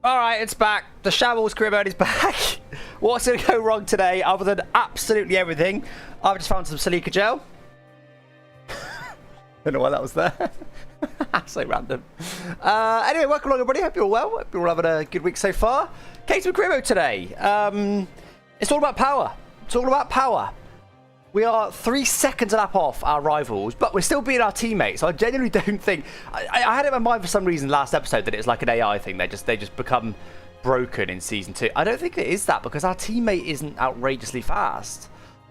Alright, it's back. The Shambles career mode is back. What's going to go wrong today other than absolutely everything? I've just found some silica gel. Don't know why that was there. So random. Anyway, welcome along everybody. Hope you're all well. Hope you're all having a good week so far. Caterham career mode today. It's all about power. It's all about power. We are 3 seconds a lap off our rivals, but we're still beating our teammates. So I genuinely don't think... I had it in my mind for some reason last episode that it's like an AI thing. They just become broken in Season 2. I don't think it is that because our teammate isn't outrageously fast.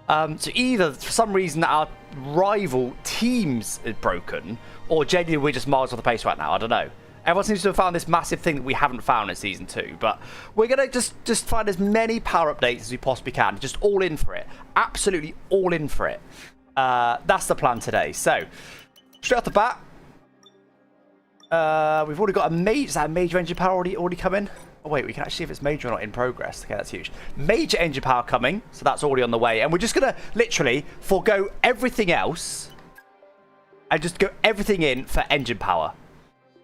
So either for some reason our rival teams is broken, or genuinely we're just miles off the pace right now. I don't know. Everyone seems to have found this massive thing that we haven't found in Season 2. But we're going to just find as many power updates as we possibly can. Just all in for it. Absolutely all in for it. That's the plan today. So, straight off the bat, we've already got a major... Is that a major engine power already coming? Oh, wait, we can actually see if it's major or not in progress. Okay, that's huge. Major engine power coming. So that's already on the way. And we're just going to literally forego everything else and just go everything in for engine power.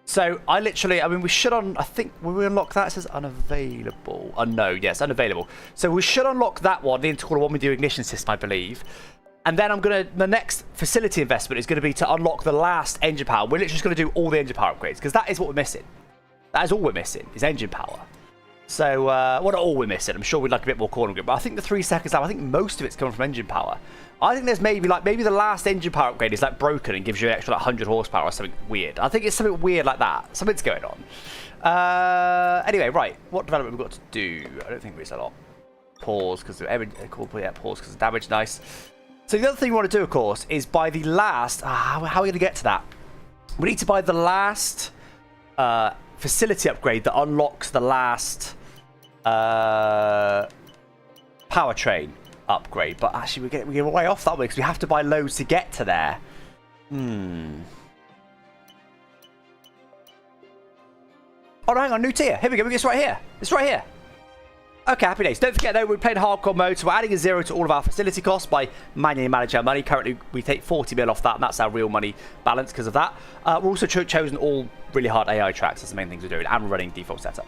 So, I mean, we should I think, when we unlock that, it says unavailable. No, yes, unavailable. So, we should unlock that one, the intercooler one with the ignition system, I believe. And then the next facility investment is going to be to unlock the last engine power. We're literally just going to do all the engine power upgrades, because that is what we're missing. That is all we're missing, is engine power. So, well, not all we're missing. I'm sure we'd like a bit more corner grip, but I think the 3 seconds now, I think most of it's coming from engine power. I think there's maybe the last engine power upgrade is like broken and gives you an extra 100 horsepower or something weird. I think it's something weird like that. Something's going on. Anyway, right. What development we've got to do? I don't think we said a lot. Pause because of pause because of damage. Nice. So the other thing we want to do, of course, is buy the last. How are we going to get to that? We need to buy the last facility upgrade that unlocks the last powertrain upgrade, but actually we're getting way off that way because we have to buy loads to get to there. Oh no, hang on, new tier. Here we go. It's right here. It's right here. Okay, happy days. Don't forget though, we're playing hardcore mode, so we're adding a 0 to all of our facility costs by manually managing our money. Currently, we take 40 mil off that, and that's our real money balance because of that. We're also chosen all really hard AI tracks. That's the main things we're doing, and we're running default setup.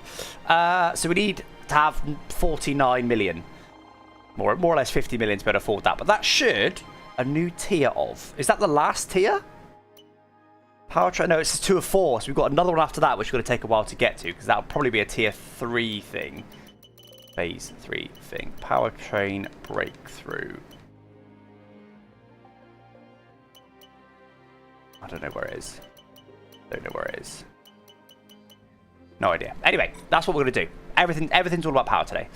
So we need to have 49 million. More or less 50 million to be able to afford that. But that should a new tier of. Is that the last tier? Powertrain? No, it's 2 of 4. So we've got another one after that, which is going to take a while to get to, because that'll probably be a tier 3 thing. Phase 3 thing. Powertrain breakthrough. I don't know where it is. Don't know where it is. No idea. Anyway, that's what we're going to do. Everything's all about power today.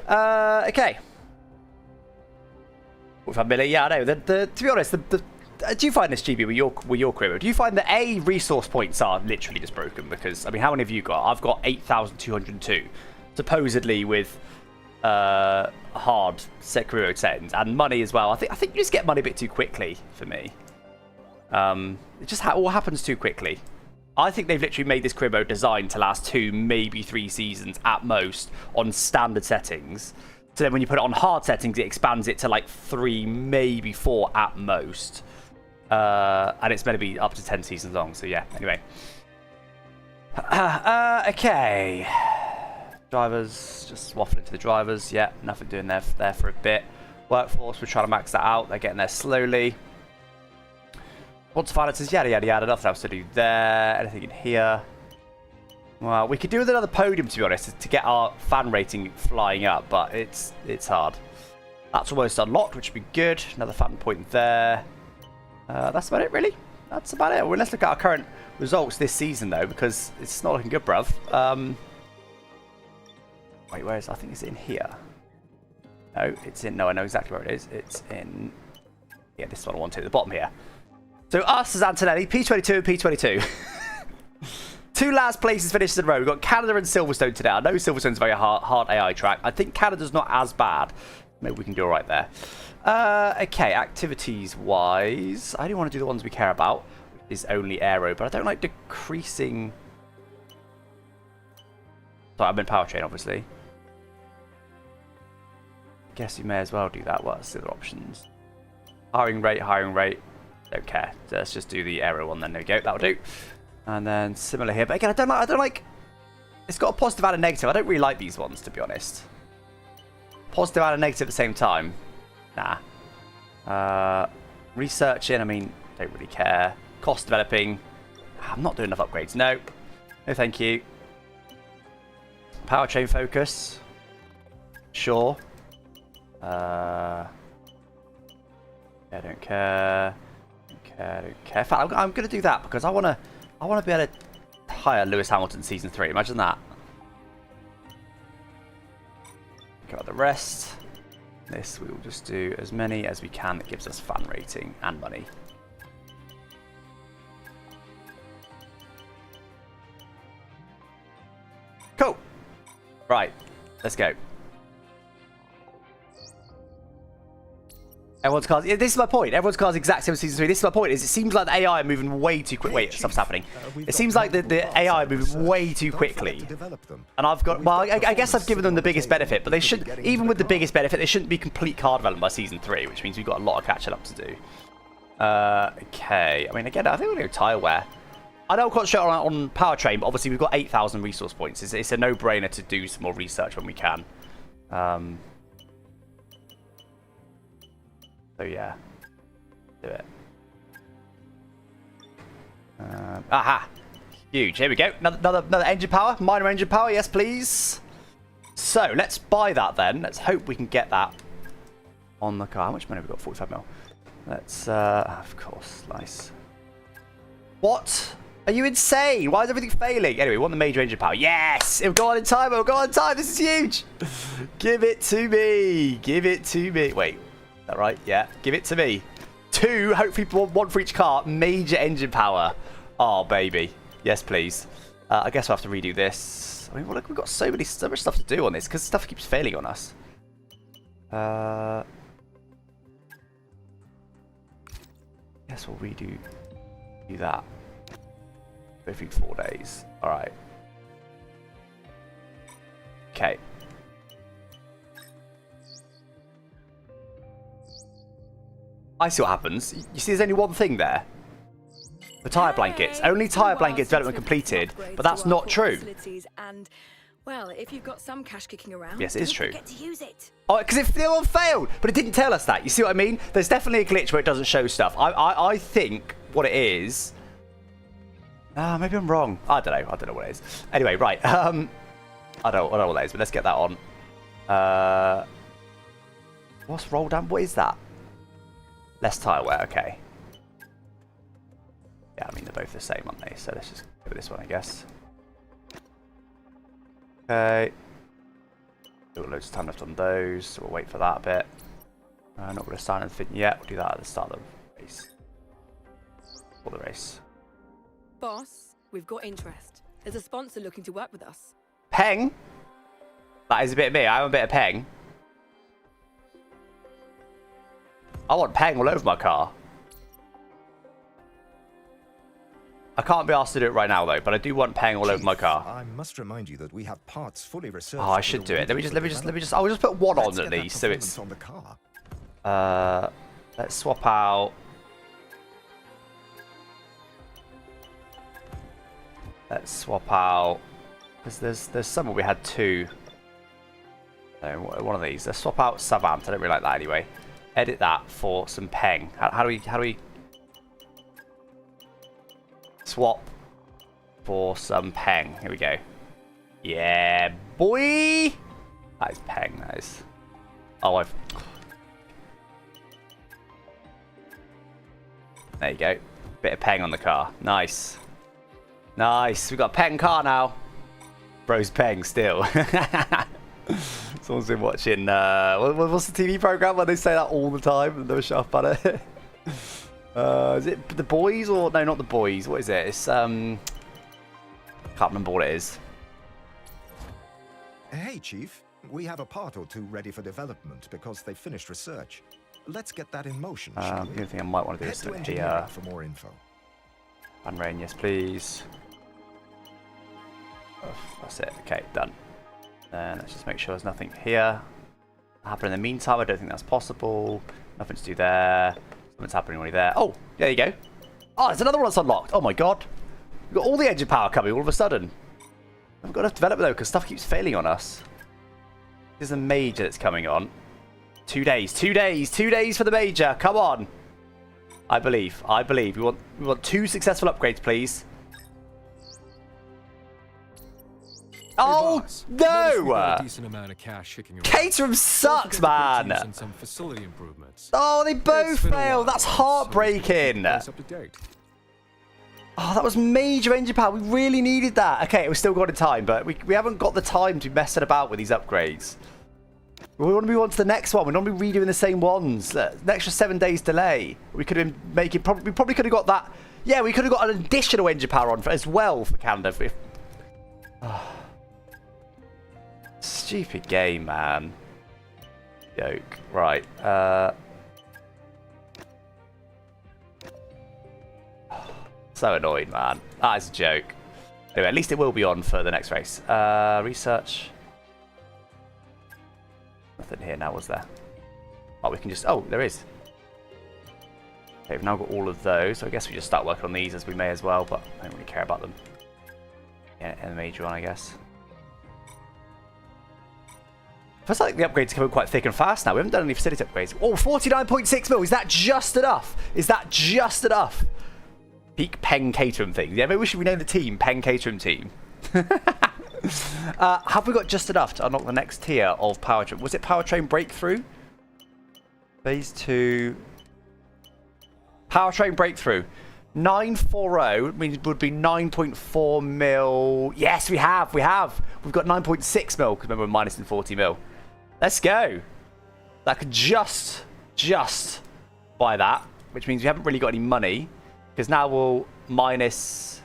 Okay. With a million, yeah, I know. To be honest, do you find this, GB, with your career? Do you find that resource points are literally just broken? Because I mean, how many have you got? I've got 8,202, supposedly with hard set career mode settings and money as well. I think you just get money a bit too quickly for me. It just all happens too quickly. I think they've literally made this career mode designed to last 2, maybe 3 seasons at most on standard settings. So then when you put it on hard settings, it expands it to like 3, maybe 4 at most. And it's meant to be up to 10 seasons long. So yeah, anyway. Okay. Drivers, just waffling to the drivers. Yeah, nothing doing there for a bit. Workforce, we're trying to max that out. They're getting there slowly. What's finances? Yada, yada, yada. Nothing else to do there. Anything in here? Well, we could do with another podium, to be honest, to get our fan rating flying up, but it's hard. That's almost unlocked, which would be good. Another fan point there. That's about it, really. That's about it. Well, let's look at our current results this season, though, because it's not looking good, bruv. Wait, where is it? I think it's in here. No, it's in... No, I know exactly where it is. It's in... Yeah, this one I want at the bottom here. So, us as Antonelli, P22 and P22. 2 last places finished in a row. We've got Canada and Silverstone today. I know Silverstone's a very hard AI track. I think Canada's not as bad. Maybe we can do all right there. Okay, activities-wise, I only want to do the ones we care about. Is only aero, but I don't like decreasing... Sorry, I'm in powertrain, obviously. Guess you may as well do that. What's the other options? Hiring rate. Don't care. Let's just do the aero one then. There we go. That'll do. And then similar here. But again, I don't like It's got a positive and a negative. I don't really like these ones, to be honest. Positive and a negative at the same time. Nah. Researching, I mean, don't really care. Cost developing. I'm not doing enough upgrades. No. No, thank you. Powertrain focus. Sure. I don't care. Don't care. Don't care. In fact, I'm going to do that because I want to be able to hire Lewis Hamilton season 3. Imagine that. Got the rest. This we will just do as many as we can. That gives us fan rating and money. Cool. Right. Let's go. Everyone's cars. Yeah, this is my point. Everyone's cars exact same as season 3. This is my point. Is it seems like the AI are moving way too quick. Wait, something's happening. It seems like the AI are moving way too quickly. And I've got. Well, I guess I've given them the biggest benefit, but they should. Even with the biggest benefit, they shouldn't be complete car development by season 3, which means we've got a lot of catching up to do. Okay. I mean, again, I think we'll go tyre wear. I know I'll concentrate on powertrain, but obviously we've got 8,000 resource points. It's a no-brainer to do some more research when we can. So yeah, do it. Aha! Huge. Here we go. Another engine power. Minor engine power. Yes, please. So let's buy that then. Let's hope we can get that on the car. How much money have we got? 45 mil. Let's. Of course. Nice. What? Are you insane? Why is everything failing? Anyway, we want the major engine power. Yes! It'll go on in time. It'll go on in time. This is huge. Give it to me. Give it to me. Wait. Is that right? Yeah. Give it to me. 2, hopefully one for each car. Major engine power. Oh, baby. Yes, please. I guess we'll have to redo this. I mean, well, look, we've got so much stuff to do on this because stuff keeps failing on us. Guess we'll redo that. Every 4 days. All right. Okay. I see what happens. You see, there's only one thing there. The tyre blankets. Only tyre blankets development completed, but that's not true. And, well, if you've got some cash kicking around, yes, it is true. Get to use it. Oh, because it still failed, but it didn't tell us that. You see what I mean? There's definitely a glitch where it doesn't show stuff. I think what it is. Maybe I'm wrong. I don't know. I don't know what it is. Anyway, right. I don't know what that is, but let's get that on. What's roll down? What is that? Less tyre wear. Okay. Yeah, I mean, they're both the same, aren't they? So let's just go with this one, I guess. Okay. Got loads of time left on those, so we'll wait for that a bit. Not going to sign anything yet. We'll do that at the start of the race. For the race. Boss, we've got interest. There's a sponsor looking to work with us. Peng? That is a bit of me. I'm a bit of Peng. I want Peng all over my car. I can't be asked to do it right now though, but I do want Peng all over my car. I must remind you that we have parts fully researched. Oh, I should do it. Let me just. I'll just put one on at least, so it's. On the car. Let's swap out. Let's swap out. Because there's some where we had 2. No, one of these. Let's swap out Savant. I don't really like that anyway. Edit that for some Peng. How do we swap for some Peng? Here we go. Yeah, boy. That is Peng. That is. Oh, there you go. Bit of Peng on the car. Nice. Nice. We've got a Peng car now. Bro's Peng still. Someone's been watching. What's the TV program where they say that all the time and they'll shut up about it? Is it The Boys or no? Not The Boys. What is it? It's can't remember what it is. Hey, Chief. We have a part or 2 ready for development because they finished research. Let's get that in motion. The only thing I might want to do is here for more info. Van Rain, yes, please. Oh, that's it. Okay, done. Then let's just make sure there's nothing here. Happen in the meantime. I don't think that's possible. Nothing to do there. Something's happening already there. Oh, there you go. Oh, there's another one that's unlocked. Oh my god. We've got all the engine power coming all of a sudden. I've got enough development though, because stuff keeps failing on us. There's a major that's coming on. 2 days, 2 days, 2 days for the major. Come on. I believe. I believe. We want 2 successful upgrades, please. Oh no! A decent amount of cash kicking around. Caterham sucks, man. And some facility improvements. Oh, they both failed. That's heartbreaking. Up to date. Oh, that was major engine power. We really needed that. Okay, we've still got in time, but we haven't got the time to be messing about with these upgrades. We want to move on to the next one. We're not be redoing the same ones. An extra 7 days delay. We could have been making. We probably could have got that. Yeah, we could have got an additional engine power on as well for Canada. Stupid game, man. Joke. Right. So annoyed, man. That is a joke. Anyway, at least it will be on for the next race. Research. Nothing here now, was there? Oh, we can just... Oh, there is. Okay, we've now got all of those. So I guess we just start working on these as we may as well, but I don't really care about them. Yeah, and the major one, I guess. Feels like the upgrades are coming quite thick and fast now. We haven't done any facility upgrades. Oh, 49.6 mil. Is that just enough? Is that just enough? Peak Peng Caterham thing. Yeah, maybe we should rename the team Peng Caterham Team. Have we got just enough to unlock the next tier of powertrain? Was it powertrain breakthrough? Phase 2. Powertrain breakthrough. 940 means would be 9.4 mil. Yes, we have. We have. We've got 9.6 mil because remember we're minus in 40 mil. Let's go. That could just buy that, which means we haven't really got any money because now we'll minus.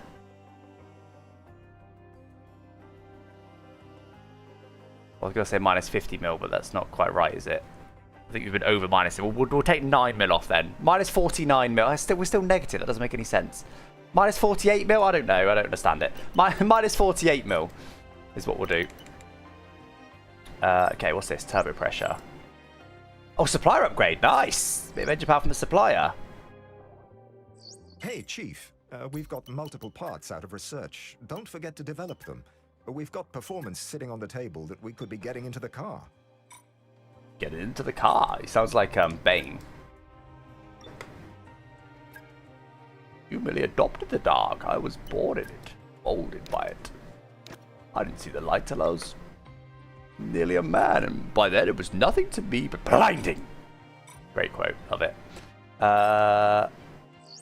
I was going to say minus 50 mil, but that's not quite right, is it? I think we've been over minus. We'll take 9 mil off then. Minus 49 mil. We're still negative. That doesn't make any sense. Minus 48 mil? I don't know. I don't understand it. Minus 48 mil is what we'll do. Okay, what's this? Turbo pressure. Oh, supplier upgrade. Nice. Bit of engine power from the supplier. Hey, Chief. We've got multiple parts out of research. Don't forget to develop them. We've got performance sitting on the table that we could be getting into the car. Get into the car. He sounds like Bane. You merely adopted the dark. I was born in it, molded by it. I didn't see the light till I was nearly a man, and by then it was nothing to me but blinding. Great quote. Love it.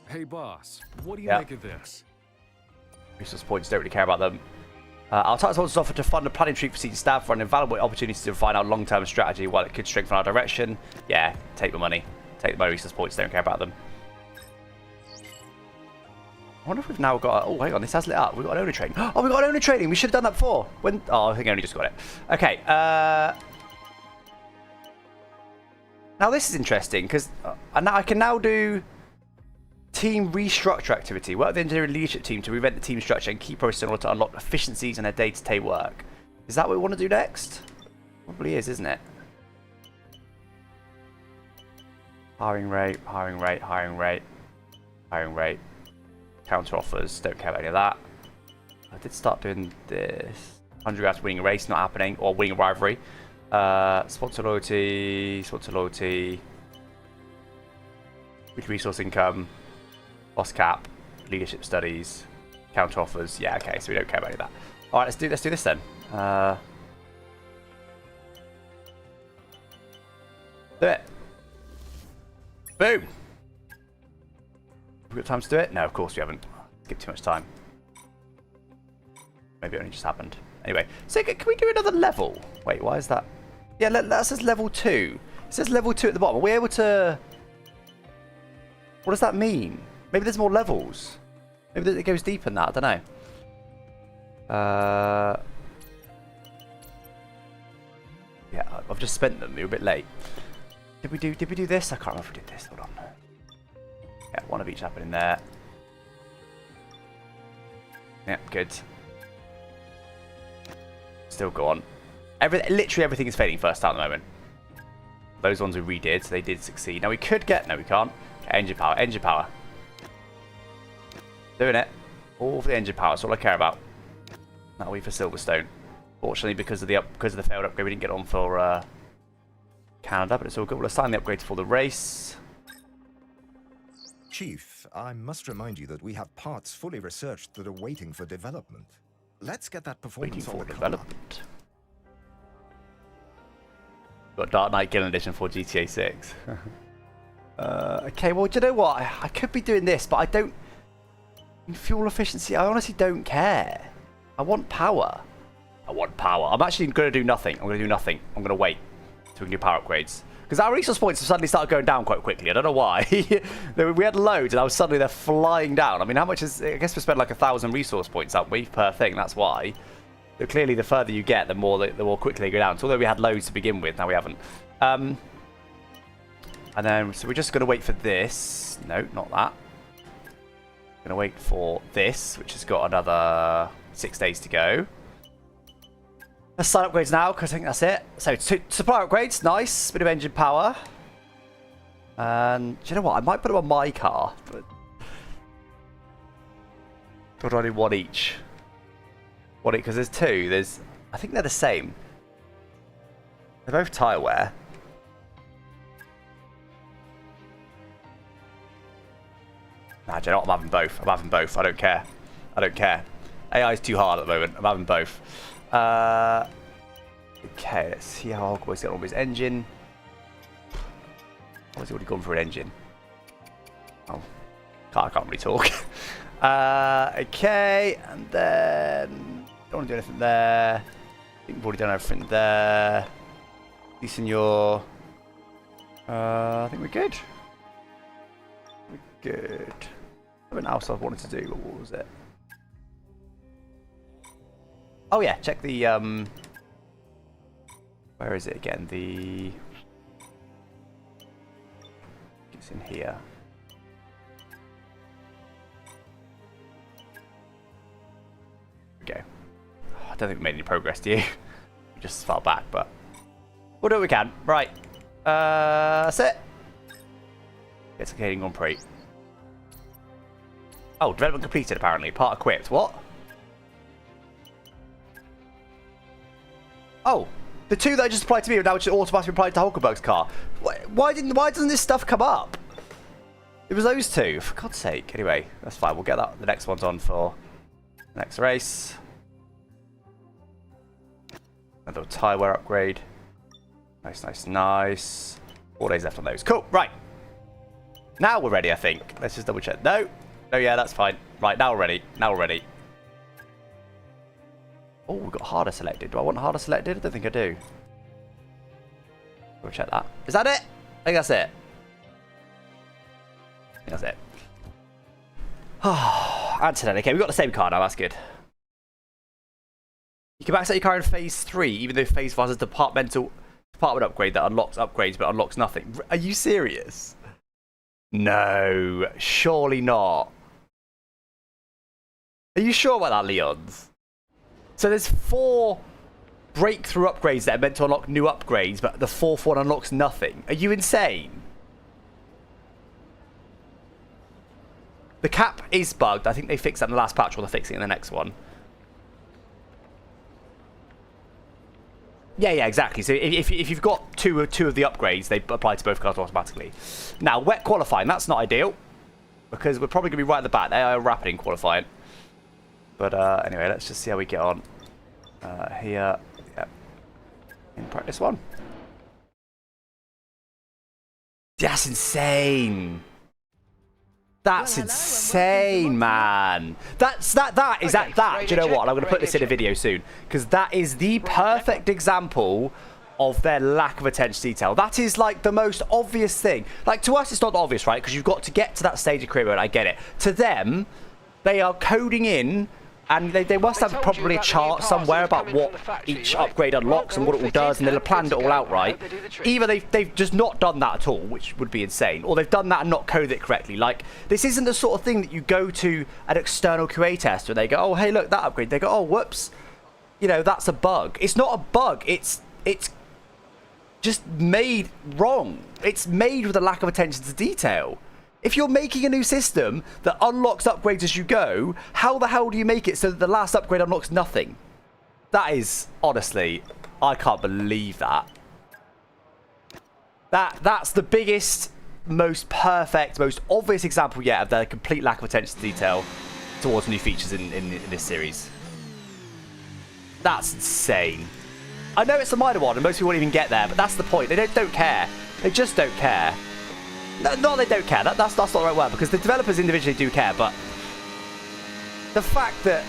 Hey, boss. What do you Yeah. make of this? Resource points, don't really care about them. Our title sponsors offer to fund a planning retreat for senior staff for an invaluable opportunity to refine our long-term strategy while it could strengthen our direction. Yeah, take the money. Take my resource points, don't care about them. I wonder if we've now got... Oh, hang on, this has lit up. We've got an owner training. Oh, we've got an owner training. We should have done that before. When? Oh, I think I only just got it. Okay. Now this is interesting because I can now do... Team restructure activity. Work with the engineering leadership team to reinvent the team structure and keep process in order to unlock efficiencies in their day-to-day work. Is that what we want to do next? Probably is, isn't it? Hiring rate, hiring rate, hiring rate, hiring rate. Counter offers. Don't care about any of that. I did start doing this. 100 grams winning a race, not happening, or winning a rivalry. Sponsor loyalty, sponsor loyalty. Weekly resource income. Boss cap, leadership studies, counter offers. Yeah, okay, so we don't care about any of that. All right, let's do this then. Do it. Boom. We've got time to do it? No, of course we haven't. Skipped too much time. Maybe it only just happened. Anyway, so can we do another level? Wait, why is that? Yeah, that says level 2. It says level 2 at the bottom. Are we able to... What does that mean? Maybe there's more levels. Maybe it goes deeper than that. I don't know. Yeah, I've just spent them. You're a bit late. Did we do this? I can't remember if we did this. Hold on. Yeah, one of each happening there. Yeah, good. Still go on. Literally everything is failing first time at the moment. Those ones we redid, so they did succeed. Now we could get... No, we can't. Okay, engine power. Engine power. Doing it. All for the engine power. That's all I care about. That'll be for Silverstone. Fortunately, because of the failed upgrade, we didn't get on for Canada, but it's all good. We'll assign the upgrades for the race. Chief, I must remind you that we have parts fully researched that are waiting for development. Let's get that Waiting performance on for the car. development. Got Dark Knight Gillon Edition for GTA 6. Okay, well, do you know what? I could be doing this, but I don't... Fuel efficiency, I honestly don't care. I want power. I want power. I'm actually going to do nothing. I'm going to do nothing. I'm going to wait till we can do power upgrades. Because our resource points have suddenly started going down quite quickly. I don't know why. We had loads, and I was suddenly they're flying down. I mean, how much is... I guess we spent like 1,000 resource points, haven't we, per thing. That's why. But clearly, the further you get, the more quickly they go down. So although we had loads to begin with, now we haven't. And then, so we're just going to wait for this. No, not that. Going to wait for this, which has got another 6 days to go. Let's sign upgrades now, because I think that's it. So, supply upgrades, nice. Bit of engine power. And, do you know what? I might put them on my car. But I do one each. One each, because there's two. I think they're the same. They're both tyre wear. Nah, do you know what? I'm having both. I'm having both. I don't care. I don't care. AI is too hard at the moment. I'm having both. Okay, let's see how Hogwarts got on with his engine. Oh, he's already gone for an engine. Oh, I can't really talk. Okay, and then don't want to do anything there. I think we've already done everything there. Si, senor. I think we're good. We're good. Something else I wanted to do, but what was it? Oh yeah, check the where is it again? It's in here. Okay. I don't think we made any progress, do you? We just fell back, but we'll do what we can. Right. That's it. It's a Grand Prix. Oh, development completed apparently. Part equipped. What? Oh, the two that I just applied to me are now just automatically applied to Hulkenberg's car. Why doesn't this stuff come up? It was those two, for God's sake. Anyway, that's fine. We'll get that. The next one's on for the next race. Another tyre wear upgrade. Nice, nice, nice. 4 days left on those. Cool. Right. Now we're ready, I think. Let's just double check. No. No, yeah, that's fine. Right, now we're ready. Now we're ready. Oh, we've got harder selected. Do I want harder selected? I don't think I do. We'll check that. Is that it? I think that's it. I think that's it. Antonin. Okay, we've got the same car now. That's good. You can max out your car in Phase 3, even though Phase 5 is a department upgrade that unlocks upgrades but unlocks nothing. Are you serious? No, surely not. Are you sure about that, Leons? So there's 4 breakthrough upgrades that are meant to unlock new upgrades, but the 4th one unlocks nothing. Are you insane? The cap is bugged. I think they fixed that in the last patch, or they're fixing it in the next one. Yeah, exactly. So if you've got two of the upgrades, they apply to both cars automatically. Now, wet qualifying, that's not ideal, because we're probably going to be right at the back. They are rapid in qualifying. But anyway, let's just see how we get on here. Yep. In practice 1. That's insane. That's insane, man. That is Okay, that. Do you know radio what? I'm going to put this in a video soon, because that is the perfect example of their lack of attention to detail. That is like the most obvious thing. Like, to us, it's not obvious, right? Because you've got to get to that stage of career mode. I get it. To them, they are coding in, and they must have probably a chart somewhere about what each upgrade unlocks and what it all does, and they'll have planned it all out right. Either they've just not done that at all, which would be insane, or they've done that and not coded it correctly. Like, this isn't the sort of thing that you go to an external QA tester and they go, oh, hey, look, that upgrade. They go, oh, whoops. You know, that's a bug. It's not a bug. It's just made wrong. It's made with a lack of attention to detail. If you're making a new system that unlocks upgrades as you go, how the hell do you make it so that the last upgrade unlocks nothing? That is, honestly, I can't believe that. That's the biggest, most perfect, most obvious example yet of their complete lack of attention to detail towards new features in this series. That's insane. I know it's a minor one and most people won't even get there, but that's the point. They don't care. They just don't care. No, they don't care. That's not the right word, because the developers individually do care, but the fact that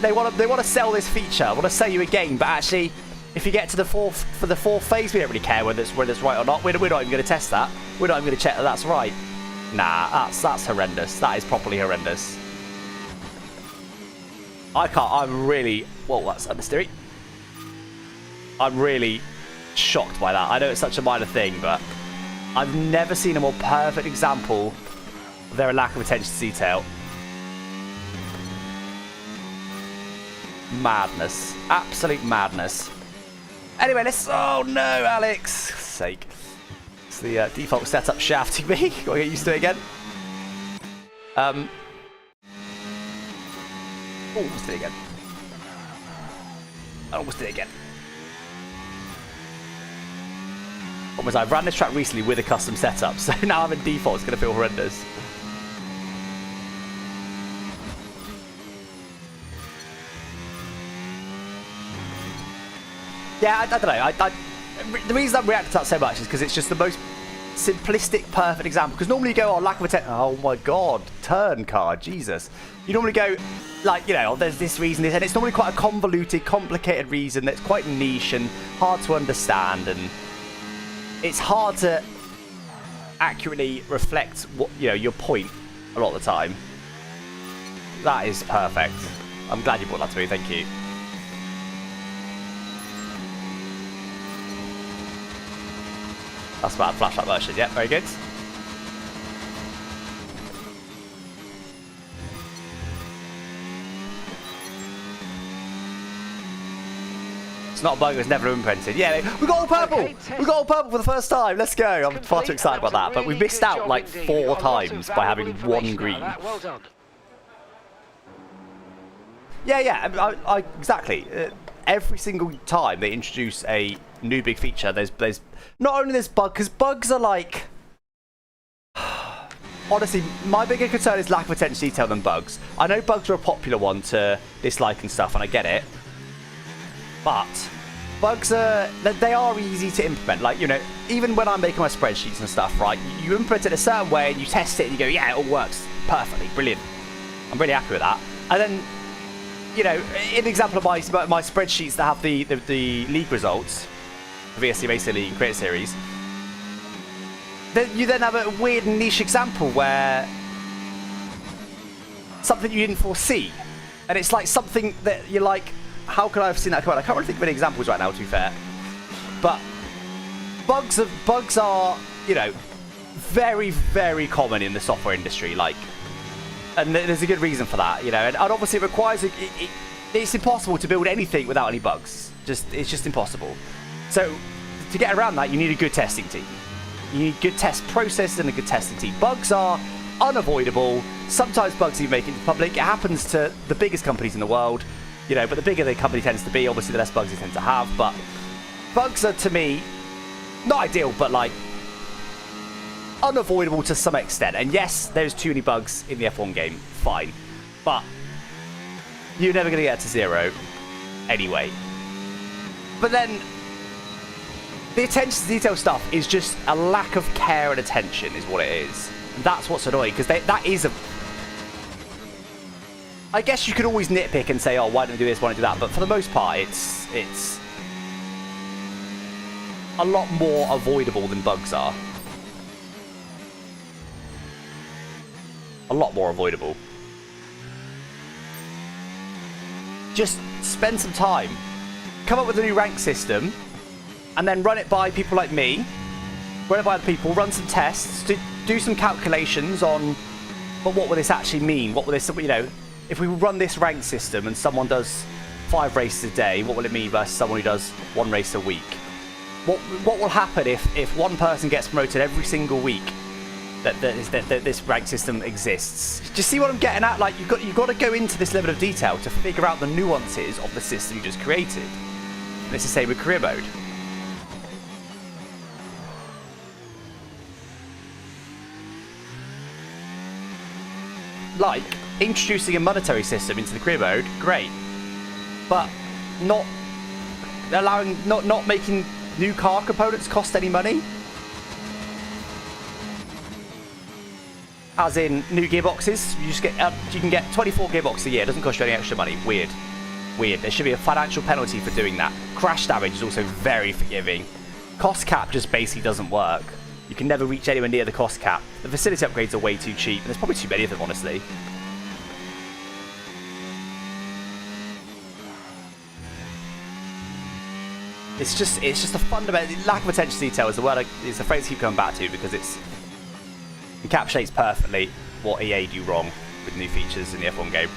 they want to sell this feature, want to sell you a game, but actually, if you get to the fourth phase, we don't really care whether it's right or not. We're not even going to test that. We're not even going to check that that's right. Nah, that's horrendous. That is properly horrendous. I'm really... Whoa, that's a mystery. I'm really shocked by that. I know it's such a minor thing, but I've never seen a more perfect example of their lack of attention to detail. Madness. Absolute madness. Anyway, let's... Oh no, Alex! Sake. It's the default setup shafting me. Gotta get used to it again. Oh, almost did it again. Almost did it again. Almost, I've ran this track recently with a custom setup, so now I'm in default. It's gonna feel horrendous. Yeah, I don't know. The reason I'm reacting to that so much is because it's just the most simplistic, perfect example. Because normally you go, oh, lack of attention. Oh my god, turn card, Jesus. You normally go, like, you know, oh, there's this reason, and it's normally quite a convoluted, complicated reason that's quite niche and hard to understand, and it's hard to accurately reflect what, you know, your point a lot of the time. That is perfect. I'm glad you brought that to me. Thank you. That's about flashlight version. Yeah, very good. It's not a bug, it was never imprinted. Yeah, we got all purple! We got all purple for the first time. Let's go. I'm far too excited about that. But we missed out like 4 times by having 1 green. Well done. Yeah, exactly. Every single time they introduce a new big feature, there's not only this bug, because bugs are like... Honestly, my bigger concern is lack of attention to detail than bugs. I know bugs are a popular one to dislike and stuff, and I get it. But bugs they are easy to implement. Like, you know, even when I'm making my spreadsheets and stuff, right, you implement it a certain way and you test it and you go, yeah, it all works perfectly, brilliant. I'm really happy with that. And then, you know, in the example of my spreadsheets that have the league results, VSC Racing League Creator Series, then you have a weird niche example where something you didn't foresee, and it's like something that you're like, how could I have seen that come out? I can't really think of any examples right now, to be fair. But bugs are, you know, very, very common in the software industry. Like, and there's a good reason for that, you know. And obviously, it requires it's impossible to build anything without any bugs. It's just impossible. So to get around that, you need a good testing team. You need good test processes and a good testing team. Bugs are unavoidable. Sometimes bugs even make it into public. It happens to the biggest companies in the world. You know, but the bigger the company tends to be, obviously the less bugs they tend to have. But bugs are, to me, not ideal, but like unavoidable to some extent. And yes, there's too many bugs in the F1 game, fine. But you're never going to get to 0 anyway. But then the attention to detail stuff is just a lack of care and attention is what it is. And that's what's annoying, because that is a... I guess you could always nitpick and say, oh, why don't we do this, why don't we do that? But for the most part, it's a lot more avoidable than bugs are. A lot more avoidable. Just spend some time, come up with a new rank system, and then run it by people like me, run it by other people, run some tests, to do some calculations on, but what will this actually mean? What will this, you know, if we run this rank system and someone does 5 races a day, what will it mean versus someone who does 1 race a week? What will happen if one person gets promoted every single week that this rank system exists. Do you see what I'm getting at? Like, you've got to go into this level of detail to figure out the nuances of the system you just created. And it's the same with career mode. Like, introducing a monetary system into the career mode, great. But not making new car components cost any money. As in new gearboxes, you can get 24 gearboxes a year. It doesn't cost you any extra money. Weird. There should be a financial penalty for doing that. Crash damage is also very forgiving. Cost cap just basically doesn't work. You can never reach anywhere near the cost cap. The facility upgrades are way too cheap, and there's probably too many of them, honestly. It's just a fundamental lack of attention to detail is the word. Is the phrase I keep coming back to because it encapsulates perfectly what EA do wrong with new features in the F1 game.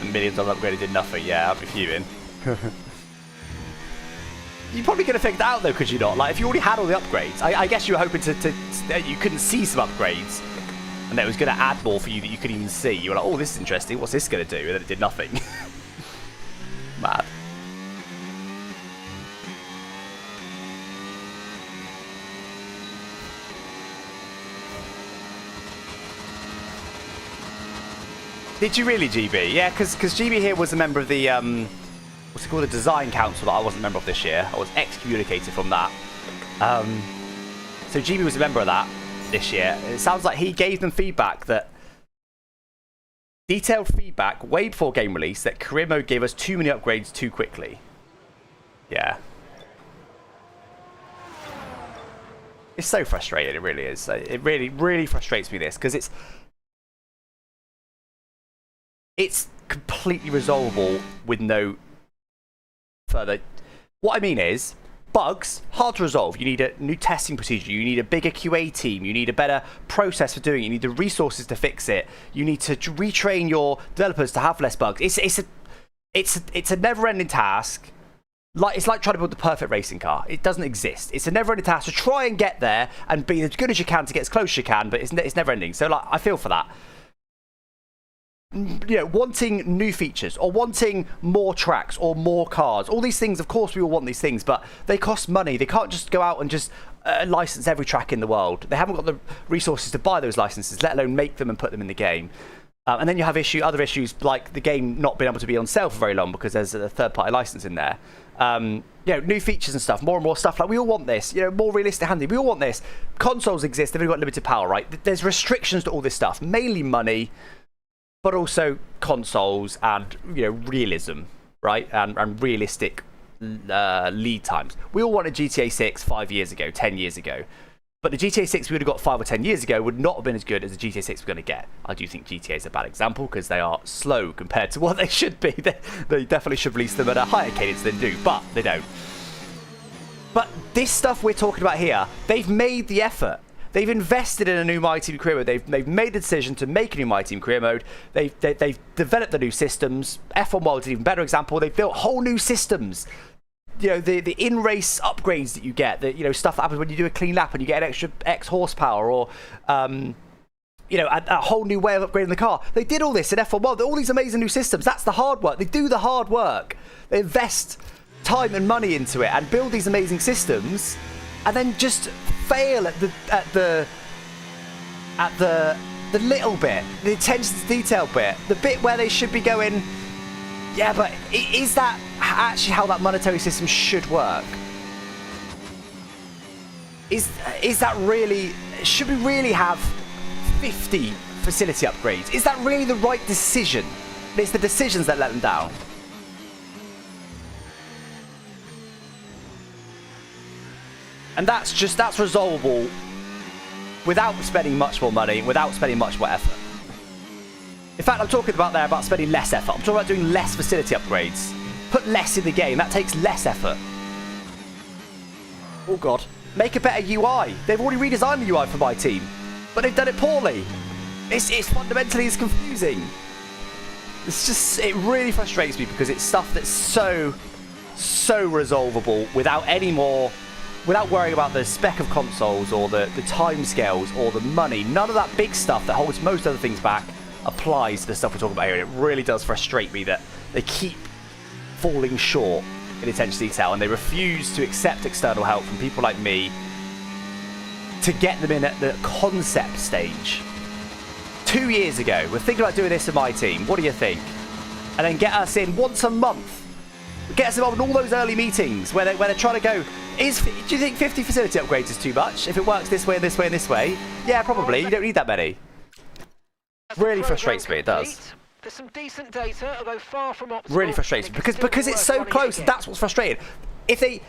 $1 million upgrade did nothing. Yeah, I'll be fuming. You probably could have figured that out though, could you not? Like, if you already had all the upgrades, I guess you were hoping you couldn't see some upgrades, and that it was going to add more for you that you couldn't even see. You were like, oh, this is interesting. What's this going to do? And then it did nothing. Mad. Did you really, GB? Yeah, because GB here was a member of the, what's it called, the design council that I wasn't a member of this year. I was excommunicated from that. So GB was a member of that this year. It sounds like he gave them feedback that, detailed feedback way before game release, that career mode gave us too many upgrades too quickly. Yeah. It's so frustrating, it really is. It really, really frustrates me, this, because it's completely resolvable with no further. What I mean is, bugs, hard to resolve. You need a new testing procedure. You need a bigger QA team. You need a better process for doing it. You need the resources to fix it. You need to retrain your developers to have less bugs. It's a never-ending task. It's like trying to build the perfect racing car. It doesn't exist. It's a never-ending task to try and get there and be as good as you can to get as close as you can, but it's never-ending. So, like, I feel for that. You know, wanting new features or wanting more tracks or more cars, all these things, of course we all want these things, but they cost money. They can't just go out and just license every track in the world. They haven't got the resources to buy those licenses, let alone make them and put them in the game. And then you have other issues like the game not being able to be on sale for very long because there's a third-party license in there. You know, new features and stuff, more and more stuff. Like, we all want this. You know, more realistic handling. We all want this. Consoles exist. They've only got limited power, right? There's restrictions to all this stuff, mainly money, but also consoles and, you know, realism, right? And realistic lead times. We all wanted GTA 6 5 years ago, 10 years ago. But the GTA 6 we would have got 5 or 10 years ago would not have been as good as the GTA 6 we're going to get. I do think GTA is a bad example because they are slow compared to what they should be. They definitely should release them at a higher cadence than do, but they don't. But this stuff we're talking about here, they've made the effort. They've invested in a new My Team career mode. They've made the decision to make a new My Team career mode. They've developed the new systems. F1 World is an even better example. They've built whole new systems. You know, the in-race upgrades that you get, you know, stuff that happens when you do a clean lap and you get an extra X horsepower, or you know, a whole new way of upgrading the car. They did all this in F1 World. All these amazing new systems. That's the hard work. They do the hard work. They invest time and money into it and build these amazing systems, and then just fail at the little bit, the attention to detail bit, the bit where they should be going, yeah, but is that actually how that monetary system should work? Is that really, should we really have 50 facility upgrades? Is that really the right decision? It's the decisions that let them down. And that's resolvable without spending much more money, without spending much more effort. In fact, I'm talking about spending less effort. I'm talking about doing less facility upgrades. Put less in the game. That takes less effort. Oh, God. Make a better UI. They've already redesigned the UI for My Team, but they've done it poorly. It's fundamentally as confusing. It really frustrates me because it's stuff that's so so resolvable without any more, without worrying about the spec of consoles or the timescales or the money. None of that big stuff that holds most other things back applies to the stuff we're talking about here. And it really does frustrate me that they keep falling short in attention to detail, and they refuse to accept external help from people like me to get them in at the concept stage. 2 years ago, we're thinking about doing this in my team. What do you think? And then get us in once a month. Get us involved in all those early meetings where they're trying to go, do you think 50 facility upgrades is too much? If it works this way and this way and this way? Yeah, probably. You don't need that many. Really frustrates me, it does. There's some decent data, although far from optimal. Really frustrates me because it's so close. That's what's frustrating. If they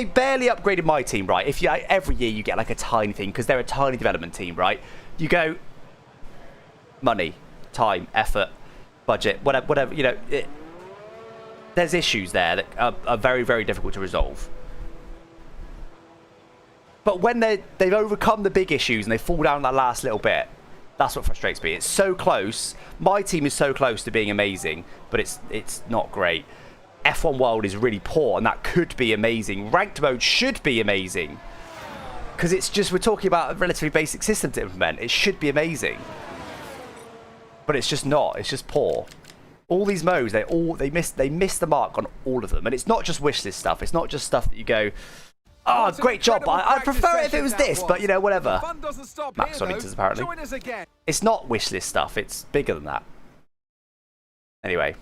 barely upgraded my team, right? If every year you get like a tiny thing because they're a tiny development team, right? You go money, time, effort, budget, whatever. You know, there's issues there that are very, very difficult to resolve. But when they've overcome the big issues and they fall down that last little bit, that's what frustrates me. It's so close. My team is so close to being amazing, but it's not great. F1 World is really poor, and that could be amazing. Ranked mode should be amazing. Because it's just, we're talking about a relatively basic system to implement. It should be amazing. But it's just not. It's just poor. All these modes, they miss the mark on all of them. And it's not just wishlist stuff. It's not just stuff that you go, oh, great job. I'd prefer it if it was this, but you know, whatever. Max Sonitors, apparently. It's not wishlist stuff. It's bigger than that. Anyway.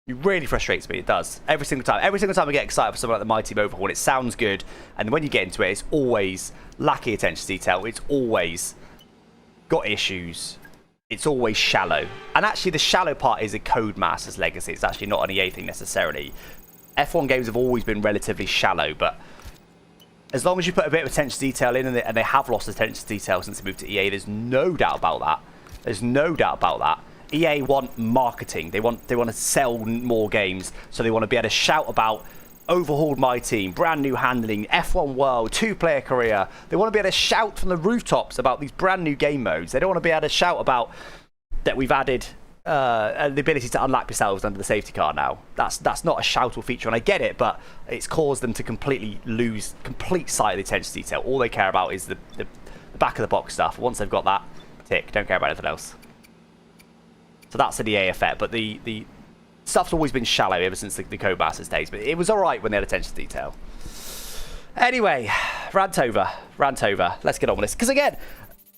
It really frustrates me. It does. Every single time. Every single time I get excited for something like the My Team Overhaul, it sounds good. And when you get into it, it's always lacking attention to detail. It's always got issues. It's always shallow. And actually, the shallow part is a Codemasters legacy. It's actually not an EA thing necessarily. F1 games have always been relatively shallow, but as long as you put a bit of attention to detail in, and they have lost attention to detail since they moved to EA, there's no doubt about that. There's no doubt about that. EA want marketing. They want to sell more games, so they want to be able to shout about overhauled My Team, brand new handling, F1 World, 2-player career. They want to be able to shout from the rooftops about these brand new game modes. They don't want to be able to shout about that we've added the ability to unlap yourselves under the safety car now. That's not a shoutable feature, and I get it, but it's caused them to completely lose sight of the attention to detail. All they care about is the back of the box stuff. Once they've got that, tick. Don't care about anything else. So that's an EA effect, but the stuff's always been shallow ever since the Codemasters days, but it was alright when they had attention to detail. Anyway, rant over. Let's get on with this. Because again,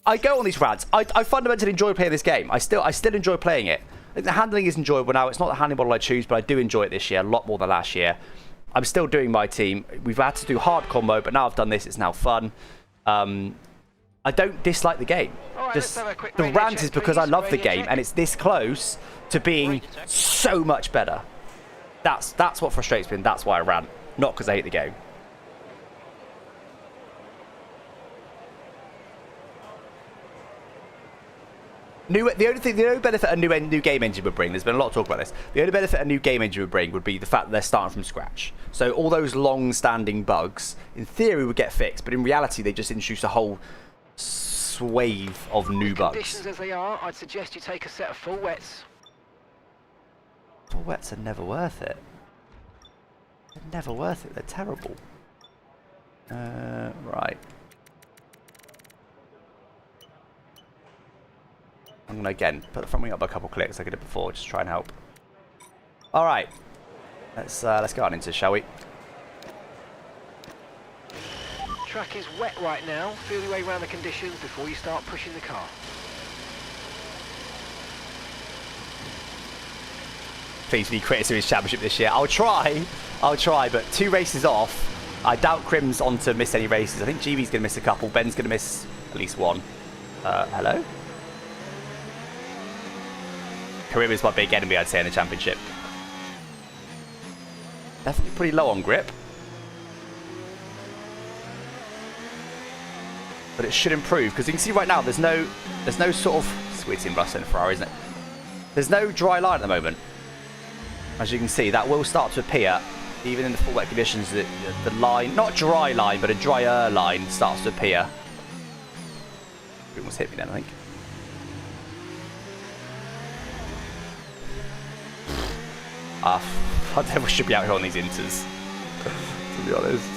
I go on these rants. I fundamentally enjoy playing this game. I still enjoy playing it. The handling is enjoyable now. It's not the handling model I choose, but I do enjoy it this year a lot more than last year. I'm still doing My Team. We've had to do hardcore mode, but now I've done this. It's now fun. I don't dislike the game. Right, Just the rant is because I love the game, and it's this close to being so much better. That's what frustrates me, and that's why I rant. Not because I hate the game. The only benefit a new game engine would bring, there's been a lot of talk about this, the only benefit a new game engine would bring would be the fact that they're starting from scratch. So all those long-standing bugs, in theory, would get fixed, but in reality, they just introduce a whole swathe of new bugs. Conditions as they are, I'd suggest you take a set of full wets. Full wets are never worth it. They're never worth it. They're terrible. Right. I'm going to, again, put the front wing up by a couple clicks like I did before, just try and help. All right. Let's go on into it, shall we? Track is wet right now. Feel your way around the conditions before you start pushing the car. Please be Critics Series Championship this year. I'll try, but 2 races off. I doubt Crim's on to miss any races. I think GV's going to miss a couple. Ben's going to miss at least one. Hello? Karim is my big enemy, I'd say, in the championship. Definitely pretty low on grip. But it should improve, because you can see right now there's no sort of squeezing Russell and Ferrari, isn't it? There's no dry line at the moment. As you can see, that will start to appear even in the full wet conditions. The line, not dry line, but a drier line starts to appear. It almost hit me then, I think. I don't know if we should be out here on these inters, to be honest.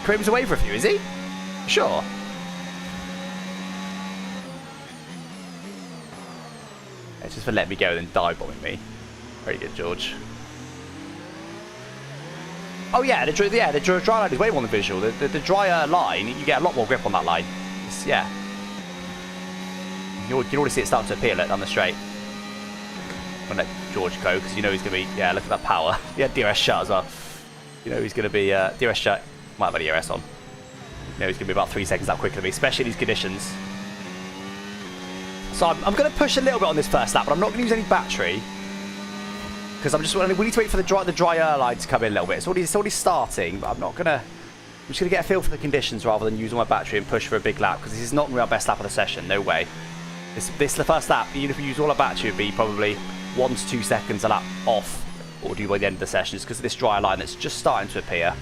Kareem's away for a few, is he? Sure. It's just for letting me go and then dive bombing me. Very good, George. Oh yeah, the dry line is way more than visual. The drier line, you get a lot more grip on that line. Yeah. You can already see it start to appear down the straight. I'm gonna let George go because you know he's gonna be. Yeah, look at that power. Yeah, DRS shut as well. You know he's gonna be DRS shut. Might have a DRS on. You know he's gonna be about 3 seconds that quicker than me, especially in these conditions. So I'm going to push a little bit on this first lap, but I'm not going to use any battery because we need to wait for the drier line to come in a little bit. It's already starting, but I'm just going to get a feel for the conditions rather than use all my battery and push for a big lap because this is not going to be our best lap of the session. No way. This the first lap. Even if we use all our battery, it would be probably 1 to 2 seconds a lap off what we'll do by the end of the session, just because of this drier line that's just starting to appear.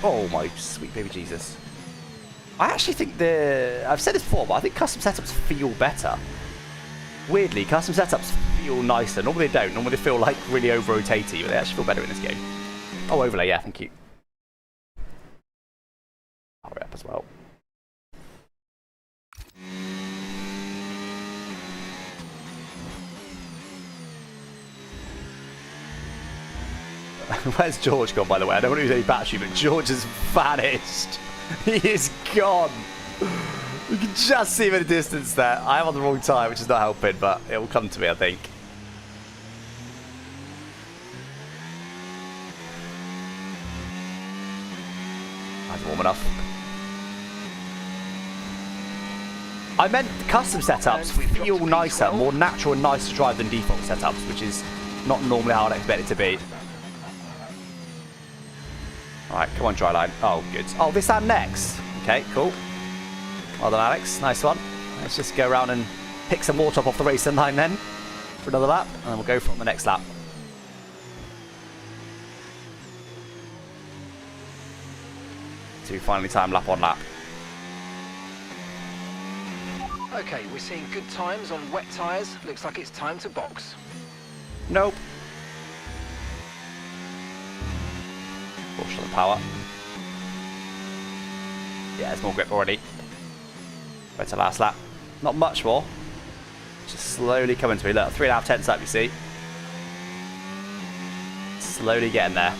Oh my sweet baby Jesus. I actually think I've said this before, but I think custom setups feel better. Weirdly, custom setups feel nicer. Normally they don't. Normally they feel like really over-rotatey, but they actually feel better in this game. Oh, overlay, yeah, thank you. Power up as well. Where's George gone, by the way? I don't want to use any battery, but George has vanished. He is gone. You can just see him in the distance there. I am on the wrong time, which is not helping, but it will come to me, I think. That's warm enough. I meant custom setups feel nicer, more natural and nicer to drive than default setups, which is not normally how I'd expect it to be. Alright, come on, dry line. Oh, good. Oh, this and next. Okay, cool. Well done, Alex. Nice one. Let's just go around and pick some more top off the racing line then for another lap, and then we'll go for it on the next lap. To finally time lap on lap. Okay, we're seeing good times on wet tyres. Looks like it's time to box. Nope. Push on the power. Yeah, there's more grip already. Right to last lap. Not much more. Just slowly coming to me. Look, 3.5 tenths up, you see. Slowly getting there.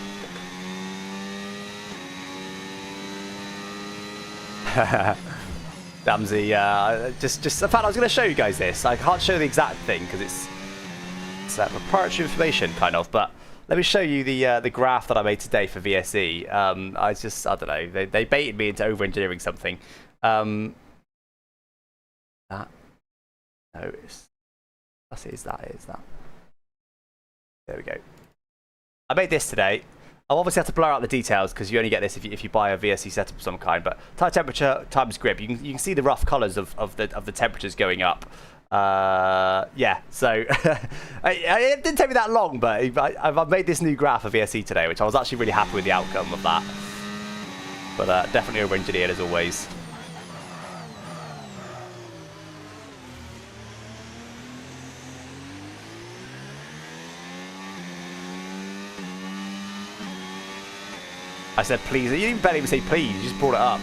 Damsey, just in fact, I was going to show you guys this. I can't show the exact thing because it's proprietary information, kind of, but let me show you the graph that I made today for VSE. I don't know. They baited me into over-engineering something. That. No, it's that. There we go. I made this today. I'll obviously have to blur out the details because you only get this if you buy a VSE setup of some kind. But tire temperature times grip, you can see the rough colours of the temperatures going up. Yeah, so it didn't take me that long, but I've made this new graph of VSE today, which I was actually really happy with the outcome of that. But definitely over-engineered as always. I said please. You didn't barely even say please, you just brought it up.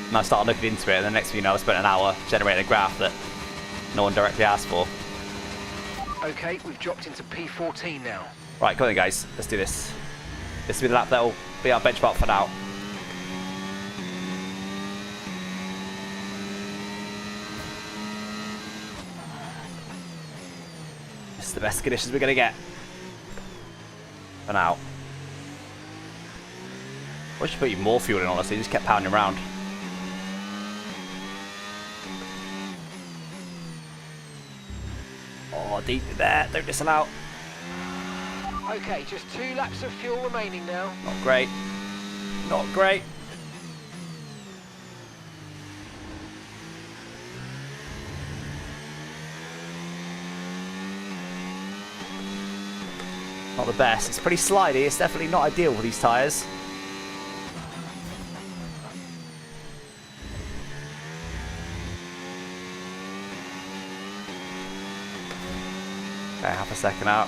And I started looking into it, and the next thing you know, I spent an hour generating a graph that no one directly asked for. Okay, we've dropped into P14 now. Right, come on guys, let's do this. This will be the lap that'll be our benchmark for now. This is the best conditions we're going to get. For now. I should put you more fuel in, honestly, just kept pounding around. Oh, deep in there, don't disallow. Okay, just 2 laps of fuel remaining now. Not great. Not great. Not the best. It's pretty slidey. It's definitely not ideal for these tyres. Okay, half a second out.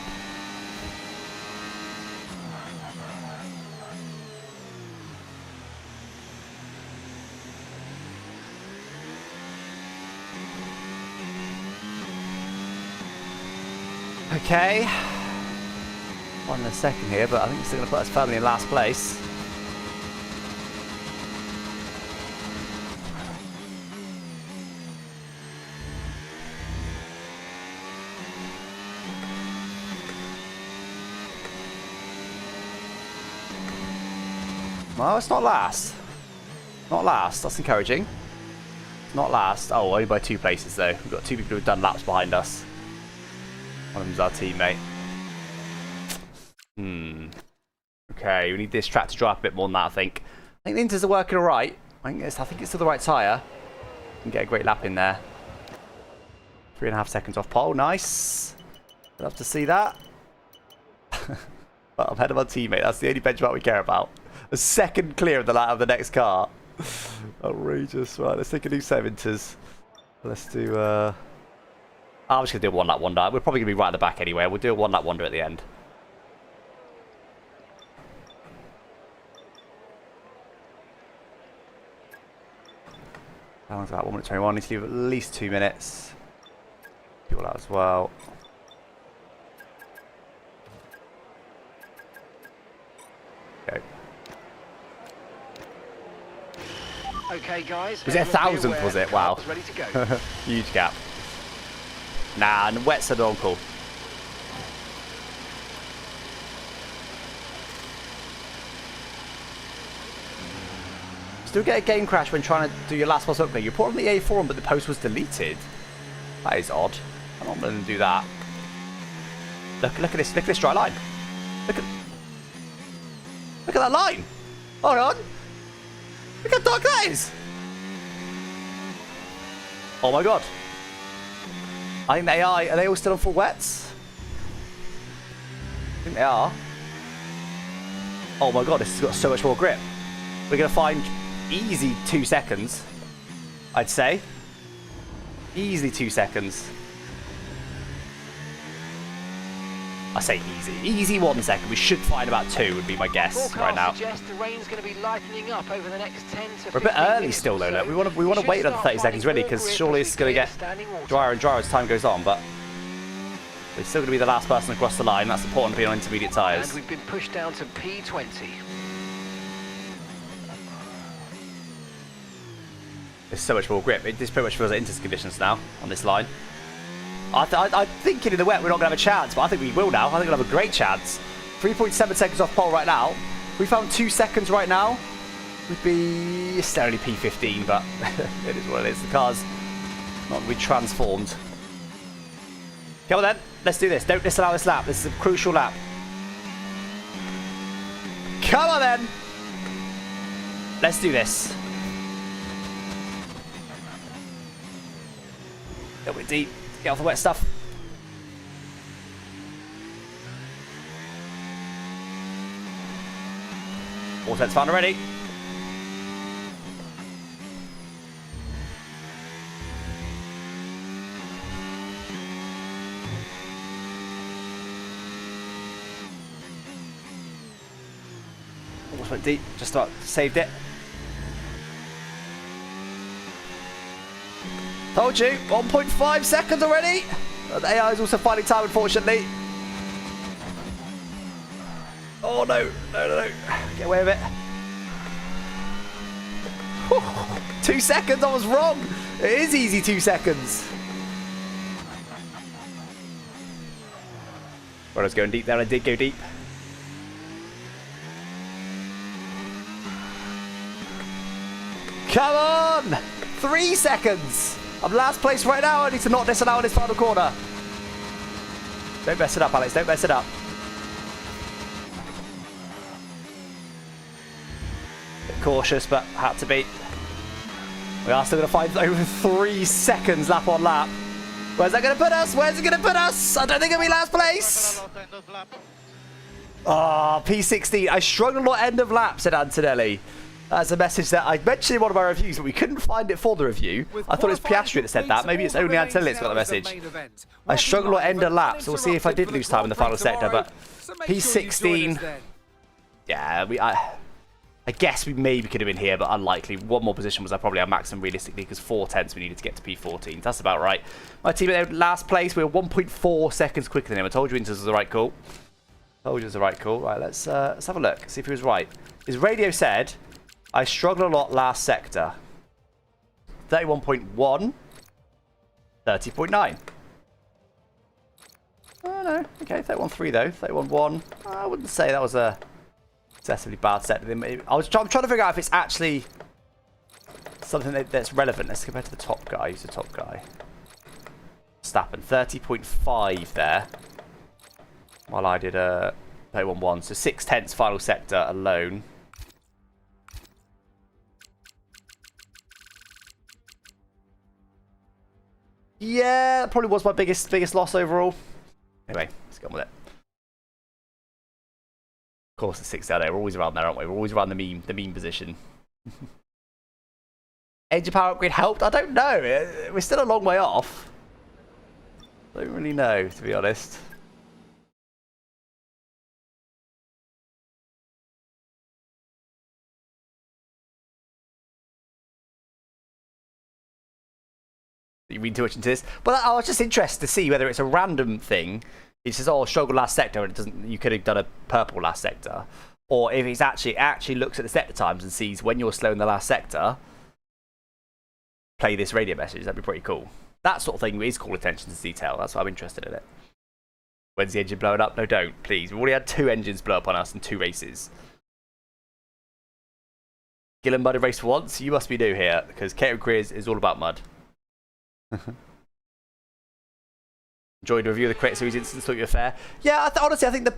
Okay. 1 second here, but I think it's still going to put us firmly in last place. Well, it's not last. Not last. That's encouraging. Not last. Oh, only by 2 places though. We've got 2 people who've done laps behind us. One of them's our teammate. Okay, we need this track to dry up a bit more than that, I think. I think the Inters are working alright. I think it's still the right tyre. Can get a great lap in there. 3.5 seconds off pole. Nice. Love to see that. But I'm ahead of our teammate. That's the only benchmark we care about. A second clear of the next car. Outrageous. Right, let's take a new 7-ters. Let's do... I'm just going to do a 1 lap wonder. We're probably going to be right at the back anyway. We'll do a 1 lap wonder at the end. How long's that? 1 minute 21. Need to leave at least 2 minutes. Do all that as well. Okay. Okay, guys. Was it 1,000th, was it? Wow. Ready to go. Huge gap. Nah, and wet's an uncle. Still get a game crash when trying to do your last post opening. You put on the A forum, but the post was deleted. That is odd. I'm not going to do that. Look at this. Look at this dry line. Look at that line. Hold on. Look how dark that is. Oh my god. I think the AI, are they all still on full wets? I think they are. Oh my god, this has got so much more grip. We're going to find easy 2 seconds, I'd say. Easily 2 seconds. I say easy. Easy 1 second. We should find about 2 would be my guess right now. The rain's going to be lightening up over the next 10 to We're a bit early still though. Look. We want to wait another 30 seconds really because surely it's going to get drier and drier as time goes on. But we're still going to be the last person across the line. That's important to be on intermediate tyres. And we've been pushed down to P20. There's so much more grip. This pretty much feels like Inters conditions now on this line. I'm thinking in the wet we're not going to have a chance, but I think we will now. I think we'll have a great chance. 3.7 seconds off pole right now. If we found 2 seconds right now, we'd be still only P15, but it is what it is. The car's not going to be transformed. Come on then, let's do this. Don't disallow this lap. This is a crucial lap. Come on then. Let's do this. A little bit deep. Get off the wet stuff. All sets found already. Almost went deep. Just about saved it. Told you, 1.5 seconds already. The AI is also finding time, unfortunately. Oh no, no. Get away with it. Whew. 2 seconds, I was wrong. It is easy 2 seconds. Well, I was going deep there, I did go deep. Come on! 3 seconds. I'm last place right now. I need to not disallow in this final corner. Don't mess it up, Alex. Don't mess it up. Bit cautious, but had to be. We are still going to find over 3 seconds lap on lap. Where's that going to put us? Where's it going to put us? I don't think it'll be last place. Oh, P16. I struggled a lot end of lap, said Antonelli. That's a message that I mentioned in one of my reviews, but we couldn't find it for the review. I thought it was Piastri that said that. Maybe it's only Antonelli that's got the message. I struggled a lot end of lap, so we'll see if I did lose time in the final sector. But P16. Yeah, I guess we maybe could have been here, but unlikely. One more position was probably our maximum realistically, because 4/10 we needed to get to P14. That's about right. My team at last place. We were 1.4 seconds quicker than him. I told you Inters was the right call. Told you it was the right call. Right, let's have a look. See if he was right. His radio said, I struggled a lot last sector. 31.1. 30.9. Oh, no. Okay, 31.3 though. 31.1. I wouldn't say that was a excessively bad set. I'm trying to figure out if it's actually something that's relevant. Let's compare to the top guy. Who's the top guy? Stappen. 30.5 there. While I did a 31.1. So 6/10 final sector alone. Yeah, that probably was my biggest loss overall. Anyway, let's get on with it. Of course, it's 6 out there. We're always around there, aren't we? We're always around the meme position. Engine power upgrade helped? I don't know. We're still a long way off. Don't really know, to be honest. You read too much into this, but I was just interested to see whether it's a random thing. It says, "Oh, struggle last sector," and it doesn't. You could have done a purple last sector, or if it's actually looks at the sector times and sees when you're slow in the last sector, play this radio message. That'd be pretty cool. That sort of thing is call attention to detail. That's why I'm interested in it. When's the engine blowing up? No, don't, please. We've already had 2 engines blow up on us in 2 races. Gillon mud race for once. You must be new here, because Caterham Careers is all about mud. Enjoyed the review of the Credit Series instance. Thought you were fair. Yeah, honestly, I think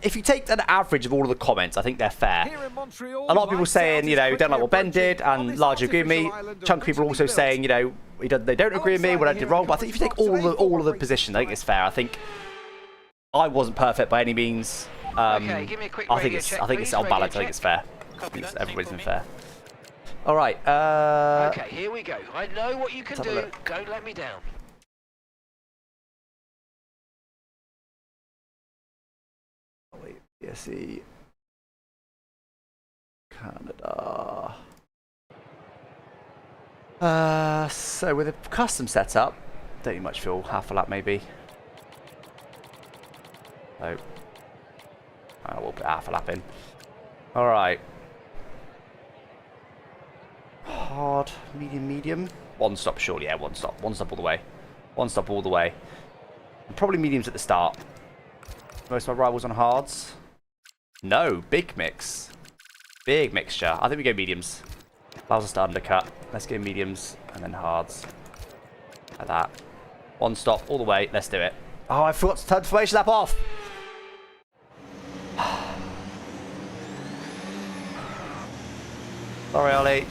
if you take an average of all of the comments, I think they're fair. A lot of people saying, you know, don't like what Ben did, and largely agree with me. Chunk of people also saying, you know, they don't agree with me, what I did wrong. But I think if you take all of the positions, I think it's fair. I think I wasn't perfect by any means. Okay, give me a quick I think it's on balance. I think it's fair. Everybody's been fair. All right. Okay, here we go. I know what you can do. Don't let me down. PSE. Canada. So with a custom setup, don't need much fuel. Half a lap maybe. So we'll put half a lap in. All right. Hard, medium. One stop, surely. Yeah, one stop. One stop all the way. One stop all the way. And probably mediums at the start. Most of my rivals on hards. No, big mix. Big mixture. I think we go mediums. Allows us to undercut. Let's go mediums and then hards. Like that. One stop all the way. Let's do it. Oh, I forgot to turn the formation lap off. Sorry, Ollie.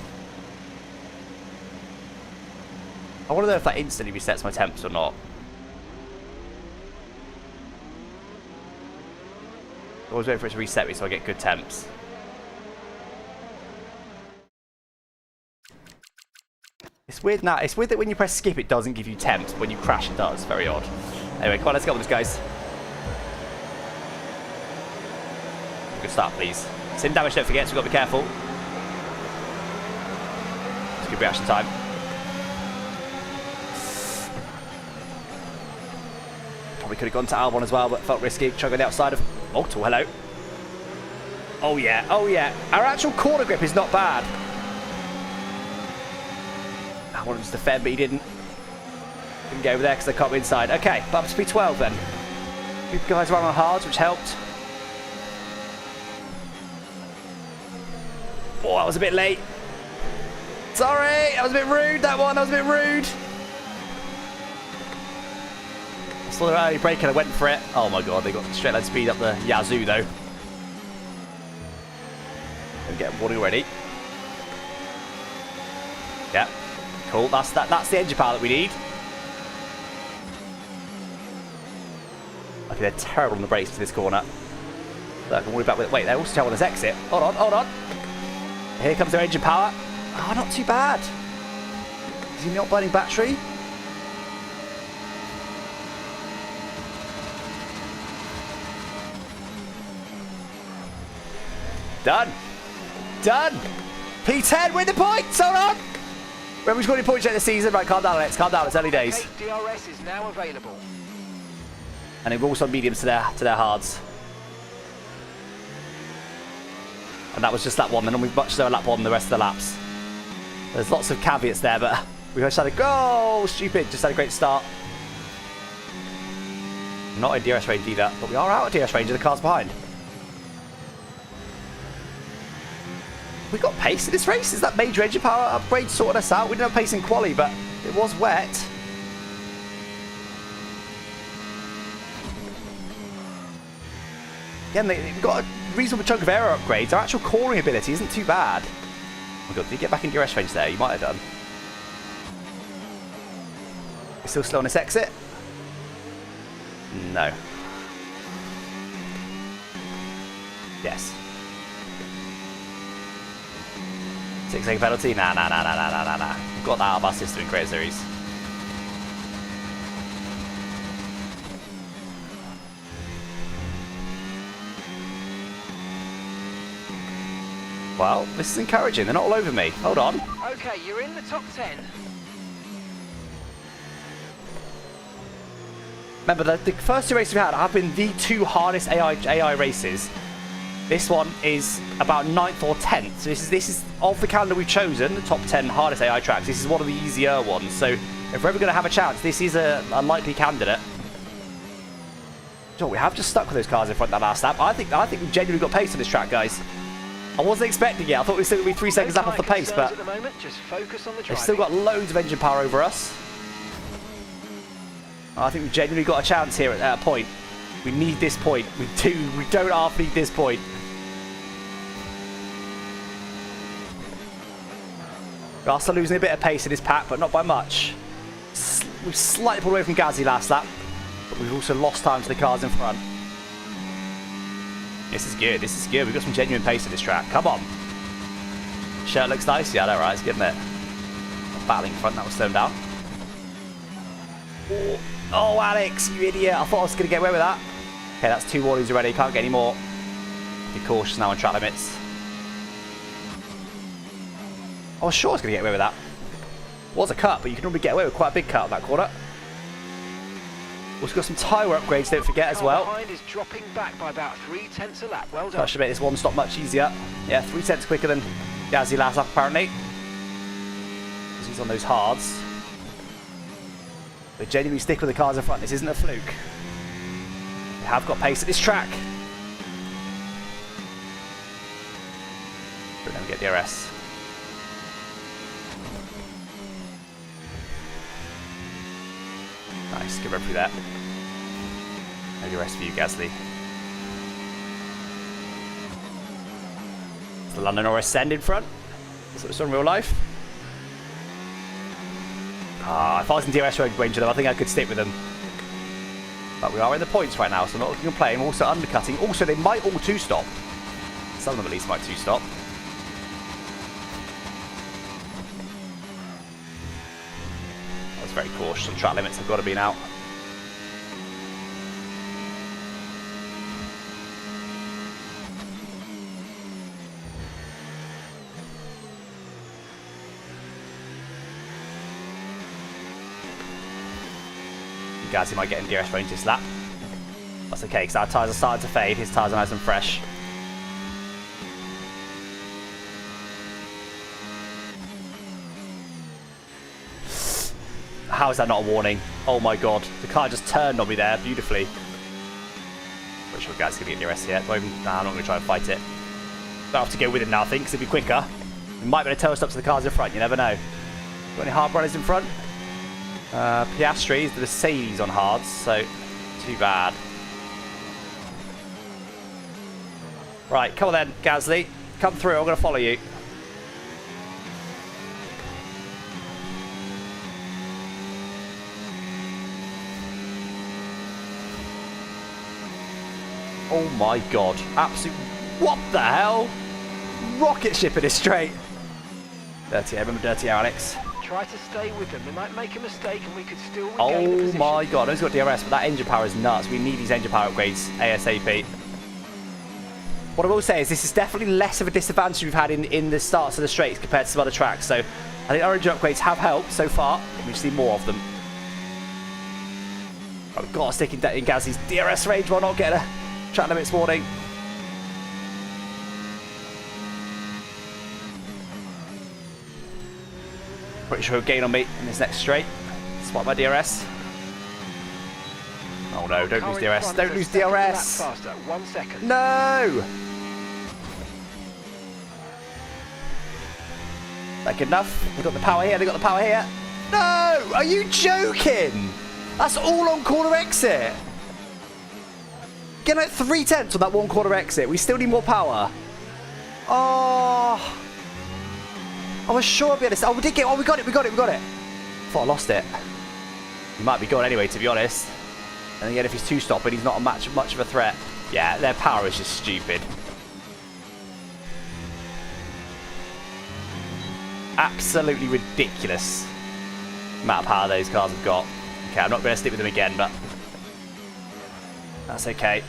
I want to know if that instantly resets my temps or not. I always wait for it to reset me so I get good temps. It's weird now. It's weird that when you press skip it doesn't give you temps, but when you crash it does. Very odd. Anyway, come on, let's go with this, guys. Good start, please. Sim damage, don't forget, so we've got to be careful. It's good reaction time. Probably could have gone to Albon as well, but felt risky. Chugging the outside of Multiple, hello. Oh yeah, oh yeah. Our actual corner grip is not bad. I wanted to defend, but he didn't. Didn't go over there because they can't be inside. Okay, but up to P12 then. Good guys run on hards, which helped. Oh, that was a bit late. Sorry, that was a bit rude, that one. That was a bit rude. I saw the early break and I went for it. Oh my god, they got straight line speed up the Yazoo though. And get warning already. Yeah, cool. That's the engine power that we need. Okay, they're terrible on the brakes to this corner. Look, I'm back with. Wait, they also tell on this exit. Hold on, hold on. Here comes their engine power. Oh, not too bad. Is he not burning battery? Done. Done. P10, win the points. Hold on. Remember, we've got any points yet this season. Right, calm down, Alex. Calm down. It's early days. Okay, DRS is now available. And they've also mediums to their hards. And that was just lap 1. Then we've much slower lap 1 than the rest of the laps. There's lots of caveats there, but we just had a go. Stupid. Just had a great start. Not in DRS range either, but we are out of DRS range of the cars behind. We got pace in this race. Is that major engine power upgrade sorting us out? We didn't have pace in quali, but it was wet. Again, they've got a reasonable chunk of aero upgrades. Our actual coring ability isn't too bad. Oh my god, did you get back in DRS range there? You might have done. We're still slow on this exit? No. Yes. 6-second penalty? Nah. We've got that out of our system in Creator Series. Well, this is encouraging. They're not all over me. Hold on. Okay, you're in the top 10. Remember, the first 2 races we've had have been the 2 hardest AI races. This one is about 9th or 10th. So this is of the calendar we've chosen, the top 10 hardest AI tracks. This is one of the easier ones. So if we're ever going to have a chance, this is a likely candidate. So we have just stuck with those cars in front that last lap. I think we genuinely got pace on this track, guys. I wasn't expecting it. I thought we were still going to be 3 seconds up off the pace, but at the moment, just focus on the they've still got loads of engine power over us. I think we've genuinely got a chance here at a point. We need this point. We don't half need this point. We are still losing a bit of pace in this pack, but not by much. We've slightly pulled away from Gazzy last lap, but we've also lost time to the cars in front. This is good. This is good. We've got some genuine pace in this track. Come on. Shirt looks nice. Yeah, alright. It's good, isn't it? Battling in front. That was slowed down. Oh, Alex, you idiot. I thought I was going to get away with that. Okay, that's 2 warnings already. Can't get any more. Be cautious now on track limits. I was sure I was going to get away with that. It was a cut, but you can normally get away with quite a big cut on that corner. Also got some tyre upgrades, don't forget, as well. Behind is dropping back by about 3/10 a lap. Well done. That should make this one stop much easier. Yeah, 3/10 quicker than Gazzy last lap, apparently. Because he's on those hards. They genuinely stick with the cars in front. This isn't a fluke. We have got pace at this track. But then we get DRS. Nice, good run through that. No DRS for you, Gasly. Is the London or Ascend in front? Is it in real life? If I was in DRS range of them, I think I could stick with them. But we are in the points right now, so I'm not looking to play. I'm also undercutting. Also, they might all 2-stop. Some of them at least might 2-stop. I was very cautious on track limits. I've got to be now. Gazzy might get in DRS range this lap. That's okay, because our tyres are starting to fade. His tyres are nice and fresh. How is that not a warning? Oh my god. The car just turned on me there beautifully. Pretty sure Gazzy's going to get DRS here. Nah, I'm not going to try and fight it. Don't have to go with it now, I think, because it'll be quicker. We might be able to toast up to the cars in front. You never know. Got any hard runners in front? Piastri is the Mercedes on hards, so too bad. Right, come on then, Gasly. Come through, I'm going to follow you. Oh my god. Absolute... What the hell? Rocket ship in it straight. Dirty air. Remember dirty air, Alex? Try to stay with them. They might make a mistake and we could still regain the Oh position. my god. I know he's got DRS, but that engine power is nuts. We need these engine power upgrades ASAP. What I will say is this is definitely less of a disadvantage we've had in the starts of the straights compared to some other tracks. So I think our engine upgrades have helped so far. We just need more of them. I've got to stick in Gazzy's DRS range while not getting a track limits warning. Pretty sure he'll gain on me in this next straight. Spot my DRS. Oh no, don't lose DRS. Don't lose DRS. Faster. 1 second. No! Is that good enough? They've got the power here, they've got the power here. No! Are you joking? That's all on corner exit. Getting like 3/10 on that one corner exit. We still need more power. Oh. I was sure I'd be able to... Oh, we did get... Oh, we got it. I thought I lost it. He might be gone anyway, to be honest. And again, if he's two-stopping, he's not much of a threat. Yeah, their power is just stupid. Absolutely ridiculous amount of power those cars have got. Okay, I'm not going to stick with them again, but that's okay.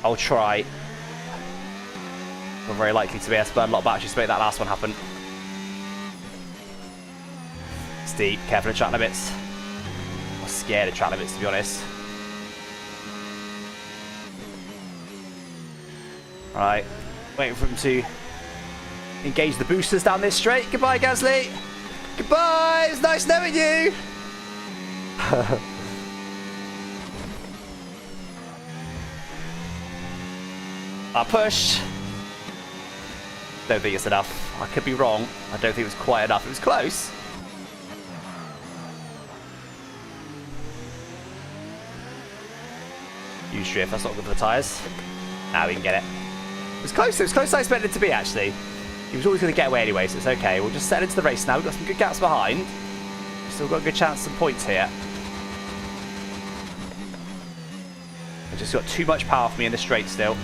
I'll try. We're very likely to be able to burn a lot of batteries to make that last one happen. Steep, careful of track limits. I'm scared of track limits, to be honest. Right, waiting for him to engage the boosters down this straight. Goodbye, Gasly. Goodbye. It's nice knowing you. I pushed. Don't think it's enough. I could be wrong. I don't think it was quite enough. It was close. Huge drift. That's not good for the tyres. Now we can get it. It was close. It was close as I expected it to be, actually. He was always going to get away anyway, so it's okay. We'll just settle into the race now. We've got some good gaps behind. We've still got a good chance of some points here. I've just got too much power for me in the straight still.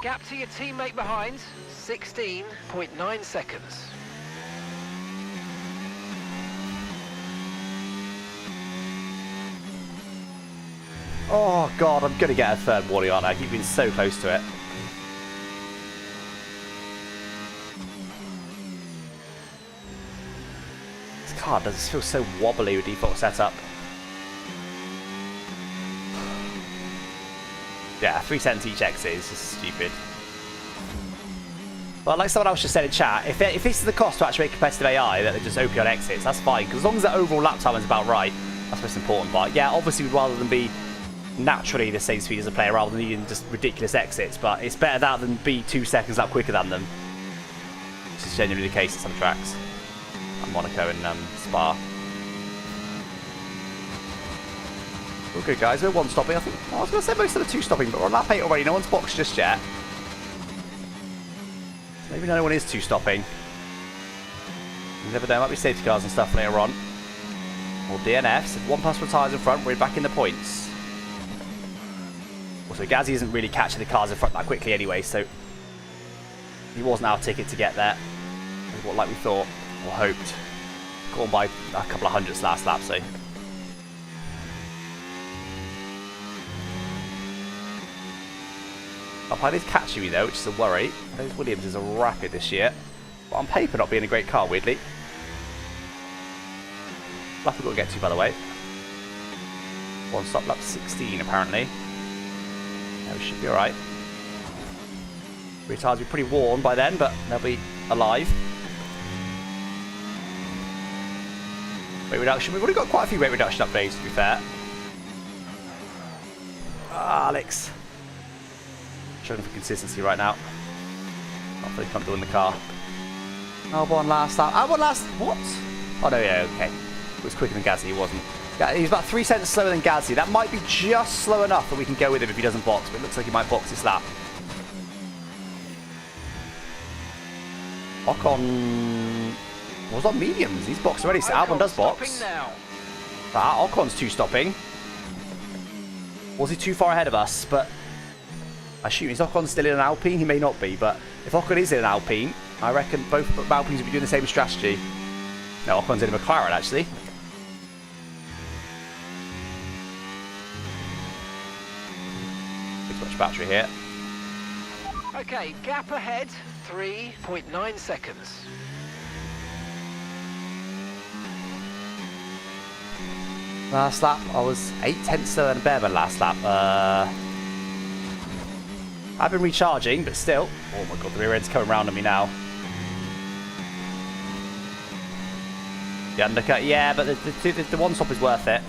Gap to your teammate behind, 16.9 seconds. Oh god, I'm going to get a third warning, aren't I? I keep being so close to it. This car does feel so wobbly with default setup. Yeah, 3 cents each exit is just stupid. But like someone else just said in chat, if this is the cost to actually make competitive AI, that they just OP on exits, that's fine. Because as long as the overall lap time is about right, that's the most important part. Yeah, obviously we'd rather than be naturally the same speed as a player rather than needing just ridiculous exits, but it's better that than be 2 seconds up quicker than them. Which is genuinely the case at some tracks. Like Monaco and Spa. We're good, guys. We're one stopping. I think I was going to say most of the 2 stopping, but we're on lap 8 already. No one's boxed just yet. Maybe no one is 2 stopping. You never know. Might be safety cars and stuff later on. Or DNFs. If 1+ for tyres in front, we're back in the points. Also, Gazzy isn't really catching the cars in front that quickly anyway, so he wasn't our ticket to get there. Like we thought or hoped. Got on by a couple of hundredths last lap, so. Alpine is catching me though, which is a worry. Those Williams are rapid this year, but on paper not being a great car, weirdly. Lap we've got to get to, by the way. One stop, lap 16 apparently. Yeah, we should be alright. Rear tyres will be pretty worn by then, but they'll be alive. Weight reduction, we've already got quite a few weight reduction upgrades to be fair. Alex. Struggling for consistency right now. Not very comfortable in the car. Albon last lap. Albon last... What? Oh no, yeah, okay. It was quicker than Gazzy, he wasn't. Yeah, he was about 3 seconds slower than Gazzy. That might be just slow enough that we can go with him if he doesn't box, but it looks like he might box this lap. Ocon was on mediums. He's boxed already, so Albon does box. Now. Ocon's two stopping. Was he too far ahead of us? But I assume is Ocon still in an Alpine? He may not be, but if Ocon is in an Alpine, I reckon both Alpines will be doing the same strategy. No, Ocon's in a McLaren actually. Too much battery here. Okay, gap ahead, 3.9 seconds. Last lap, I was 8/10 slower than Bevan last lap. I've been recharging, but still. Oh my god, the rear end's coming round on me now. The undercut, yeah, but the one stop is worth it.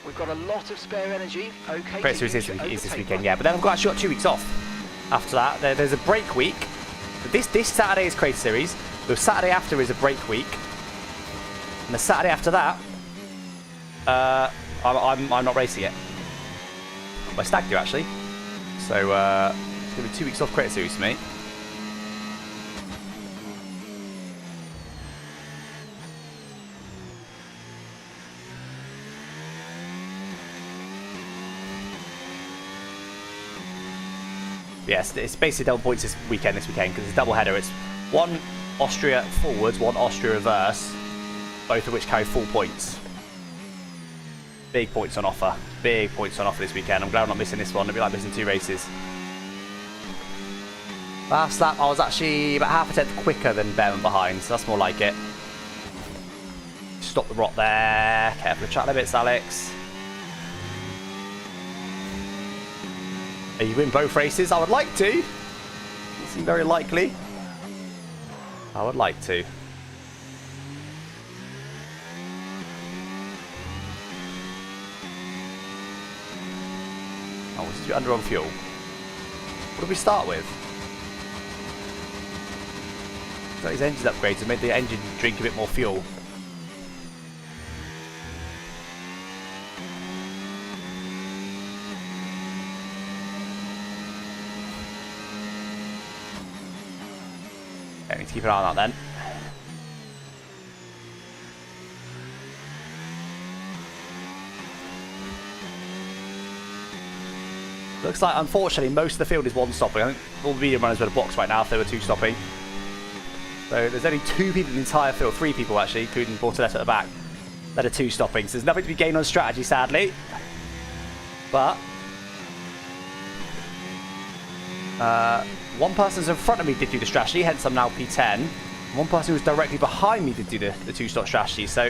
We've got a lot of spare energy. Okay. Great Series is this weekend, yeah. But then I've actually got 2 weeks off. After that, there's a break week. This Saturday is Crazy Series. The Saturday after is a break week, and the Saturday after that, I'm not racing it. My stag do actually. So it's gonna be 2 weeks off Crazy Series for me. Yes, it's basically double points this weekend because it's a double header. It's one Austria forwards, one Austria reverse, both of which carry full points. Big points on offer. Big points on offer this weekend. I'm glad I'm not missing this one. It'd be like missing 2 races. Last lap, I was actually about half a tenth quicker than Bevan behind, so that's more like it. Stop the rot there. Careful of track limits, Alex. You win both races? I would like to. It seems very likely. I would like to. Oh, this is under on fuel. What did we start with? Got his engine upgrades and made the engine drink a bit more fuel. I need to keep an eye on that then. Looks like, unfortunately, most of the field is one stopping. I think all the medium runners would have boxed right now if they were 2 stopping. So there's only 2 people in the entire field, 3 people actually, including Bortoletti at the back, that are 2 stopping. So there's nothing to be gained on strategy, sadly. But one person in front of me did do the strategy, hence I'm now P10. One person who was directly behind me did do the 2-stop strategy, so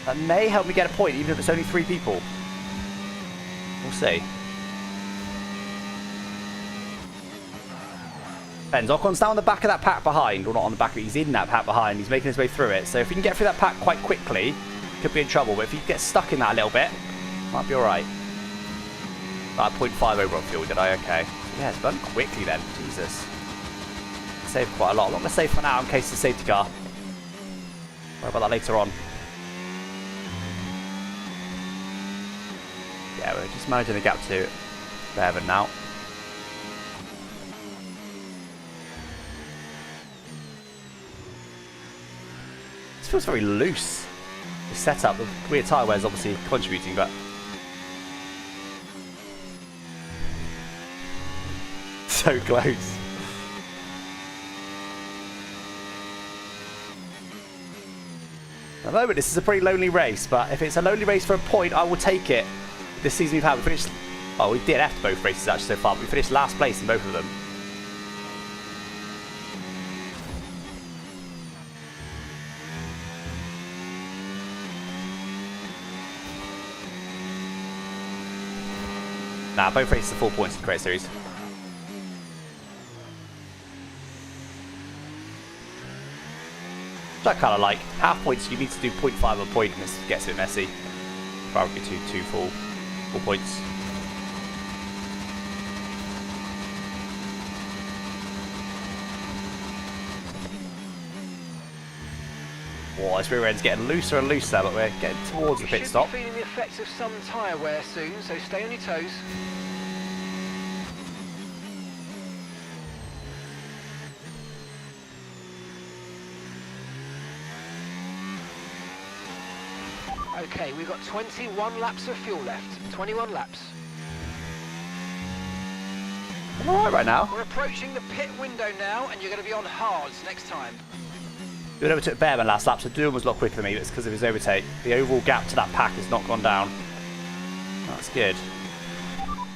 that may help me get a point, even if it's only 3 people. We'll see. Depends. Ocon's down the back of that pack behind, or not on the back of it, he's in that pack behind, he's making his way through it. So if he can get through that pack quite quickly, could be in trouble, but if he gets stuck in that a little bit, might be alright. About 0.5 over on fuel, did I? Okay. Yeah, it's done quickly then. Jesus. Saved quite a lot. I'm not going to save for now in case it's a safety car. Worry about that later on. Yeah, we're just managing the gap to Bevan now. This feels very loose. The setup, the weird tyre wear is obviously contributing, but so close. At the moment, this is a pretty lonely race, but if it's a lonely race for a point, I will take it. This season we've had, we finished. Oh, we did after both races actually so far, but we finished last place in both of them. Nah, both races are 4 points in the Crazy Series. Which I kind of like. Half points, you need to do 0.5 a point, and this gets a bit messy. Probably two full points. Whoa, this rear end's getting looser and looser, but we're getting towards the You pit should stop. be feeling the effects of some tyre wear soon, so stay on your toes. Okay, we've got 21 laps of fuel left. 21 laps. I'm alright right now. We're approaching the pit window now, and you're going to be on hards next time. We overtook Bearman last lap, so Doom was a lot quicker than me, but it's because of his overtake. The overall gap to that pack has not gone down. That's good.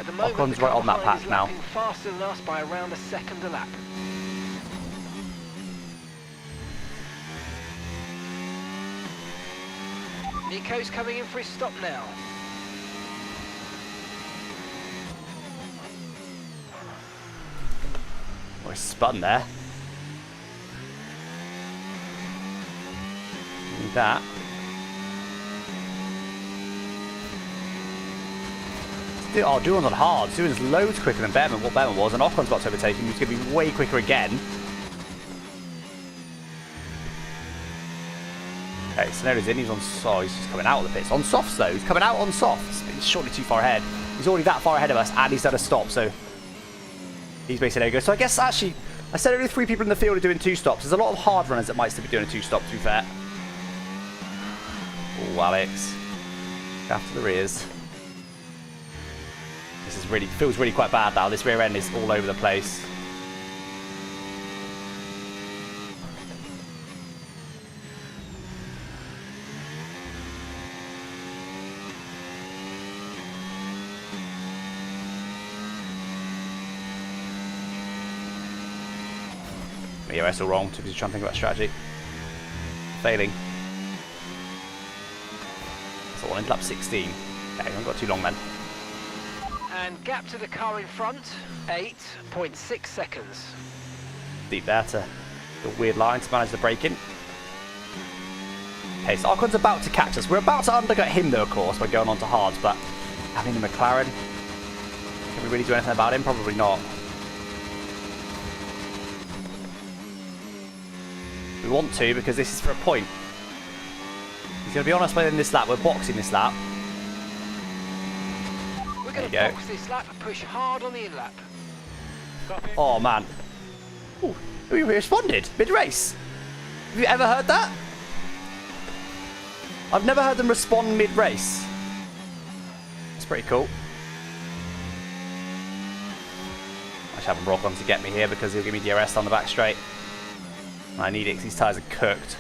At the moment, Ocon's the right car on that behind pack is now. lapping faster than us by around a second a lap. Nico's coming in for his stop now. Oh, he's spun there. Need that. Oh, Doohan's on hard. Doohan's loads quicker than Bearman, what Bearman was, and Ocon's got to overtake him. He's going to be way quicker again. Okay, so now he's in. He's on soft. He's just coming out of the pits. On softs, though. He's coming out on softs. He's surely too far ahead. He's already that far ahead of us, and he's done a stop, so he's basically no go. So I guess, actually, I said only 3 people in the field are doing 2 stops. There's a lot of hard runners that might still be doing a 2-stop, to be fair. Oh, Alex. After the rears. This is really, feels really quite bad now. This rear end is all over the place. Yeah, that's all wrong. Too busy trying to think about strategy. Failing. So on into lap 16. Okay, we haven't got too long then. And gap to the car in front, 8.6 seconds. Deep there to the weird line to manage the braking. Okay, so Ocon's about to catch us. We're about to undercut him though, of course, by going on to hards, but having a McLaren, can we really do anything about him? Probably not. We want to, because this is for a point. He's going to be on us within this lap. We're boxing this lap. We're going to There you go. box this lap and push hard on the in-lap. Oh, man. Ooh, we responded mid-race. Have you ever heard that? I've never heard them respond mid-race. It's pretty cool. I should have a rock on to get me here because he'll give me DRS on the back straight. I need it because these tyres are cooked.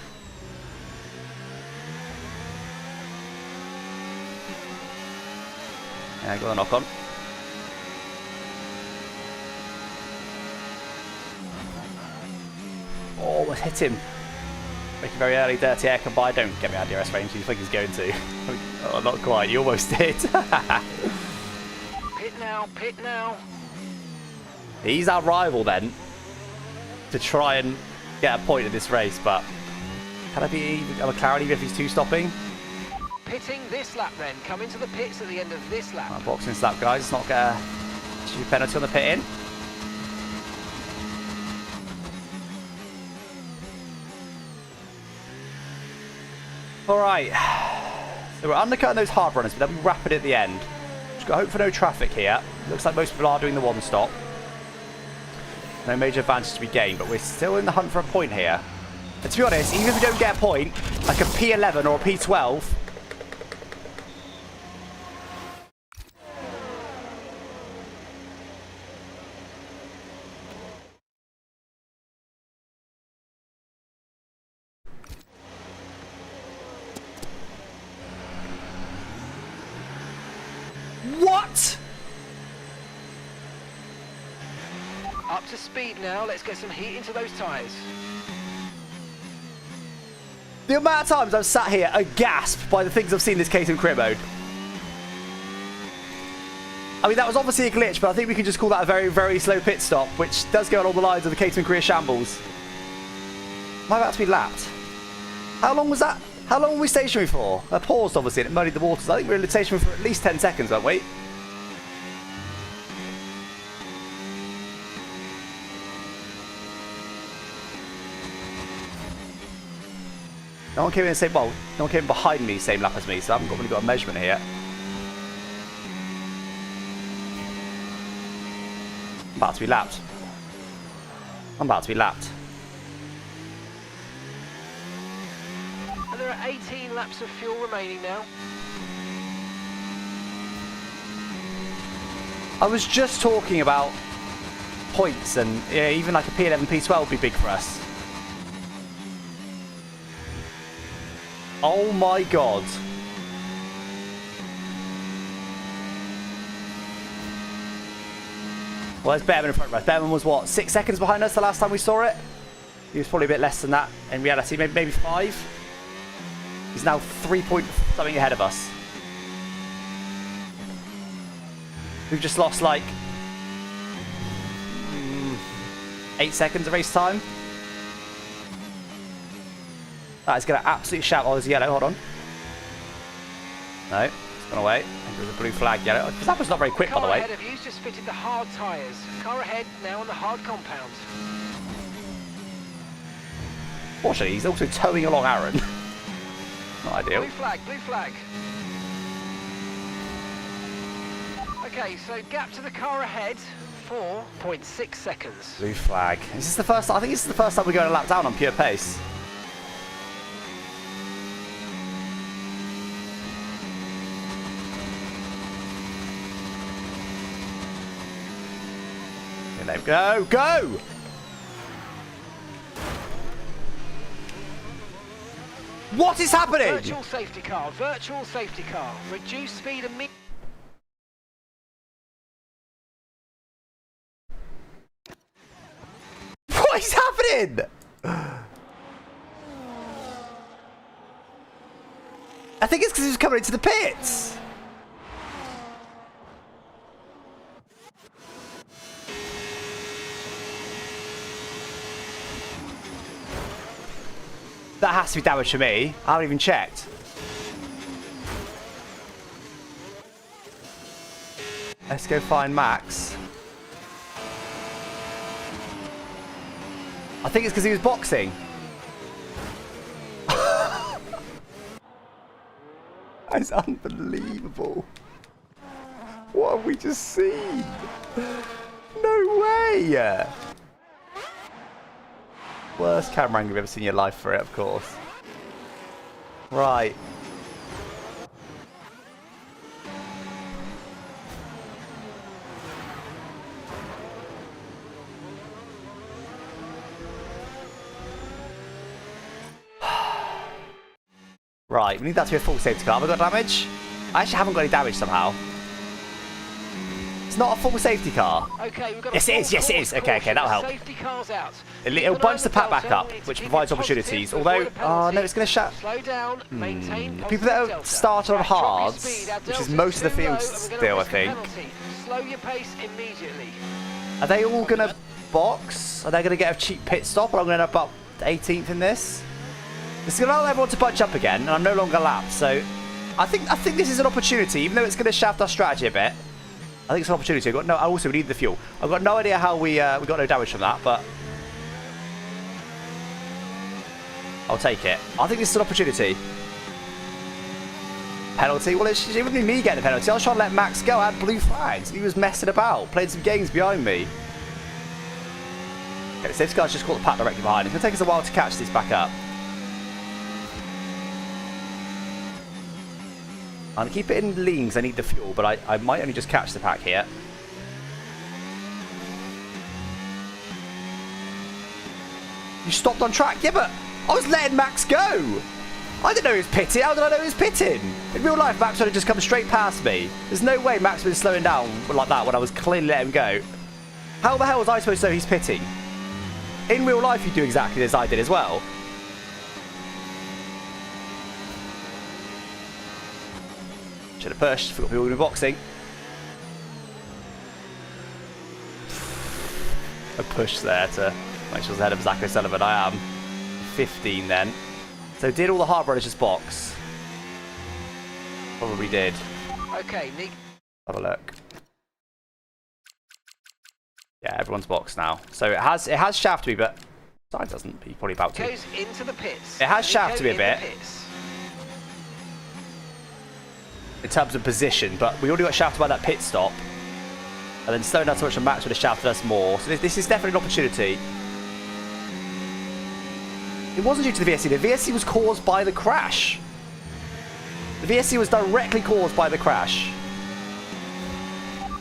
Yeah, got a knock on. Oh, almost hit him. Making very early dirty air combine. Don't get me out of DRS range. You think he's going to? Oh, not quite. You almost did. Pit now, pit now. He's our rival then to try and get a point in this race, but can I be a McLaren even if he's 2-stopping? Pitting this lap then. Come into the pits at the end of this lap. Boxing this lap, guys. It's not going to issue a penalty on the pit in. Alright. So we're undercutting those hard runners, but then we wrap it at the end. Just got to hope for no traffic here. Looks like most people are doing the 1-stop. No major advantage to be gained, but we're still in the hunt for a point here. And to be honest, even if we don't get a point, like a P11 or a P12, what? Up to speed now. Let's get some heat into those tyres. The amount of times I've sat here aghast by the things I've seen in this Caterham career mode. I mean, that was obviously a glitch, but I think we can just call that a very, very slow pit stop, which does go along the lines of the Caterham career shambles. Am I about to be lapped? How long was that? How long were we stationary for? I paused, obviously, and it muddied the waters. I think we were stationary for at least 10 seconds, weren't we? No one came in the same, well, no one came in behind me same lap as me, so I haven't really got a measurement here. I'm about to be lapped. I'm about to be lapped. And there are 18 laps of fuel remaining now. I was just talking about points, and yeah, even like a P11, P12 would be big for us. Oh my god. Well, there's Behrman in front of us. Behrman was what, 6 seconds behind us the last time we saw it? He was probably a bit less than that in reality, maybe 5. He's now 3 point something ahead of us. We've just lost like 8 seconds of race time. That is going to absolutely shout. Oh, there's a yellow. Hold on. No, it's gone away. There's a blue flag yellow. That was not very quick, by the way. Car ahead of you's just fitted the hard tyres. Car ahead now on the hard compound. Fortunately, he's also towing along Aaron. Not ideal. Blue flag, blue flag. Okay, so gap to the car ahead, 4.6 seconds. Blue flag. Is this the first? I think this is the first time we're going a lap down on pure pace. Here they go, go! What is happening? Virtual safety car, virtual safety car. Reduce speed immediately. What is happening? I think it's because he was coming into the pits. That has to be damage for me. I haven't even checked. Let's go find Max. I think it's because he was boxing. That's unbelievable. What have we just seen? No way! Worst camera angle you've ever seen in your life for it, of course. Right. Right, we need that to be a full safety car. Have I got damage? I actually haven't got any damage somehow. It's not a full safety car. Okay, we've got Yes, it is. Yes, it is. Okay, that'll help. Safety cars out. It'll bunch the pack back up, which provides opportunities. Although, oh no, it's going to shut. Slow down, maintain People that have started on hards, which is most of the field still, I think. Slow your pace immediately. Are they all going to box? Are they going to get a cheap pit stop? Or I'm going to end up up 18th in this? It's going to allow everyone to bunch up again, and I'm no longer lapped. So, I think this is an opportunity, even though it's going to shaft our strategy a bit. I think it's an opportunity. Also, we need the fuel. I've got no idea how we got no damage from that, but I'll take it. I think this is an opportunity. Penalty? Well, it wouldn't be me getting a penalty. I was trying to let Max go. I had blue flags. He was messing about, playing some games behind me. Okay, so this guy's just caught the pack directly behind. It's going to take us a while to catch this back up. I'm going to keep it in lean because I need the fuel, but I might only just catch the pack here. You stopped on track? Yeah, but I was letting Max go. I didn't know he was pitting. How did I know he was pitting? In real life, Max would have just come straight past me. There's no way Max would have been slowing down like that when I was clearly letting him go. How the hell was I supposed to know he's pitting? In real life, you do exactly as I did as well. Should have pushed. Forgot people were going to be boxing. A push there to make sure I was ahead of Zach O'Sullivan. I am 15 then. So did all the hard runners just box? Probably did. Okay, Nick. Have a look. Yeah, everyone's boxed now. So it has shafted me, but Side doesn't, but you're probably about to. Goes into the pits. It has shafted me a Nico in bit. the pits. In terms of position, but we already got shafted by that pit stop. And then slowing down so much and Max would have shafted us more. So this is definitely an opportunity. It wasn't due to the VSC. The VSC was caused by the crash. The VSC was directly caused by the crash.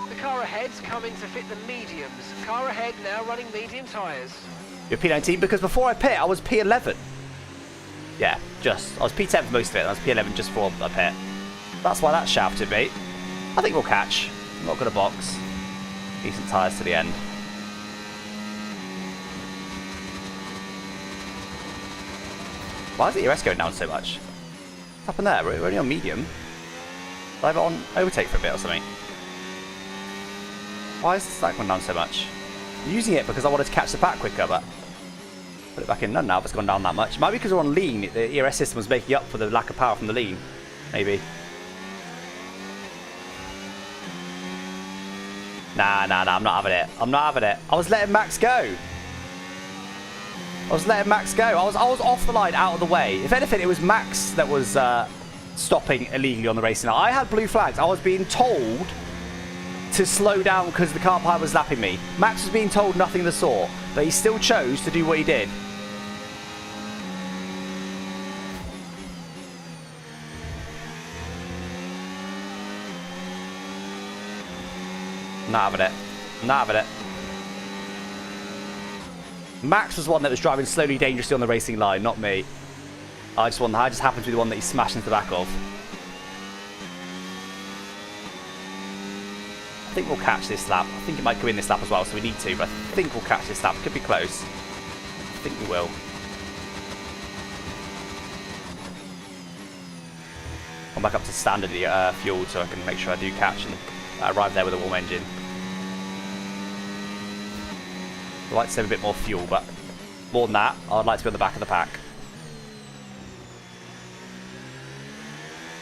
The car ahead's coming to fit the mediums. Car ahead now running medium tyres. You're P19 because before I pit, I was P11. Yeah, I was P10 for most of it. I was P11 just before I pit. That's why that shafted me. I think we'll catch. I'm not going to box. Decent tyres to the end. Why is the ERS going down so much? What's happened there? We're only on medium. Did I on overtake for a bit or something? Why is that going down so much? I'm using it because I wanted to catch the pack quicker, but put it back in none now if it's gone down that much. It might be because we're on lean. The ERS system was making up for the lack of power from the lean. Maybe. Nah, I'm not having it. I'm not having it. I was letting Max go. I was off the line, out of the way. If anything, it was Max that was stopping illegally on the racing line. I had blue flags. I was being told to slow down because the car pilot was lapping me. Max was being told nothing of the sort, but he still chose to do what he did. Not having it. Not having it. Max was the one that was driving slowly, dangerously on the racing line, not me. I just happened to be the one that he smashed into the back of. I think we'll catch this lap. I think it might go in this lap as well, so we need to, but I think we'll catch this lap. Could be close. I think we will. I'm back up to standard fuel so I can make sure I do catch and arrive there with a warm engine. I'd like to save a bit more fuel, but more than that, I'd like to be on the back of the pack.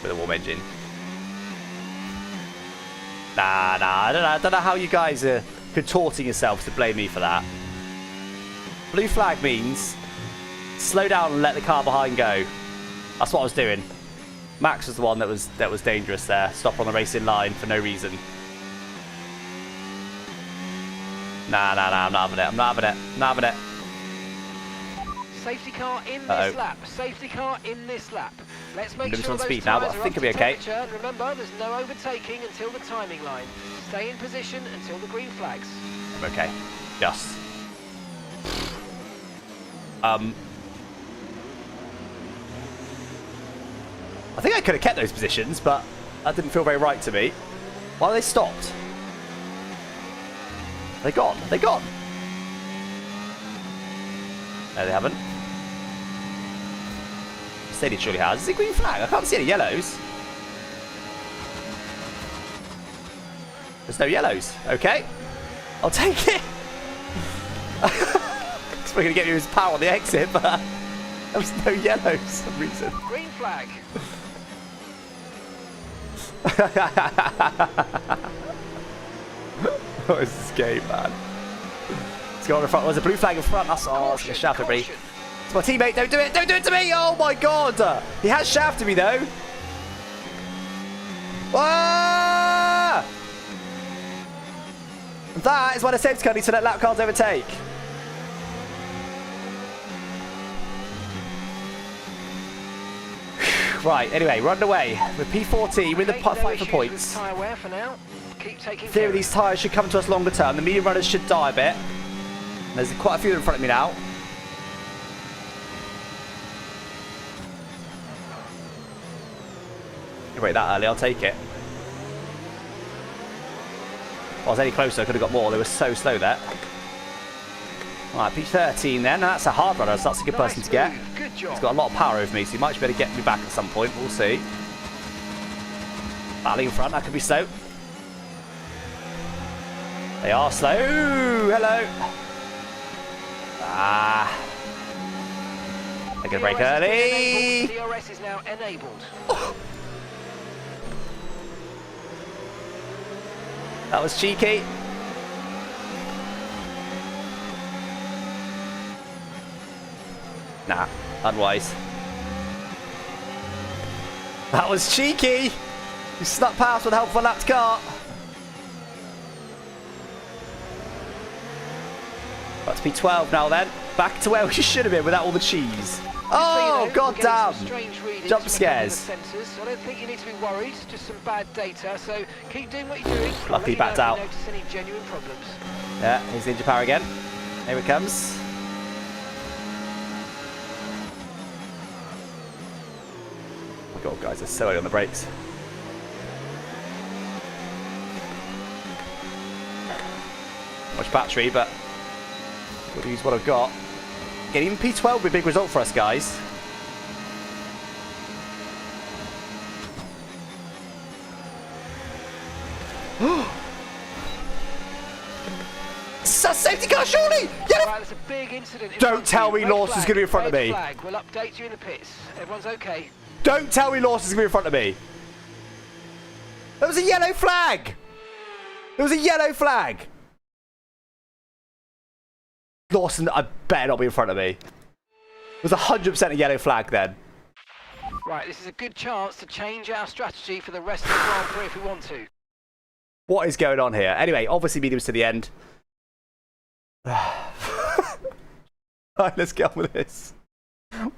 With a warm engine. Nah, I don't know how you guys are contorting yourselves to blame me for that. Blue flag means slow down and let the car behind go. That's what I was doing. Max was the one that was dangerous there. Stop on the racing line for no reason. Nah, I'm not having it. I'm not having it. Not having it. Safety car in this lap. Safety car in this lap. Let's make sure on those speed now, but I tyres are think up it'll be to okay. temperature. And remember, there's no overtaking until the timing line. Stay in position until the green flags. I'm okay. Just. I think I could have kept those positions, but that didn't feel very right to me. Why are they stopped? They're gone. They're gone. No, they haven't. Stadium surely has. Is it green flag? I can't see any yellows. There's no yellows. Okay. I'll take it. We're going to get you his power on the exit, but there's no yellows for some reason. Green flag. What is this game, man? Let's go on the front. There's a blue flag in front. That's it's going to shaft me. It's my teammate. Don't do it. Don't do it to me. Oh my god. He has shafted me though. Ah! That is why the safety car needs to let lap cars overtake. Right, anyway, we're underway. We're P14, we're in the fight for points. Tyre wear for now. Keep taking In theory, care. these tyres should come to us longer term. The medium runners should die a bit. There's quite a few in front of me now. You wait that early, I'll take it. If I was any closer, I could have got more. They were so slow there. Right, P13 then. That's a hard runner, so that's a good person to get. Good job. He's got a lot of power over me, so he might be able to get me back at some point. We'll see. Battling in front, that could be slow. They are slow. Ooh, hello. Ah. They're going to break early. DRS is now enabled. Oh. That was cheeky. Nah, unwise. That was cheeky. You snuck past with the help of a lapped car. Got to be 12 now then. Back to where we should have been without all the cheese. Oh, god damn. Jump scares. Sensors. I don't think you need to be worried. Just some bad data. So keep doing what you're doing. Luckily backed out. Notice any genuine problems. Yeah, here's the engine power again. Here it comes. Oh my god, guys, they're so early on the brakes. Not much battery, but got to use what I've got. Again, even P12 would be a big result for us, guys. Safety car, surely! Yeah. Right, there's a big incident in Don't tell me Lawson's going to be in front of me. Flag. We'll update you in the pits. Everyone's okay. Don't tell me Lawson's going to be in front of me. There was a yellow flag. There was a yellow flag. Lawson, I better not be in front of me. It was 100% a yellow flag then. Right, this is a good chance to change our strategy for the rest of the Grand Prix if we want to. What is going on here? Anyway, obviously mediums to the end. Alright, let's get on with this.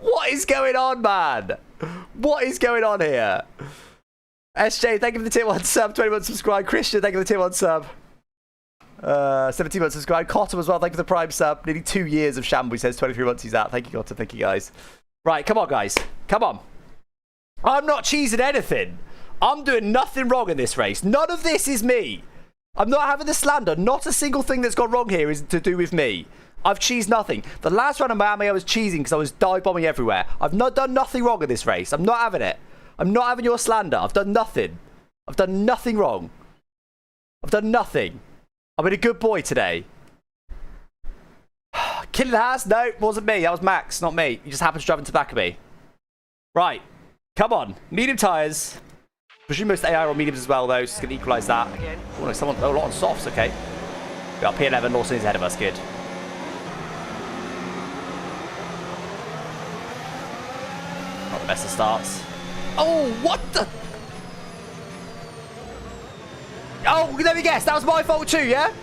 What is going on, man? What is going on here? SJ, thank you for the tier 1 sub. 21 subscribe. Christian, thank you for the tier 1 sub. 17 months subscribed. Cotton as well, thank you for the prime sub. Nearly 2 years of Shamble. He says 23 months he's at. Thank you, Cotton. Thank you, guys. Right, come on, guys. Come on. I'm not cheesing anything. I'm doing nothing wrong in this race. None of this is me. I'm not having the slander. Not a single thing that's gone wrong here is to do with me. I've cheesed nothing. The last round of Miami, I was cheesing because I was dive bombing everywhere. I've not done nothing wrong in this race. I'm not having it. I'm not having your slander. I've done nothing. I've done nothing wrong. I've done nothing. I've been a good boy today. Killing Haas? No, it wasn't me. That was Max, not me. He just happened to drive into the back of me. Right. Come on. Medium tyres. Presume most AI are on mediums as well, though. So it's going to equalise that. Oh, no, someone, a lot on softs. Okay. We got P11. Lawson is ahead of us. Good. Not the best of starts. Oh, what the... Oh, let me guess. That was my fault too, yeah?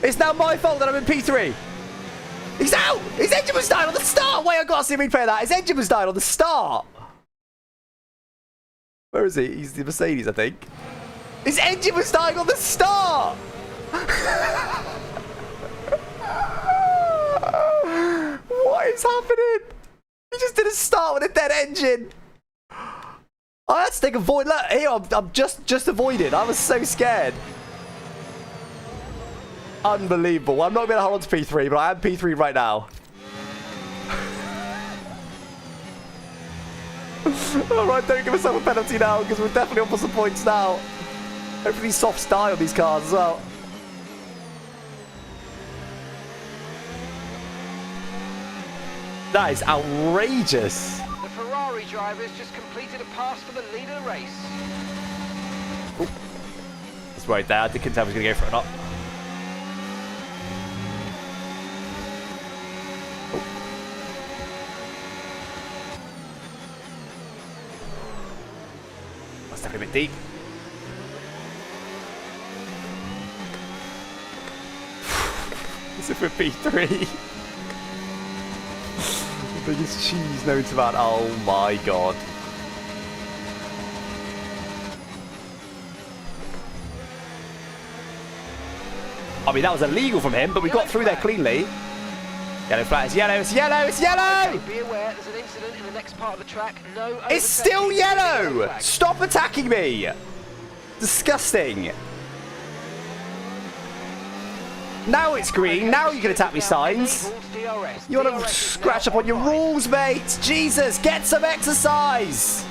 It's now my fault that I'm in P3. He's out! His engine was dying on the start! Wait, I've got to see a replay of that. His engine was dying on the start. Where is he? He's the Mercedes, I think. His engine was dying on the start! What is happening? He just did a start with a dead engine. I had to take a void. Look, here, I'm just avoided. I was so scared. Unbelievable. I'm not going to hold on to P3, but I am P3 right now. Alright, don't give myself a penalty now, because we're definitely on for some points now. Hopefully these softs die on these cars as well. That is outrageous. The Ferrari drivers just completed a pass for the lead of the race. Ooh. I was worried there. I couldn't tell if he was going to go for it or not. Ooh. That's definitely a bit deep. This is for P3. Biggest cheese known to man. Oh my god. I mean, that was illegal from him, but we got through there cleanly. Yellow flag. It's yellow. It's yellow. It's yellow. Okay, be aware, there's an incident in the next part of the track. No. It's still yellow. Stop attacking me. Disgusting. Now it's green. Now you can attack me, Signs. You want to scratch up on your rules, mate. Jesus, get some exercise.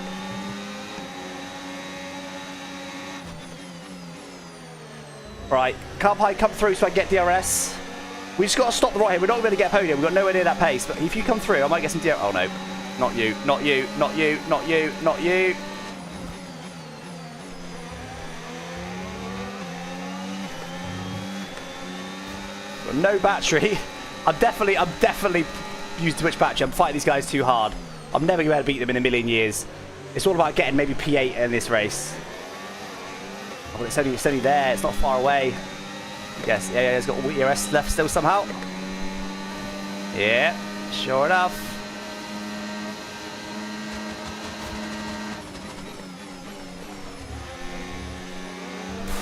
Right, come high, come through so I can get DRS. We just got to stop the right here. We're not going to get a podium. We've got nowhere near that pace. But if you come through, I might get some DRS. Oh, no. Not you. Not you. Not you. Not you. Not you. No battery. I'm definitely using too much battery. I'm fighting these guys too hard. I'm never going to be able to beat them in a million years. It's all about getting maybe P8 in this race. Oh, it's only there. It's not far away. Yes, yeah, it's got all ERS left still somehow. Yeah, sure enough.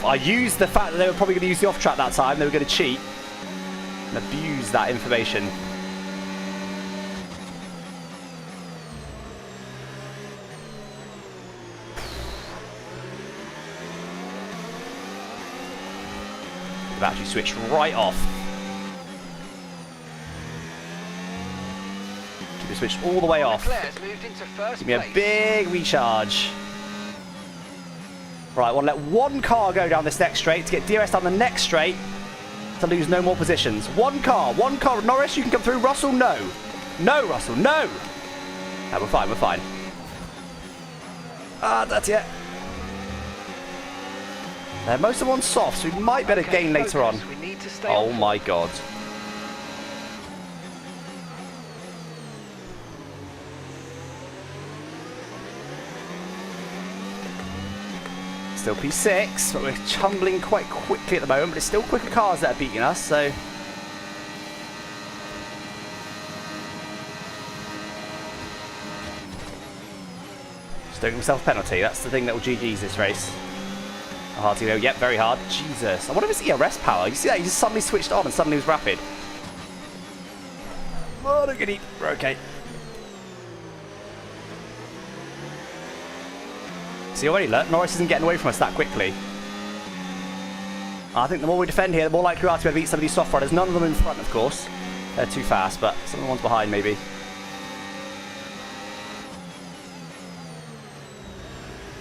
I used the fact that they were probably going to use the off track that time. They were going to cheat and abuse that information. They've actually switched right off. Keep it switched all the way off. Moved into first Give me a place. big recharge. Right, I want to let one car go down this next straight to get DRS down the next straight to lose no more positions. One car. Norris, you can come through. Russell, no. No, Russell, no. No, we're fine, we're fine. Ah, that's it. Most of them on soft, so we might better gain later on. We need to stay Oh on my god. Still P6, but we're tumbling quite quickly at the moment, but it's still quicker cars that are beating us, so... Just don't give himself a penalty, that's the thing that will GG's this race. How hard to go? Yep, very hard. Jesus. I wonder if it's ERS power. You see that? He just suddenly switched on and suddenly was rapid. Oh, don't get eat. We're okay. See, already look, Norris isn't getting away from us that quickly. I think the more we defend here, the more likely we are to be able to beat some of these soft riders. None of them in front, of course. They're too fast, but some of the ones behind, maybe.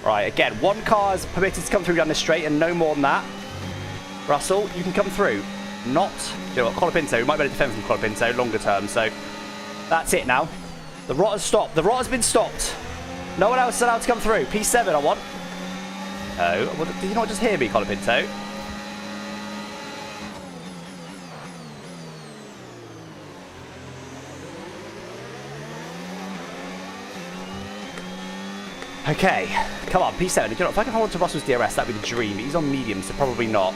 Right, again, one car is permitted to come through down this straight and no more than that. Russell, you can come through. Not, you know what, Colapinto, we might be able to defend from Colapinto longer term, so that's it now. The rot has stopped. The rot has been stopped. No one else is allowed to come through. P7 I want. Oh, well, did you not just hear me, Colapinto? Okay, come on, P7. You know, if I can hold on to Russell's DRS, that'd be the dream. He's on medium, so probably not.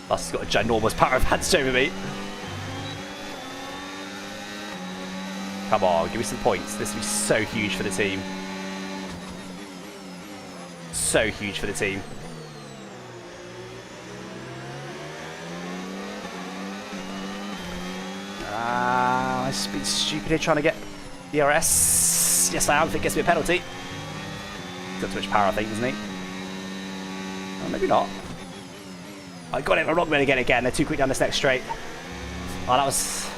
Russell's got a ginormous power advantage over me. Come on, give me some points. This would be so huge for the team. So huge for the team. I've been stupid here trying to get DRS. Yes, I am. I think it gets me a penalty. He's got too much power, I think, isn't he? Oh, maybe not. I got it. I'm not going to get it again. They're too quick down this next straight. Oh, that was...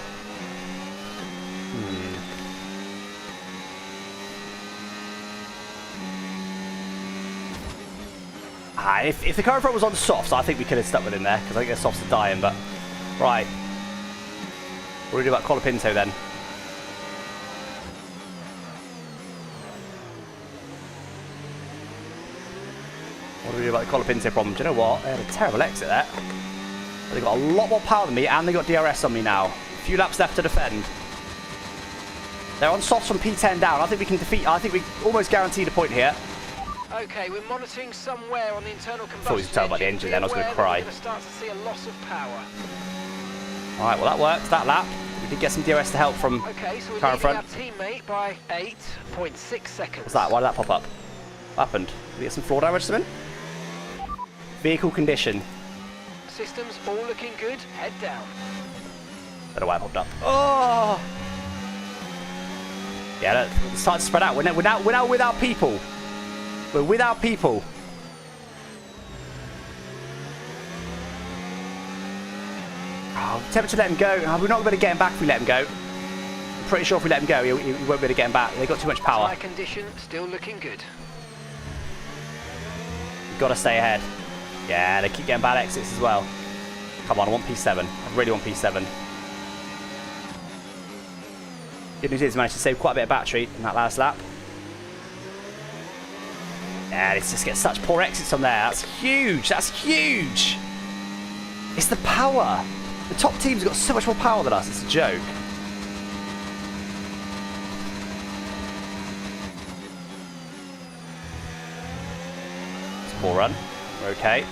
If the current front was on softs, I think we could have stuck with him there, because I think the softs are dying, but... Right. What do we do about Colapinto then? What do we do about the Colapinto problem? Do you know what? They had a terrible exit there. But they've got a lot more power than me, and they've got DRS on me now. A few laps left to defend. They're on softs from P10 down. I think we can defeat... I think we almost guaranteed a point here. Okay, we're monitoring somewhere on the internal combustion. Thought he was talking about the engine then, I was going to cry. We're going to start to see a loss of power. Alright, well that worked, that lap. We did get some DRS to help from Okay, so we're car in leading front. our teammate by 8.6 seconds. What's that? Why did that pop up? What happened? Did we get some floor damage to him? Vehicle condition. Systems all looking good. Head down. Don't know why it popped up. Oh! Yeah, look, it's starting to spread out. We're now with our people. We're with our people. Oh, I'm tempted to let him go. We're not going to get him back if we let him go. I'm pretty sure if we let him go, he won't be able to get him back. They've got too much power. Tyre condition still looking good. We've got to stay ahead. Yeah, they keep getting bad exits as well. Come on, I want P7. I really want P7. Good news is, managed to save quite a bit of battery in that last lap. Yeah, let's just get such poor exits on there. That's huge. That's huge. It's the power. The top team's got so much more power than us. It's a joke. It's a poor run. We're okay.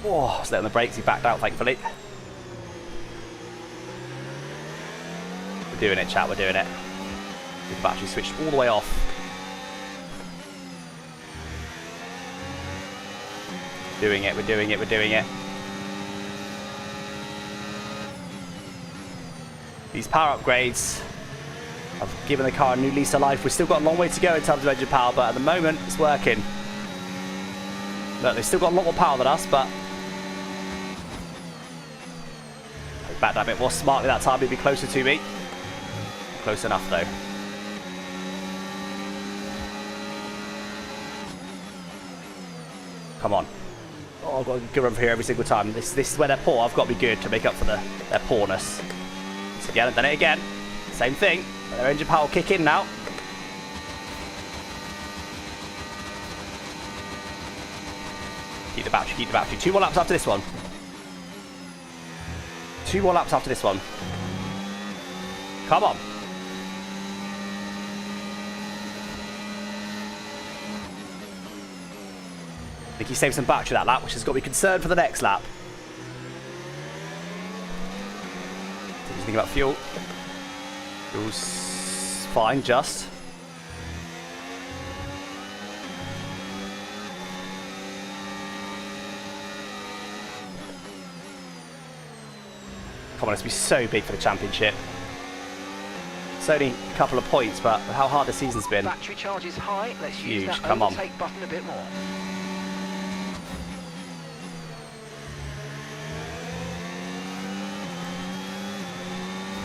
Oh, I was letting the brakes. He backed out, thankfully. We're doing it, chat. We're doing it. The battery switched all the way off. Doing it. We're doing it. We're doing it. These power upgrades have given the car a new lease of life. We've still got a long way to go in terms of engine power, but at the moment, it's working. Look, they've still got a lot more power than us, but I backed that bit more smartly that time. He'd be closer to me. Close enough, though. Come on. Oh, I've got to go run for here every single time. This is where they're poor. I've got to be good to make up for their poorness. So again, I've done it again. Same thing. Their engine power will kick in now. Keep the battery, keep the battery. 2 more laps after this one. 2 more laps after this one. Come on. I think he saved some battery that lap, which has got me concerned for the next lap. Just think about fuel. Fuel's fine, just. Come on, it's be so big for the championship. It's only a couple of points, but how hard the season's been. Battery charge is high. Let's use Huge. that Come on. overtake button a bit more.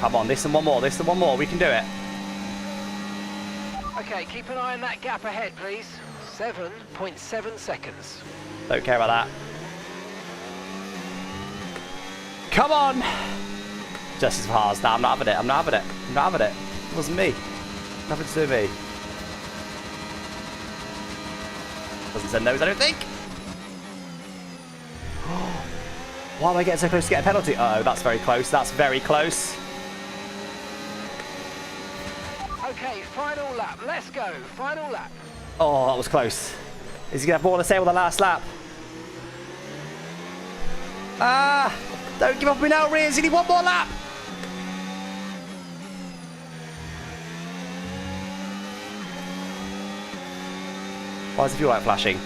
Come on, this and one more, this and one more. We can do it. Okay, keep an eye on that gap ahead, please. 7.7 seconds. Don't care about that. Come on! Just as far as that. I'm not having it. I'm not having it. I'm not having it. It wasn't me. Nothing to do with me. Doesn't send those, I don't think. Why am I getting so close to get a penalty? Uh oh, that's very close. That's very close. Okay, final lap. Let's go. Final lap. Oh, that was close. Is he going to have more to say on the last lap? Ah! Don't give up on me now, Riaz. You need one more lap. Why is the fuel light flashing?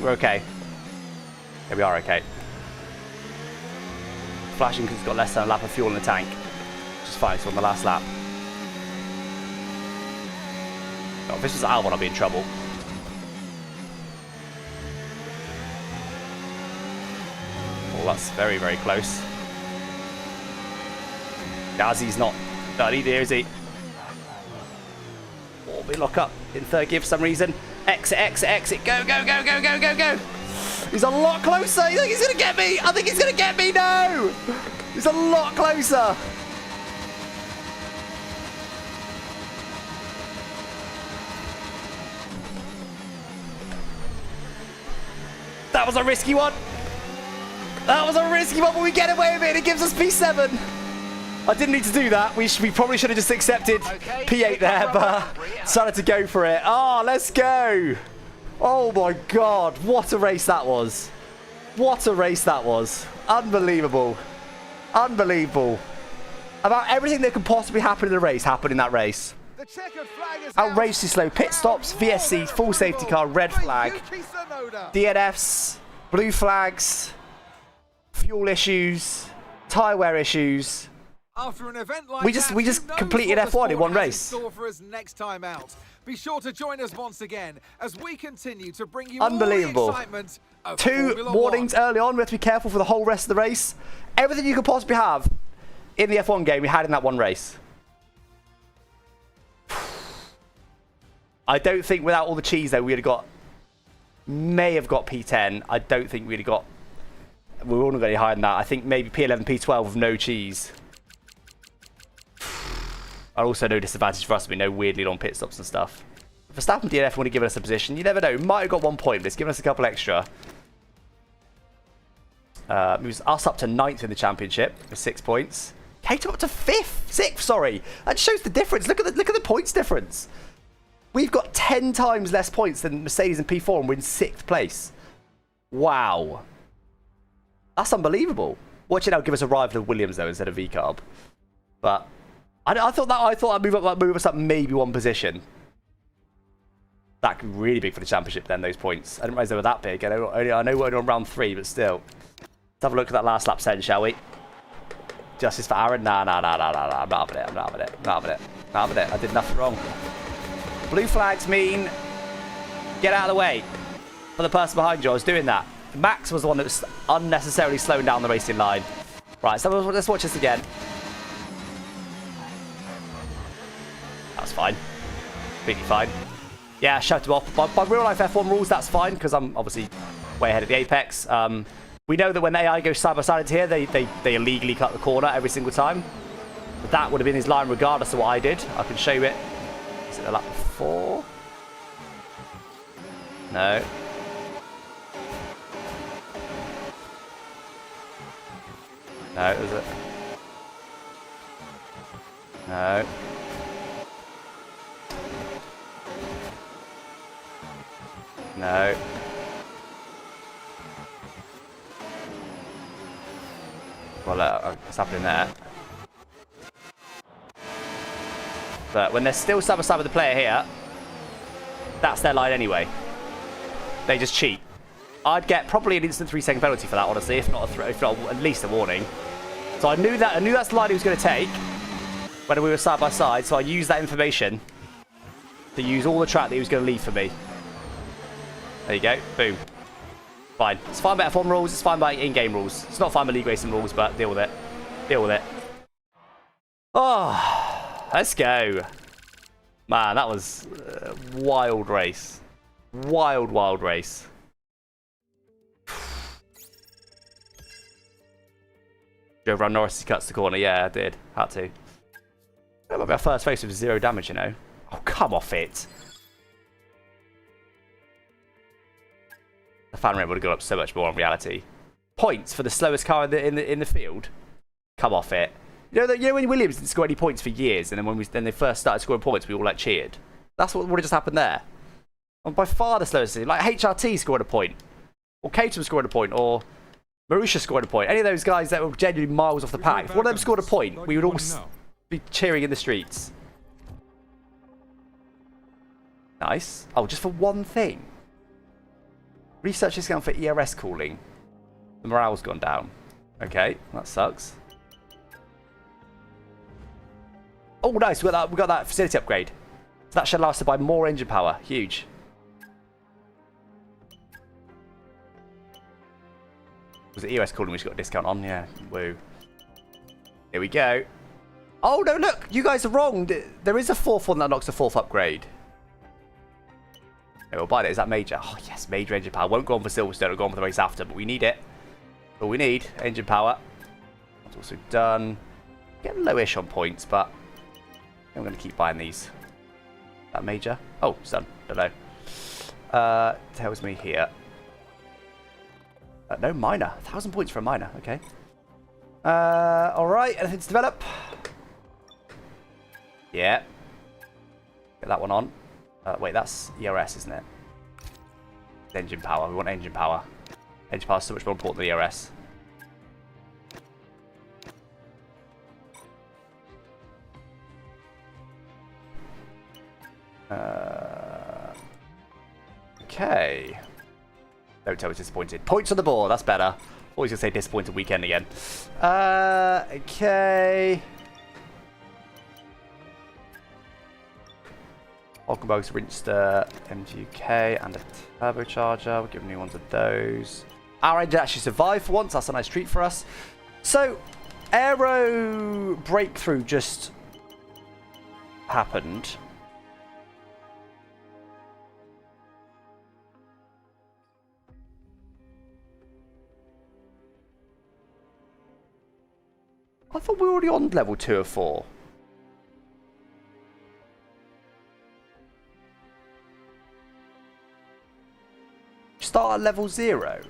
We're okay. Yeah, we are okay. Flashing because it's got less than a lap of fuel in the tank. Which is fine, it's on the last lap. Oh, if this was Albon, I'd be in trouble. Oh, that's very, very close. Gazzy's not done either, is he? Oh, we lock up in third gear for some reason. Exit, exit, exit. Go, go, go, go, go, go, go. He's a lot closer. You think he's going to get me? I think he's going to get me. No. He's a lot closer. That was a risky one. That was a risky one, but we get away with it. It gives us P7. I didn't need to do that. We probably should have just accepted P8 there, but decided to go for it. Oh, let's go. Oh, my God. What a race that was. What a race that was. Unbelievable. Unbelievable. About everything that could possibly happen in the race happened in that race. Outrageously slow pit stops, VSC, full safety car, red flag, DNFs, blue flags, fuel issues, tyre wear issues. After an event like we just completed F1 in one race. For us next time out. Be sure to join us once again as we continue to bring you unbelievable. All the excitement of 2 Formula warnings 1. early on. We have to be careful for the whole rest of the race. Everything you could possibly have in the F1 game, we had in that one race. I don't think without all the cheese though, we'd have got, may have got P10. I don't think we'd have got, we wouldn't have got any higher than that. I think maybe P11, P12 with no cheese. And also no disadvantage for us to be no weirdly long pit stops and stuff. Verstappen DNF would have given us a position. You never know. We might have got 1 point, but it's given us a couple extra. Moves us up to 9th in the championship with 6 points. Caterham up to 5th, 6th. Sorry, that shows the difference. Look at the points difference. We've got 10 times less points than Mercedes and P4, and we're in 6th place. Wow, that's unbelievable. Watch it now give us a rival of Williams though instead of VCarb. But I thought I'd move us up maybe 1 position. That could be really big for the championship then, those points. I didn't realize they were that big. I know we're only on round 3, but still. Let's have a look at that last lap then, shall we? Justice for Aaron? Nah. I'm not having it. I did nothing wrong. Blue flags mean get out of the way for the person behind you. I was doing that. Max was the one that was unnecessarily slowing down the racing line. Right, so let's watch this again. That was fine. Completely fine. Yeah, shut him off. By real life F1 rules, that's fine, because I'm obviously way ahead of the apex. We know that when AI goes side by side into here, they illegally cut the corner every single time. But that would have been his line regardless of what I did. I can show you it. Is it the lap before? No. No, is it? No. No. Well, what's happening there? But when they're still side by side with the player here, that's their line anyway. They just cheat. I'd get probably an instant 3-second penalty for that, honestly, if not at least a warning. So I knew that's the line he was going to take when we were side by side. So I used that information to use all the track that he was going to leave for me. There you go. Boom. Fine. It's fine by F1 rules. It's fine by in-game rules. It's not fine by league racing rules, but deal with it. Deal with it. Oh, let's go. Man, that was a wild race. Wild race. Drove around Norris's cuts the corner. Yeah, I did. Had to. That might be our first race with 0 damage, you know. Oh, come off it. The fan rate would have gone up so much more in reality. Points for the slowest car in the field. Come off it. You know when Williams didn't score any points for years, and then when they first started scoring points, we all like cheered. That's what would have just happened there. And by far the slowest team, like HRT scored a point, or Caterham scored a point, or Marussia scored a point. Any of those guys that were genuinely miles off the pack, if one of them scored a point, we would all be cheering in the streets. Nice. Oh, just for one thing. Research is going for ERS cooling. The morale's gone down. Okay, that sucks. Oh, nice. We got that facility upgrade. So that should allow us to buy more engine power. Huge. Was it ERS cooling we just got a discount on? Yeah. Woo. Here we go. Oh, no, look. You guys are wrong. There is a 4th one that unlocks a 4th upgrade. Okay, we'll buy that. Is that major? Oh, yes. Major engine power. Won't go on for Silverstone. It'll go on for the race after, but we need it. All we need. Engine power. That's also done. Getting lowish on points, but I'm going to keep buying these. Is that major? Oh, it's done. Don't know. Tells me here. No, minor. 1,000 points for a minor. Okay. Alright. Anything to develop? Yeah. Get that one on. Wait, that's ERS, isn't it? Engine power. We want engine power. Engine power is so much more important than ERS. Okay. Don't tell me disappointed. Points on the board. That's better. Always gonna say disappointed weekend again. Okay. Hulkenberg's rinsed MGK and a turbocharger. We'll give new ones of those. Our engine actually survived for once. That's a nice treat for us. So, aero breakthrough just happened. I thought we were already on level 2 or 4. start at level 0?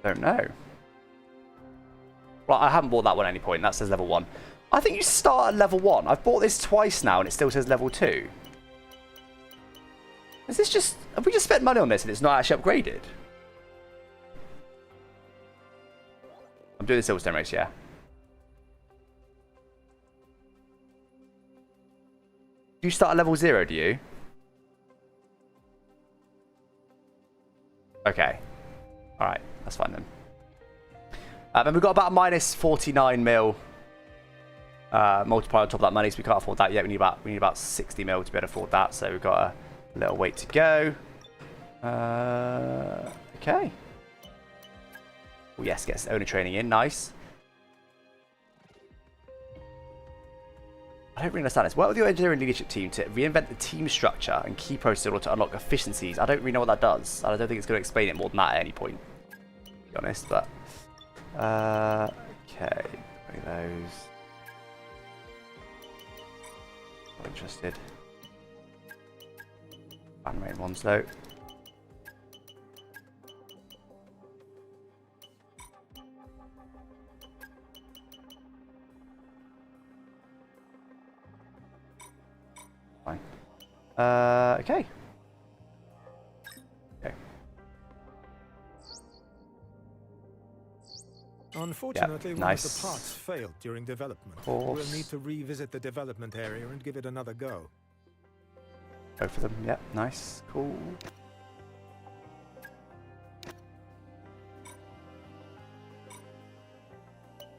Don't know. Well, I haven't bought that one at any point. That says level 1. I think you start at level 1. I've bought this twice now and it still says level 2. Is this just... Have we just spent money on this and it's not actually upgraded? I'm doing the Silverstone race, yeah. Do you start at level 0, do you? Okay. Alright, that's fine then. And we've got about minus 49 mil multiplier on top of that money, so we can't afford that yet. We need about 60 mil to be able to afford that, so we've got a little wait to go. Okay. Oh yes, gets owner training in, nice. I don't really understand this. Work with your engineering leadership team to reinvent the team structure and key processes in order to unlock efficiencies. I don't really know what that does. I don't think it's going to explain it more than that at any point, to be honest, but... okay, one of those. Not interested. Animated ones though. Fine. Okay. Okay. Unfortunately, one nice. of the parts failed during development. Course. We'll need to revisit the development area and give it another go. Both of them, yep, nice, cool.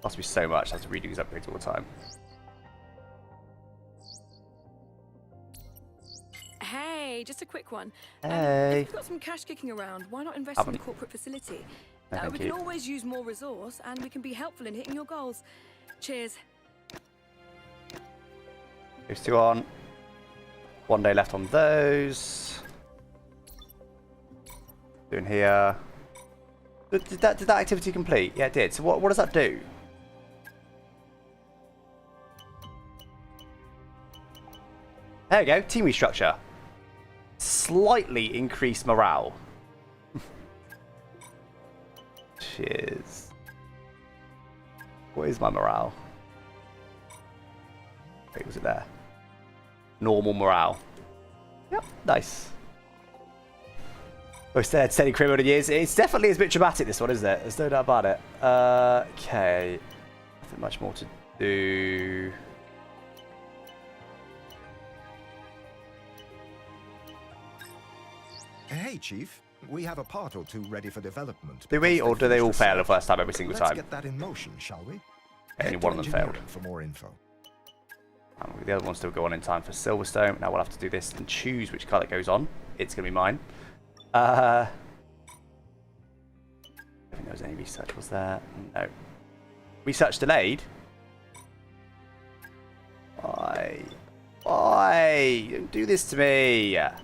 Must be so much, I have to redo these upgrades all the time. Hey, just a quick one. Hey. If you've got some cash kicking around, why not invest in Haven't. the corporate facility? No, thank We can you. always use more resource, and we can be helpful in hitting your goals. Cheers. Those two on. 1 day left on those. Doing here. Did that activity complete? Yeah, it did. So what does that do? There you go. Team restructure. Slightly increased morale. Cheers. What is my morale? Wait, was it there? Normal morale. Yep, nice. Most steady criminal in years. It's definitely a bit dramatic, this one, isn't it? There's no doubt about it. Okay. Nothing much more to do. Hey, Chief. We have a part or two ready for development. Do we, because or do they finished all fail the research. first time every single Let's time? get that in motion, shall we? Only Head one to of them failed. engineering for more info. And the other one still go on in time for Silverstone. Now we'll have to do this and choose which car that goes on. It's going to be mine. I don't think there was any research, was there? No. Research delayed? Why? Why? Don't do this to me. I'll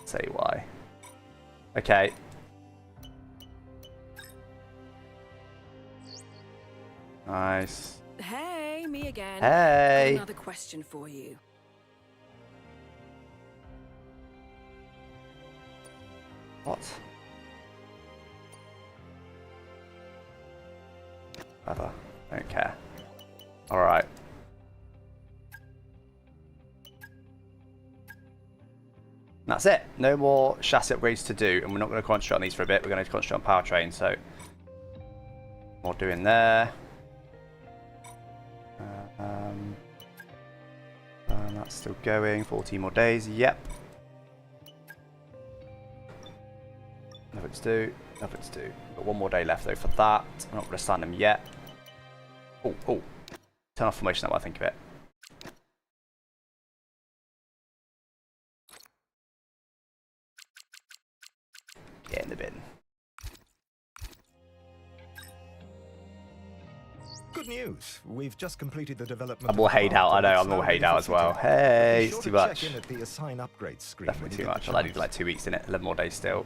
tell you why. Okay. Nice. Hey, me again. Hey. Got another question for you. What? Whatever. Don't care. Alright. That's it. No more chassis upgrades to do, and we're not going to concentrate on these for a bit. We're going to concentrate on powertrain, so more doing there. And that's still going. 14 more days. Yep. Nothing to do. Nothing to do. Got 1 more day left though for that. I'm not going to assign them yet. Oh, oh. Turn off formation now while I think of it. Get in the bin. Good news. We've just completed the development. I'm all hayed out. I know. I'm all hayed out as well. Hey, it's too much. Check in at the assign upgrades screen. Definitely too much. I need like 2 weeks in it. 11 more days still.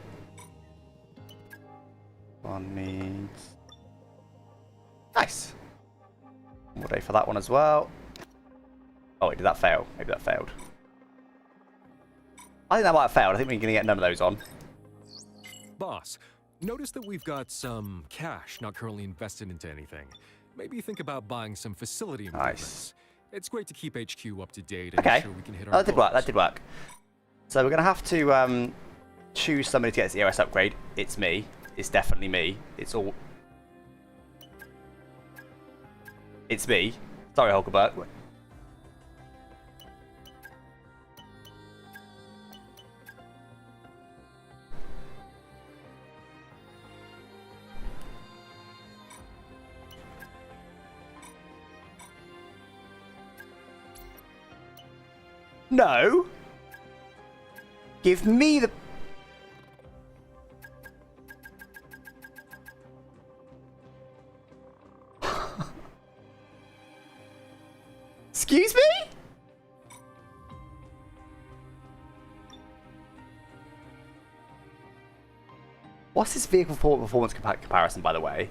One needs. Nice. Single day for that one as well. Oh, wait, did that fail? Maybe that failed. I think that might have failed. I think we're going to get none of those on. Boss, notice that we've got some cash not currently invested into anything. Maybe think about buying some facility improvements. Nice. It's great to keep HQ up to date and Okay. ensure we can hit our That did work. goals. That did work. So we're going to have to choose somebody to get this EOS upgrade. It's me. It's definitely me. It's all... It's me. Sorry, Hulkenberg. No. Give me the... Excuse me? What's this vehicle performance comparison, by the way?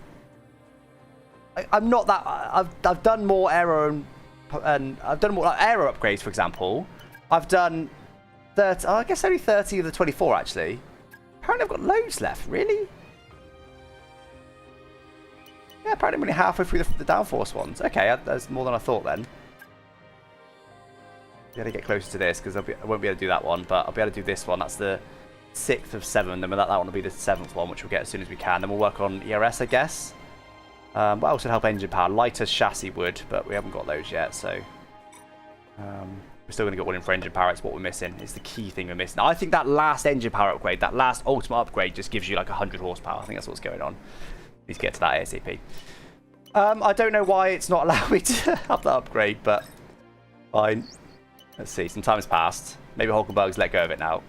I'm not that... I've done more aero and I've done more like aero upgrades, for example. I've done 30... Oh, I guess only 30 of the 24, actually. Apparently I've got loads left. Really? Yeah, apparently I'm only halfway through the downforce ones. Okay, that's more than I thought then. Got to get closer to this because I won't be able to do that one, but I'll be able to do this one. That's the 6th of 7. Then that one will be the 7th one, which we'll get as soon as we can. Then we'll work on ERS, I guess. What else would help engine power? Lighter chassis would, but we haven't got those yet, so... we're still going to get one in for engine power. It's what we're missing. It's the key thing we're missing. I think that last engine power upgrade, that last ultimate upgrade, just gives you like 100 horsepower. I think that's what's going on. Need to get to that ASAP. I don't know why it's not allowing me to have that upgrade, but fine. Let's see. Some time's passed. Maybe Hulkenberg's let go of it now.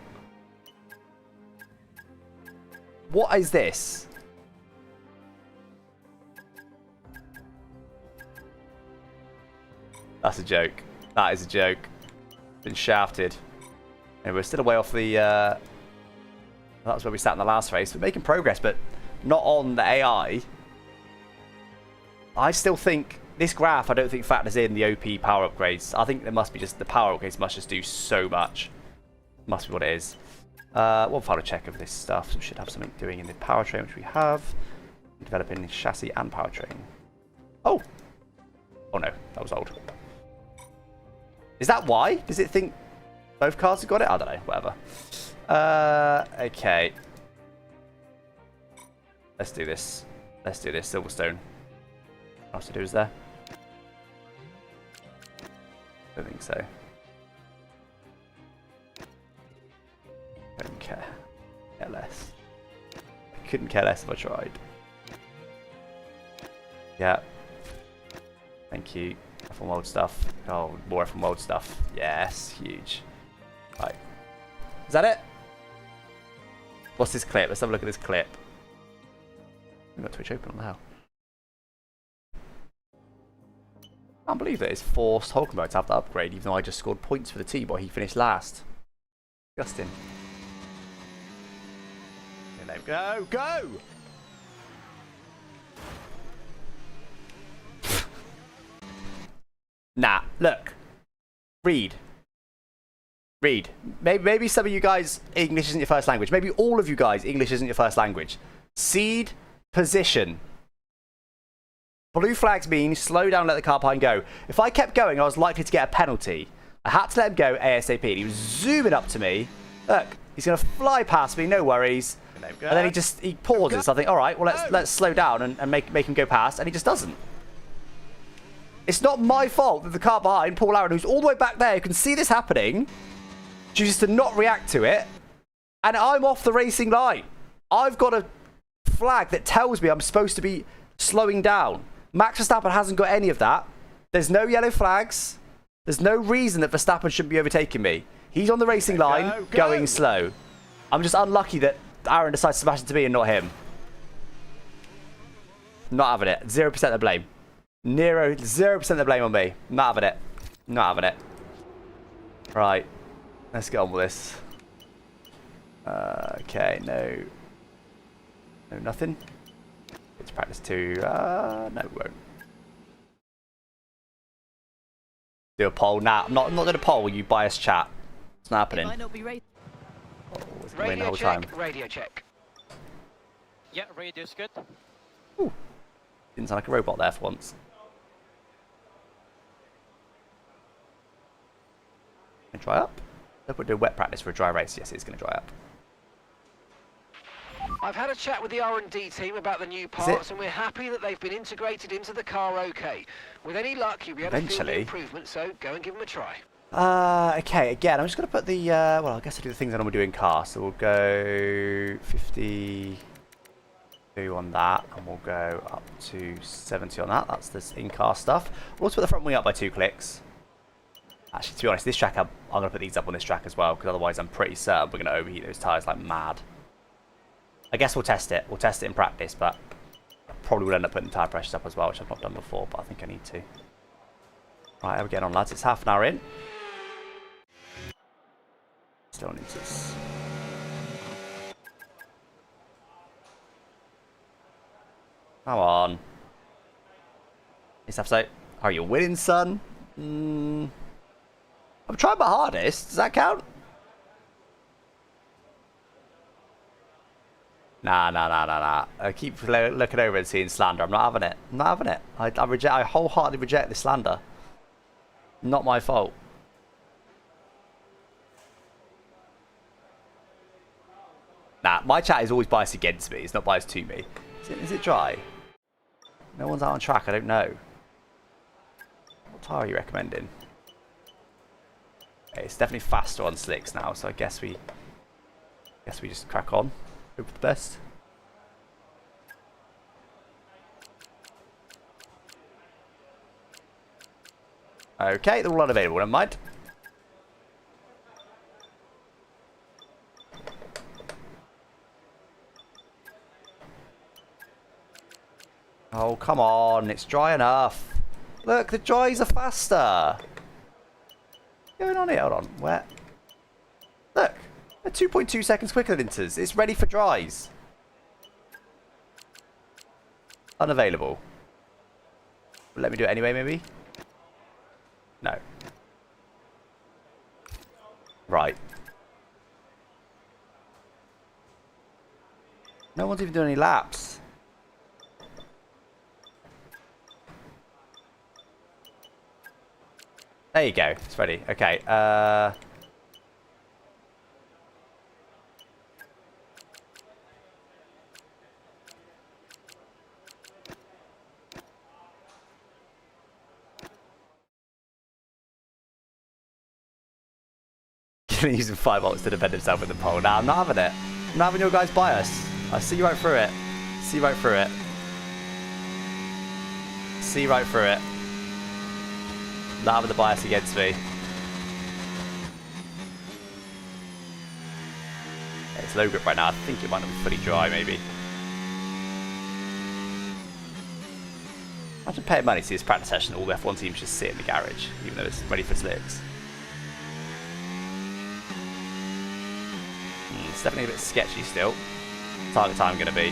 What is this? That's a joke. That is a joke. Been shafted. And we're still away off the... that's where we sat in the last race. We're making progress, but not on the AI. I still think... This graph, I don't think factors in the OP power upgrades. I think there must be just... The power upgrades must just do so much. Must be what it is. One final check of this stuff. So we should have something doing in the powertrain, which we have. Developing chassis and powertrain. Oh! Oh no, that was old. Is that why? Does it think both cars have got it? I don't know. Whatever. Okay. Let's do this. Let's do this. Silverstone. What else to do is there? I don't think so. Don't care. Care less. I couldn't care less if I tried. Yeah. Thank you. F1 World stuff. Oh, more F1 World stuff. Yes, huge. Right. Is that it? What's this clip? Let's have a look at this clip. We've got Twitch open now. I can't believe that it's forced Hulkenberg to have that upgrade, even though I just scored points for the team while he finished last. Disgusting. There we go. Go! Nah, look. Read. Maybe some of you guys, English isn't your first language. Maybe all of you guys, English isn't your first language. Seed position. Blue flags mean slow down, let the car behind go. If I kept going, I was likely to get a penalty. I had to let him go ASAP. And he was zooming up to me. Look, he's going to fly past me, no worries. And then he pauses. I think, all right, well, let's slow down and make him go past. And he just doesn't. It's not my fault that the car behind, Paul Aaron, who's all the way back there, who can see this happening, chooses to not react to it, and I'm off the racing line. I've got a flag that tells me I'm supposed to be slowing down. Max Verstappen hasn't got any of that. There's no yellow flags. There's no reason that Verstappen shouldn't be overtaking me. He's on the racing line, going slow. I'm just unlucky that Aaron decides to smash into me and not him. Not having it. 0% of blame. 0% of the blame on me. Not having it. Not having it. Right. Let's get on with this. Okay, no. No, nothing. It's practice 2. No, we won't. Do a poll. Nah, I'm not doing a poll. You bias chat. It's not happening. Might not be right. Oh, it's going the Radio whole time. check, radio check. Yeah, radio's good. Ooh. Didn't sound like a robot there for once. Can dry up? Look, we'll do wet practice for a dry race. Yes, it's going to dry up. I've had a chat with the R&D team about the new parts, and we're happy that they've been integrated into the car okay. With any luck, you'll be able to feel the improvement, so go and give them a try. Okay, again, I'm just going to put the, well, I guess I'll do the things I normally do in car. So we'll go 52 on that, and we'll go up to 70 on that. That's this in-car stuff. We'll also put the front wing up by 2 clicks. Actually, to be honest, this track, I'm going to put these up on this track as well, because otherwise I'm pretty certain we're going to overheat those tyres like mad. I guess we'll test it. We'll test it in practice, but probably will end up putting the tyre pressures up as well, which I've not done before, but I think I need to. Right, how are we getting on, lads? It's half an hour in. Still on inches. Come on. So, are you winning, son? I'm trying my hardest. Does that count? Nah. I keep looking over and seeing slander. I'm not having it. I'm not having it. I wholeheartedly reject this slander. Not my fault. Nah, my chat is always biased against me. It's not biased to me. Is it dry? No one's out on track. I don't know. What tyre are you recommending? Okay, it's definitely faster on slicks now, so I guess we just crack on. Hope for the best. Okay, they're all unavailable, never mind. Oh, come on, it's dry enough. Look, the dries are faster. What's going on here? Hold on, wet. Look, they're 2.2 seconds quicker than inters. It's ready for dries. Unavailable. Let me do it anyway, maybe? No. Right. No one's even doing any laps. There you go. It's ready. Okay. Using 5 volts to defend himself in the pole. Nah, I'm not having it. I'm not having your guys' bias. I see right through it. See right through it. See right through it. Not having the bias against me. Yeah, it's low grip right now. I think it might not be fully dry, maybe. Imagine paying money to see this practice session. All the F1 teams just sit in the garage, even though it's ready for slicks. It's definitely a bit sketchy still. Target time going to be.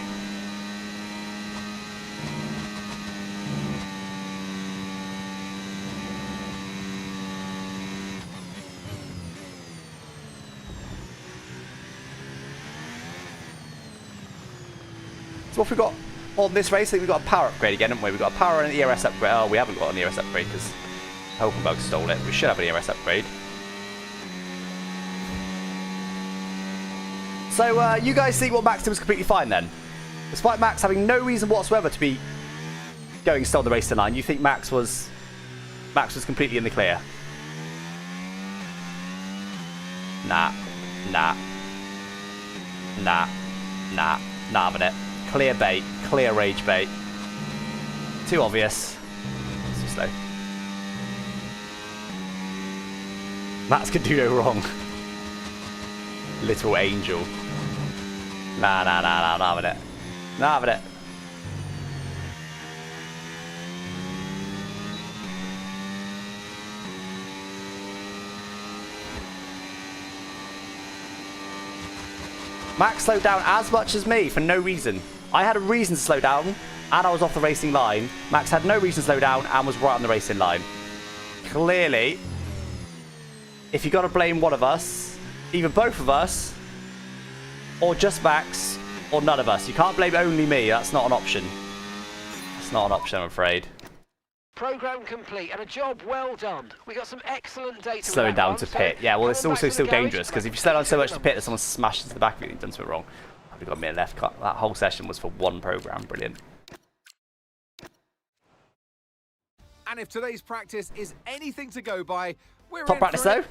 So what have we got on this race? I think we've got a power upgrade again, haven't we? We've got a power and an ERS upgrade. Oh, we haven't got an ERS upgrade because Hulkenberg stole it. We should have an ERS upgrade. So you guys think what Max did was completely fine then? Despite Max having no reason whatsoever to be going still on the racing line, you think Max was completely in the clear? Nah. Not having it. Clear bait, clear rage bait. Too obvious. Too slow. Max can do no wrong. Little angel. Nah, not having it. Not having it. Max slowed down as much as me for no reason. I had a reason to slow down, and I was off the racing line. Max had no reason to slow down and was right on the racing line. clearly, if you've got to blame one of us, either both of us, or just Max, or none of us. You can't blame only me. That's not an option. That's not an option, I'm afraid. Program complete and a job well done. We got some excellent data. Slowing down to pit. Yeah, well, it's also still dangerous, because if you slow down so much to pit that someone smashes into the back of you, you've done something wrong. We've got a minute left. That whole session was for one program. Brilliant. And if today's practice is anything to go by, we're Top in practice, for it. though.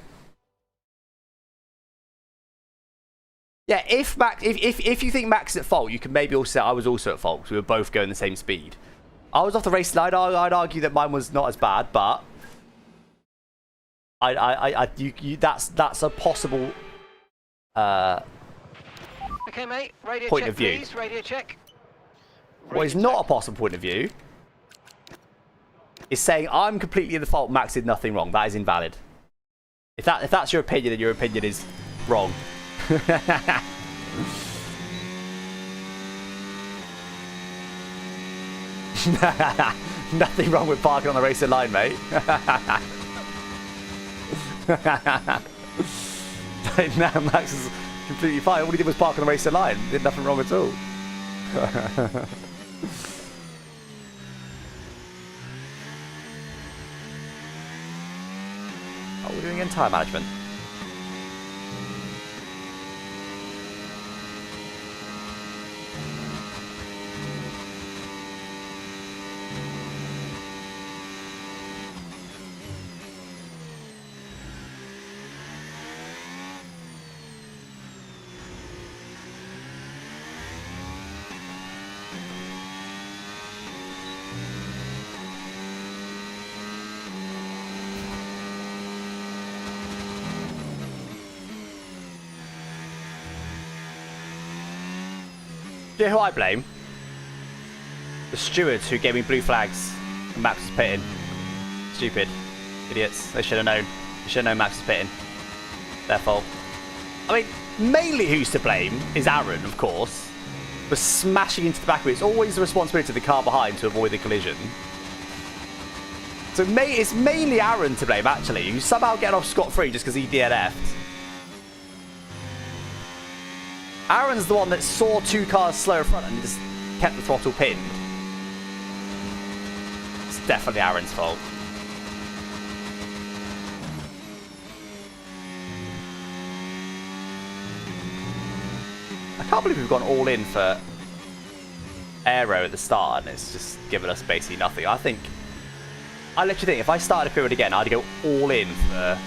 Yeah, if you think Max is at fault, you can maybe also say I was also at fault because we were both going the same speed. I was off the race line. I'd argue that mine was not as bad, but that's a possible Okay, mate. Radio point check, of view. please. Radio check. What is not a possible point of view is saying I'm completely in the fault. Max did nothing wrong. That is invalid. If that's your opinion, then your opinion is wrong. Nothing wrong with parking on the racing line, mate. Now Max is completely fine. All he did was park on the racing line. Did nothing wrong at all. What are we doing in tyre management? Do you know who I blame? The stewards who gave me blue flags and Max was pitting. Stupid. Idiots. They should have known. They should have known Max was pitting. Their fault. I mean, mainly who's to blame is Aaron, of course. For smashing into the back of it. It's always the responsibility of the car behind to avoid the collision. So it's mainly Aaron to blame, actually, who's somehow getting off scot-free just because he DNF'd. Aaron's the one that saw two cars slow in front and just kept the throttle pinned. It's definitely Aaron's fault. I can't believe we've gone all in for aero at the start and it's just given us basically nothing. I literally think if I started a period again, I'd go all in for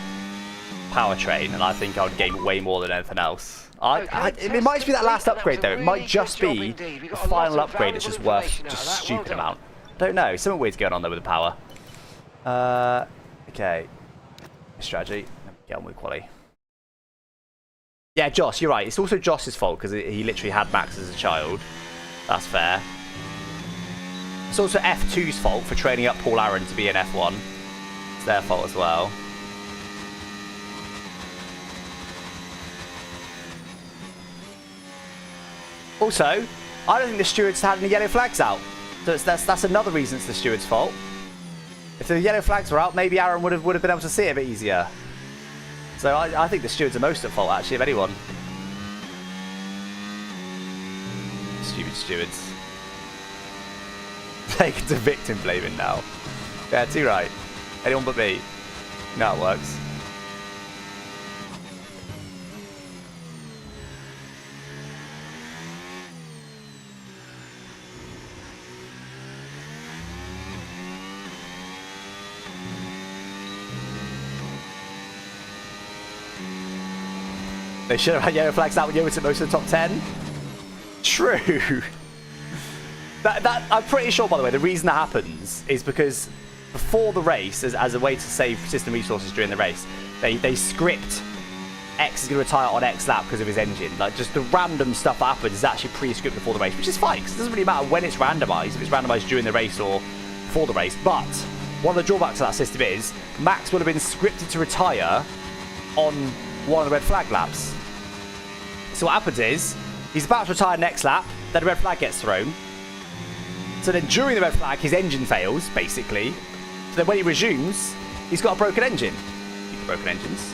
powertrain and I think I would gain way more than anything else. It might just be that last upgrade though. It might just be the final upgrade. It's just worth just a stupid amount. Don't know. Something weird's going on there with the power. Okay. Strategy. Get on with quality. Yeah, Josh, you're right. It's also Josh's fault because he literally had Max as a child. That's fair. It's also F2's fault for training up Paul Aaron to be an F1. It's their fault as well. Also, I don't think the stewards had any yellow flags out. So that's another reason it's the steward's fault. If the yellow flags were out, maybe Aaron would have been able to see it a bit easier. So I think the stewards are most at fault, actually, of anyone. Stupid stewards. Taken to victim blaming now. Yeah, too right. Anyone but me. You know how it works. They should have had yellow flags out when you were to most of the top 10. True. I'm pretty sure, by the way, the reason that happens is because before the race, as a way to save system resources during the race, they script X is going to retire on X lap because of his engine. Like, just the random stuff that happens is actually pre-scripted before the race, which is fine, because it doesn't really matter when it's randomised, if it's randomised during the race or before the race. But one of the drawbacks of that system is Max would have been scripted to retire on one of the red flag laps. So what happens is, he's about to retire next lap, then a red flag gets thrown. So then during the red flag, his engine fails, basically. So then when he resumes, He's got a broken engine. Broken engines.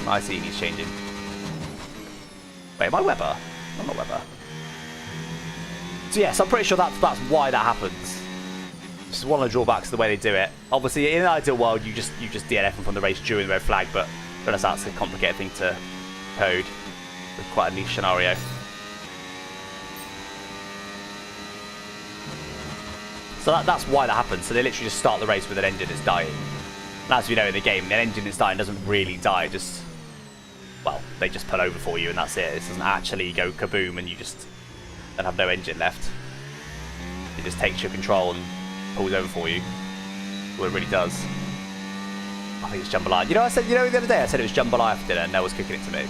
I see he's changing. Wait, am I Weber? I'm not Weber. So yes, I'm pretty sure that's why that happens. Just one of the drawbacks of the way they do it. Obviously, in an ideal world, you just DNF them from the race during the red flag, but I realize that's a complicated thing to code with quite a niche scenario. So that's why that happens. So they literally just start the race with an engine that's dying. And as we know in the game, an engine that's dying doesn't really die. Just, well, they just pull over for you and that's it. It doesn't actually go kaboom and you just don't have no engine left. It just takes your control and pulls over for you. What it really does. I think it's jambalaya. You know, the other day I said it was jambalaya for dinner, and Nell was cooking it for me.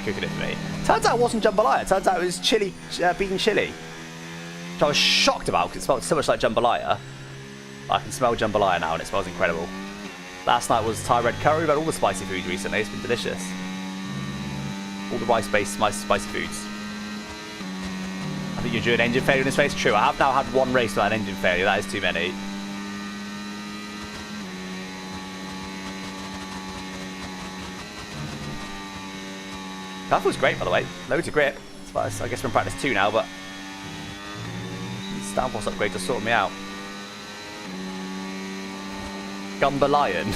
Turns out it wasn't jambalaya. Turns out it was chili, bean chili, which I was shocked about because it smelled so much like jambalaya. I can smell jambalaya now, and it smells incredible. Last night was Thai red curry. We've had all the spicy food recently. It's been delicious. All the rice-based spicy foods. I think you're due an engine failure in this race. True. I have now had one race without an engine failure. That is too many. That was great, by the way. Loads of grip. I guess we're in practice 2 now, but this downforce upgrade just sorted me out. Gumba Lion.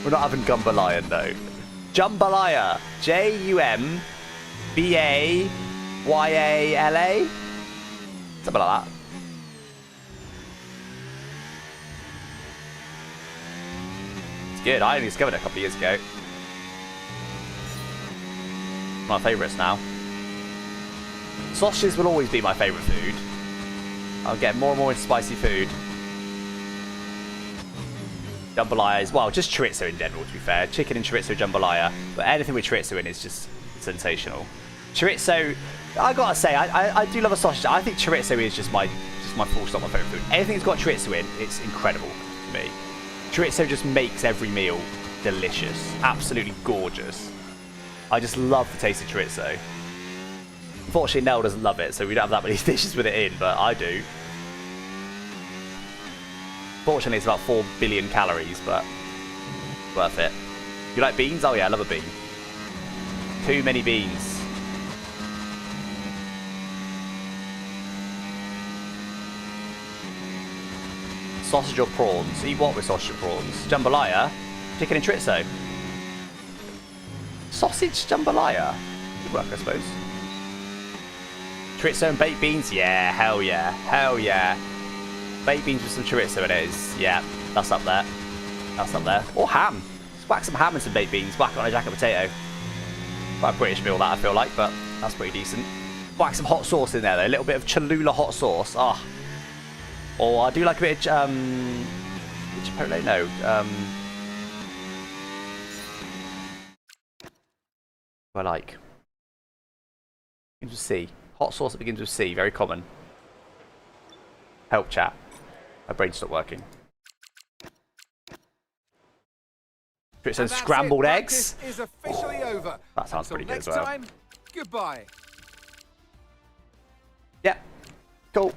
We're not having Gumba Lion though. Jambalaya. Jumbayala. Something like that. It's good. I only discovered it a couple of years ago. My favourites now. Sausages will always be my favourite food. I'll get more and more into spicy food. Jambalaya is, well, just chorizo in general, to be fair. Chicken and chorizo jambalaya. But anything with chorizo in is just sensational. Chorizo, I gotta say, I do love a sausage. I think chorizo is just my full stop, my favourite food. Anything that's got chorizo in, it's incredible to me. Chorizo just makes every meal delicious. Absolutely gorgeous. I just love the taste of chorizo. Unfortunately, Nell doesn't love it, so we don't have that many dishes with it in, but I do. Fortunately, it's about 4 billion calories, but worth it. You like beans? Oh yeah, I love a bean. Too many beans. Sausage or prawns? Eat what with sausage or prawns? Jambalaya? Chicken and chorizo? Sausage jambalaya? Good work, I suppose. Chorizo and baked beans? Yeah, hell yeah. Hell yeah. Baked beans with some chorizo it is. Yeah, that's up there. That's up there. Or ham. Just whack some ham and some baked beans. Whack it on a jacket potato. Quite a British meal that I feel like, but that's pretty decent. Whack some hot sauce in there though. A little bit of Cholula hot sauce. Ah. Oh. Or I do like a bit of chipotle. No. I like. Begins with C. Hot sauce that begins with C. Very common. Help chat. My brain stopped working. Some scrambled eggs. Is officially over. That sounds pretty good as well. Next time, goodbye. Yeah. Cool.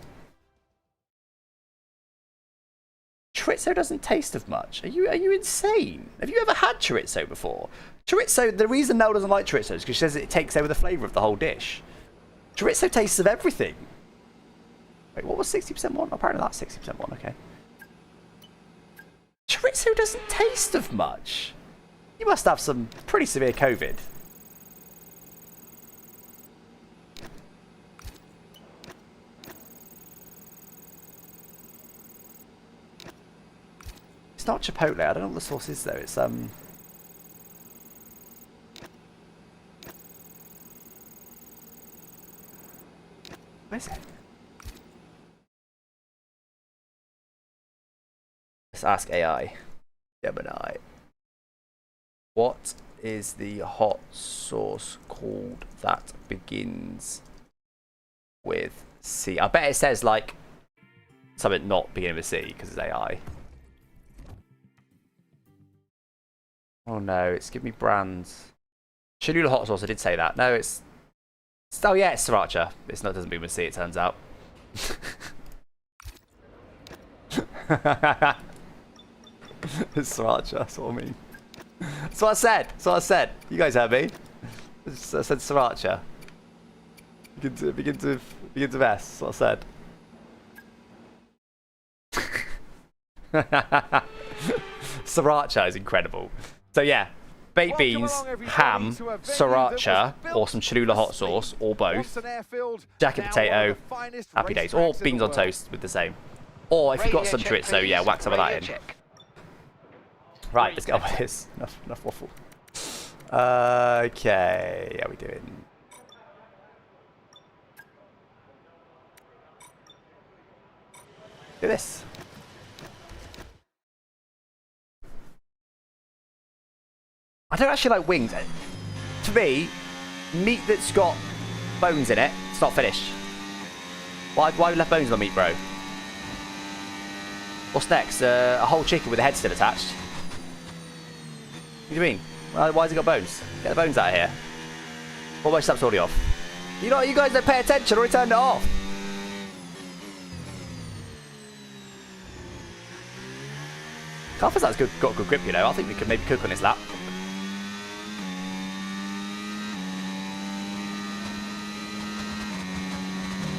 Chorizo doesn't taste of much. Are you insane? Have you ever had chorizo before? Chorizo, the reason Nell doesn't like chorizo is because she says it takes over the flavour of the whole dish. Chorizo tastes of everything. Wait, what was 60% one? Apparently that's 60% one, okay. Chorizo doesn't taste of much. You must have some pretty severe COVID. It's not chipotle. I don't know what the sauce is though. It's where's it? Let's ask AI. Gemini. What is the hot sauce called that begins with C? I bet it says like something not beginning with C because it's AI. Oh no, it's give me brands. Cholula hot sauce, I did say that. No, it's oh yeah, it's sriracha. It's not, doesn't begin with C, it turns out. It's Sriracha, that's what I mean. That's what I said. That's what I said. You guys heard me. I said Sriracha. Begin to S. That's what I said. Sriracha is incredible. So yeah, baked beans, ham, sriracha, or some Cholula hot sauce, or both. Jacket potato, happy days. Or beans on toast with the same. Or if you've got some chorizo, yeah, whack some of that in. Right, let's get on with this. Enough waffle. Okay, how are we doing? Do this. I don't actually like wings. To me, meat that's got bones in it, it's not finished. Why have you left bones on meat, bro? What's next? A whole chicken with the head still attached? What do you mean? Why has it got bones? Get the bones out of here. What my snap's already off? You guys don't pay attention or he turned it off. Carfa's that's got a good grip, you know. I think we could maybe cook on his lap.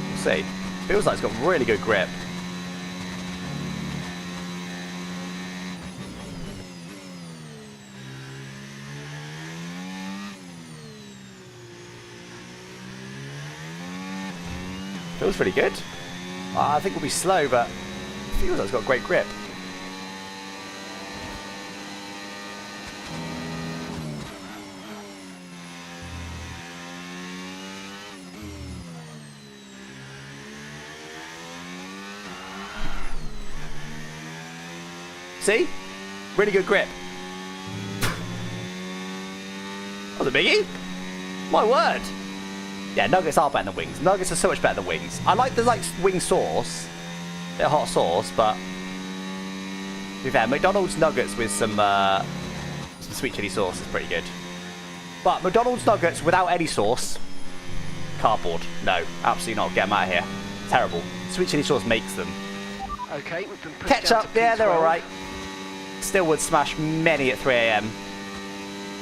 We'll see. Feels like it's got really good grip. Feels pretty good. I think we'll be slow, but it feels like it's got great grip. See? Really good grip. That was a biggie. My word. Yeah, nuggets are better than wings. Nuggets are so much better than wings. I like the wing sauce. Bit of hot sauce, but to be fair, McDonald's nuggets with some sweet chili sauce is pretty good. But McDonald's nuggets without any sauce, cardboard. No, absolutely not. Get them out of here. Terrible. Sweet chili sauce makes them. Okay, we've been pushed Ketchup, yeah, they're alright. Still would smash many at 3 AM.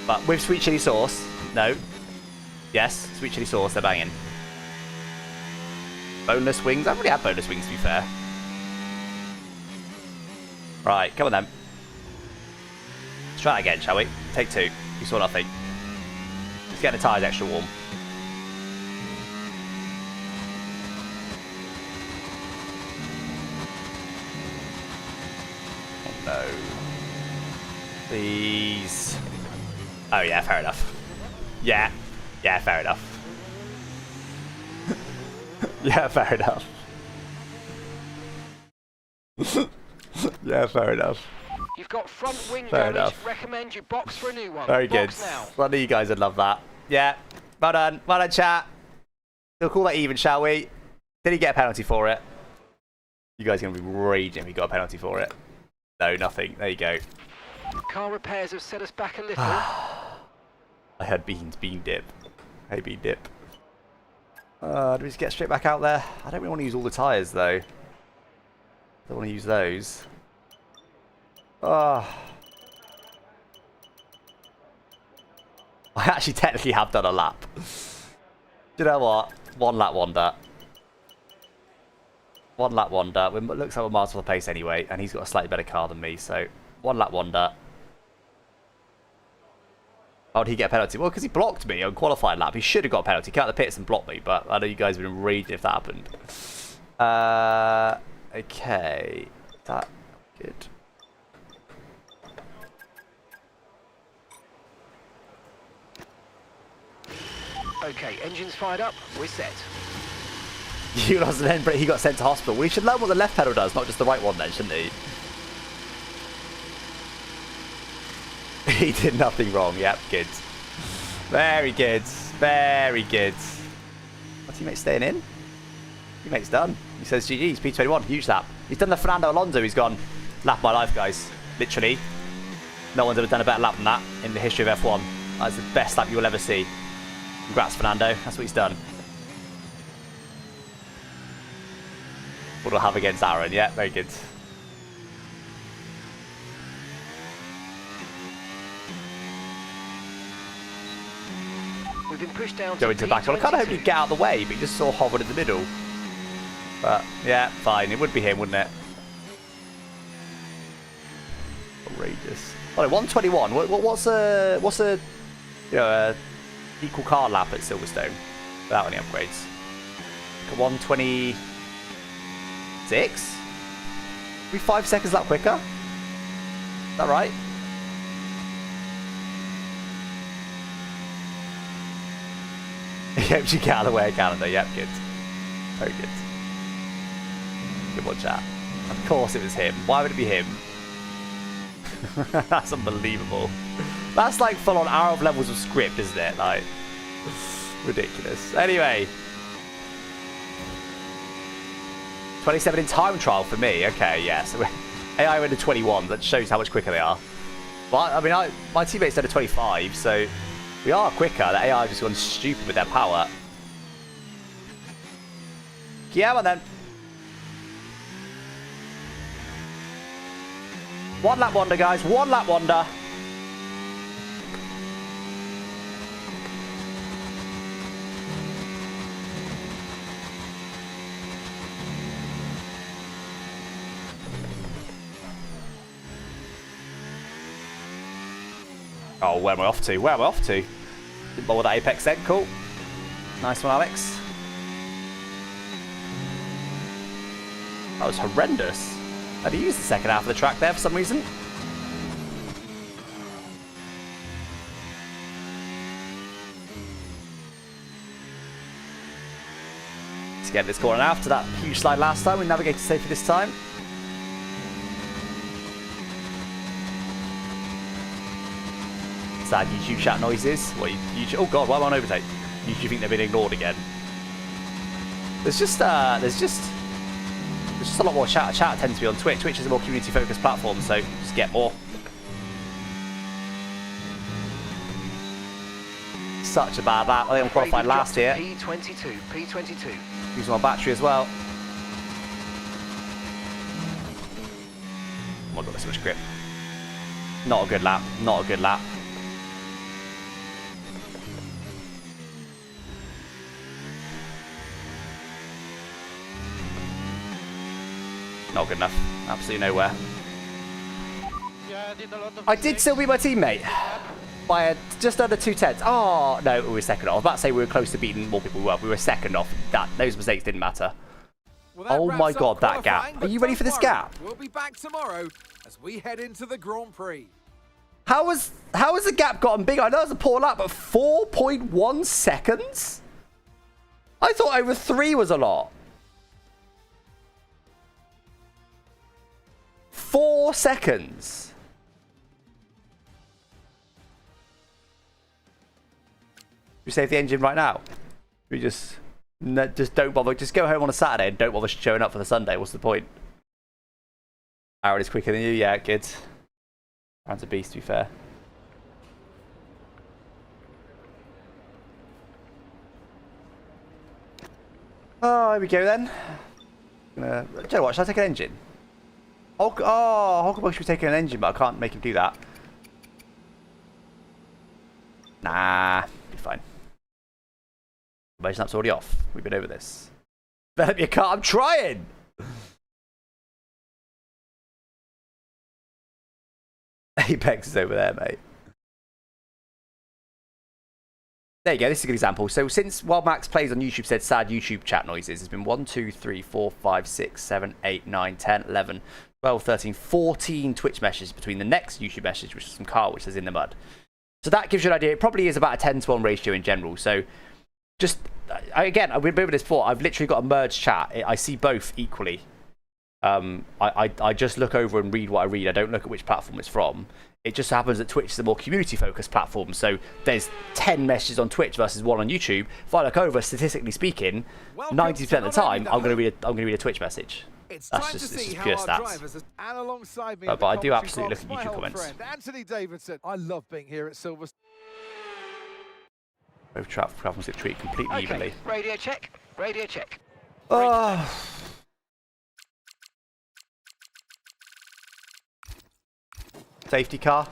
But with sweet chili sauce, no. Yes, sweet chili sauce, they're banging. Boneless wings? I've already had boneless wings, to be fair. Right, come on then. Let's try it again, shall we? Take 2. You saw nothing. Let's get the tyres extra warm. Oh no. Please. Oh yeah, fair enough. Yeah. Yeah, fair enough. Yeah, fair enough. Yeah, fair enough. You've got front wing fair damage. Enough. Recommend you box for a new one. Very good. Now. I knew you guys would love that. Yeah. Well done. Well done, chat. We'll call that even, shall we? Did he get a penalty for it? You guys are going to be raging if he got a penalty for it. No, nothing. There you go. Car repairs have set us back a little. I had beans, bean dip. Hey, bean dip. Do we just get straight back out there? I don't really want to use all the tyres, though. Don't want to use those. I actually technically have done a lap. Do you know what? 1 lap wonder. 1 lap wonder. It looks like we're miles off the pace anyway, and he's got a slightly better car than me, so 1 lap wonder. How did he get a penalty? Well, because he blocked me on qualifying lap. He should have got a penalty. He came out of the pits and blocked me, but I know you guys would have been enraged if that happened. Okay. That good. Okay, engines fired up. We're set. You lost an end, but he got sent to hospital. We should learn what the left pedal does, not just the right one then, shouldn't he? He did nothing wrong. Yep, good. Very good. Very good. My teammate's staying in. Teammate's done. He says GG's, P21, huge lap. He's done the Fernando Alonso. He's gone, lap my life, guys. Literally. No one's ever done a better lap than that in the history of F1. That's the best lap you will ever see. Congrats, Fernando. That's what he's done. What do I have against Aaron? Yeah, very good. We've been pushed down Go to into the back. Well, I kind of hope he'd get out of the way, but he just sort of hovered in the middle. But, yeah, fine. It would be him, wouldn't it? Outrageous. Oh, no, 121. What's a you know, a equal car lap at Silverstone without any upgrades? Like a 126? Be 5 seconds lap quicker? Is that right? He hopes you get out of the way of Canada. Yep, good. Very good. Good one, chat. Of course it was him. Why would it be him? That's unbelievable. That's like full on hour of levels of script, isn't it? Like, ridiculous. Anyway. 27 in time trial for me. Okay, yeah. So AI went to 21. That shows how much quicker they are. Well, I mean, my teammates did a 25, so we are quicker. The AI just gone stupid with their power. Yeah, well then. One lap wonder, guys. One lap wonder. Oh, where am I off to? Where am I off to? Didn't bother with that apex then. Cool. Nice one, Alex. That was horrendous. I had to use the second half of the track there for some reason. Let's get this corner after that huge slide last time. We navigated safely this time. Sad YouTube chat noises. What, YouTube? Oh god, why am I on overtake? YouTube think they've been ignored again. There's just a lot more chat. Chat tends to be on Twitch. Twitch is a more community-focused platform, so just get more. Such a bad lap. I think I'm qualified last here. P22. Use my battery as well. Oh my god, there's so much grip. Not a good lap. Not a good lap. Not good enough. Absolutely nowhere. Yeah, I did still beat my teammate by just under 2/10. Oh, no, we were second off. I was about to say we were close to beating more people we were. We were second off. Those mistakes didn't matter. Well, that oh my wraps god, up that gap. qualifying, Are you but ready for this don't worry, gap? We'll be back tomorrow as we head into the Grand Prix. How has the gap gotten bigger? I know it was a poor lap, but 4.1 seconds? I thought over 3 was a lot. 4 seconds. We save the engine right now. We just don't bother. Just go home on a Saturday and don't bother showing up for the Sunday. What's the point? Aaron is quicker than you. Yeah, good. Aaron's a beast, to be fair. Oh, here we go then. Do you know what? Should I take an engine? Oh, Hulkenberg should be taking an engine, but I can't make him do that. Nah, be fine. Base lap's already off. We've been over this. Develop your car. I'm trying. Apex is over there, mate. There you go. This is a good example. So since while Max plays on YouTube said sad YouTube chat noises, there's been 1, 2, 3, 4, 5, 6, 7, 8, 9, 10, 11, 12, 13, 14 Twitch messages between the next YouTube message, which is from Carl, which is in the mud. So that gives you an idea. It probably is about a 10-to-1 ratio in general. So just, again, I've been over this before. I've literally got a merged chat. I see both equally. I just look over and read what I read. I don't look at which platform it's from. It just happens that Twitch is a more community-focused platform. So there's 10 messages on Twitch versus 1 on YouTube. If I look over, statistically speaking, 90% of the time, I'm going to read a Twitch message. That's just pure stats. And alongside me, but I do absolutely look at YouTube comments. Friend, Anthony Davidson. I love being here at Silverstone. Both platforms get treated completely evenly. Radio check. Radio check. Oh. Safety car.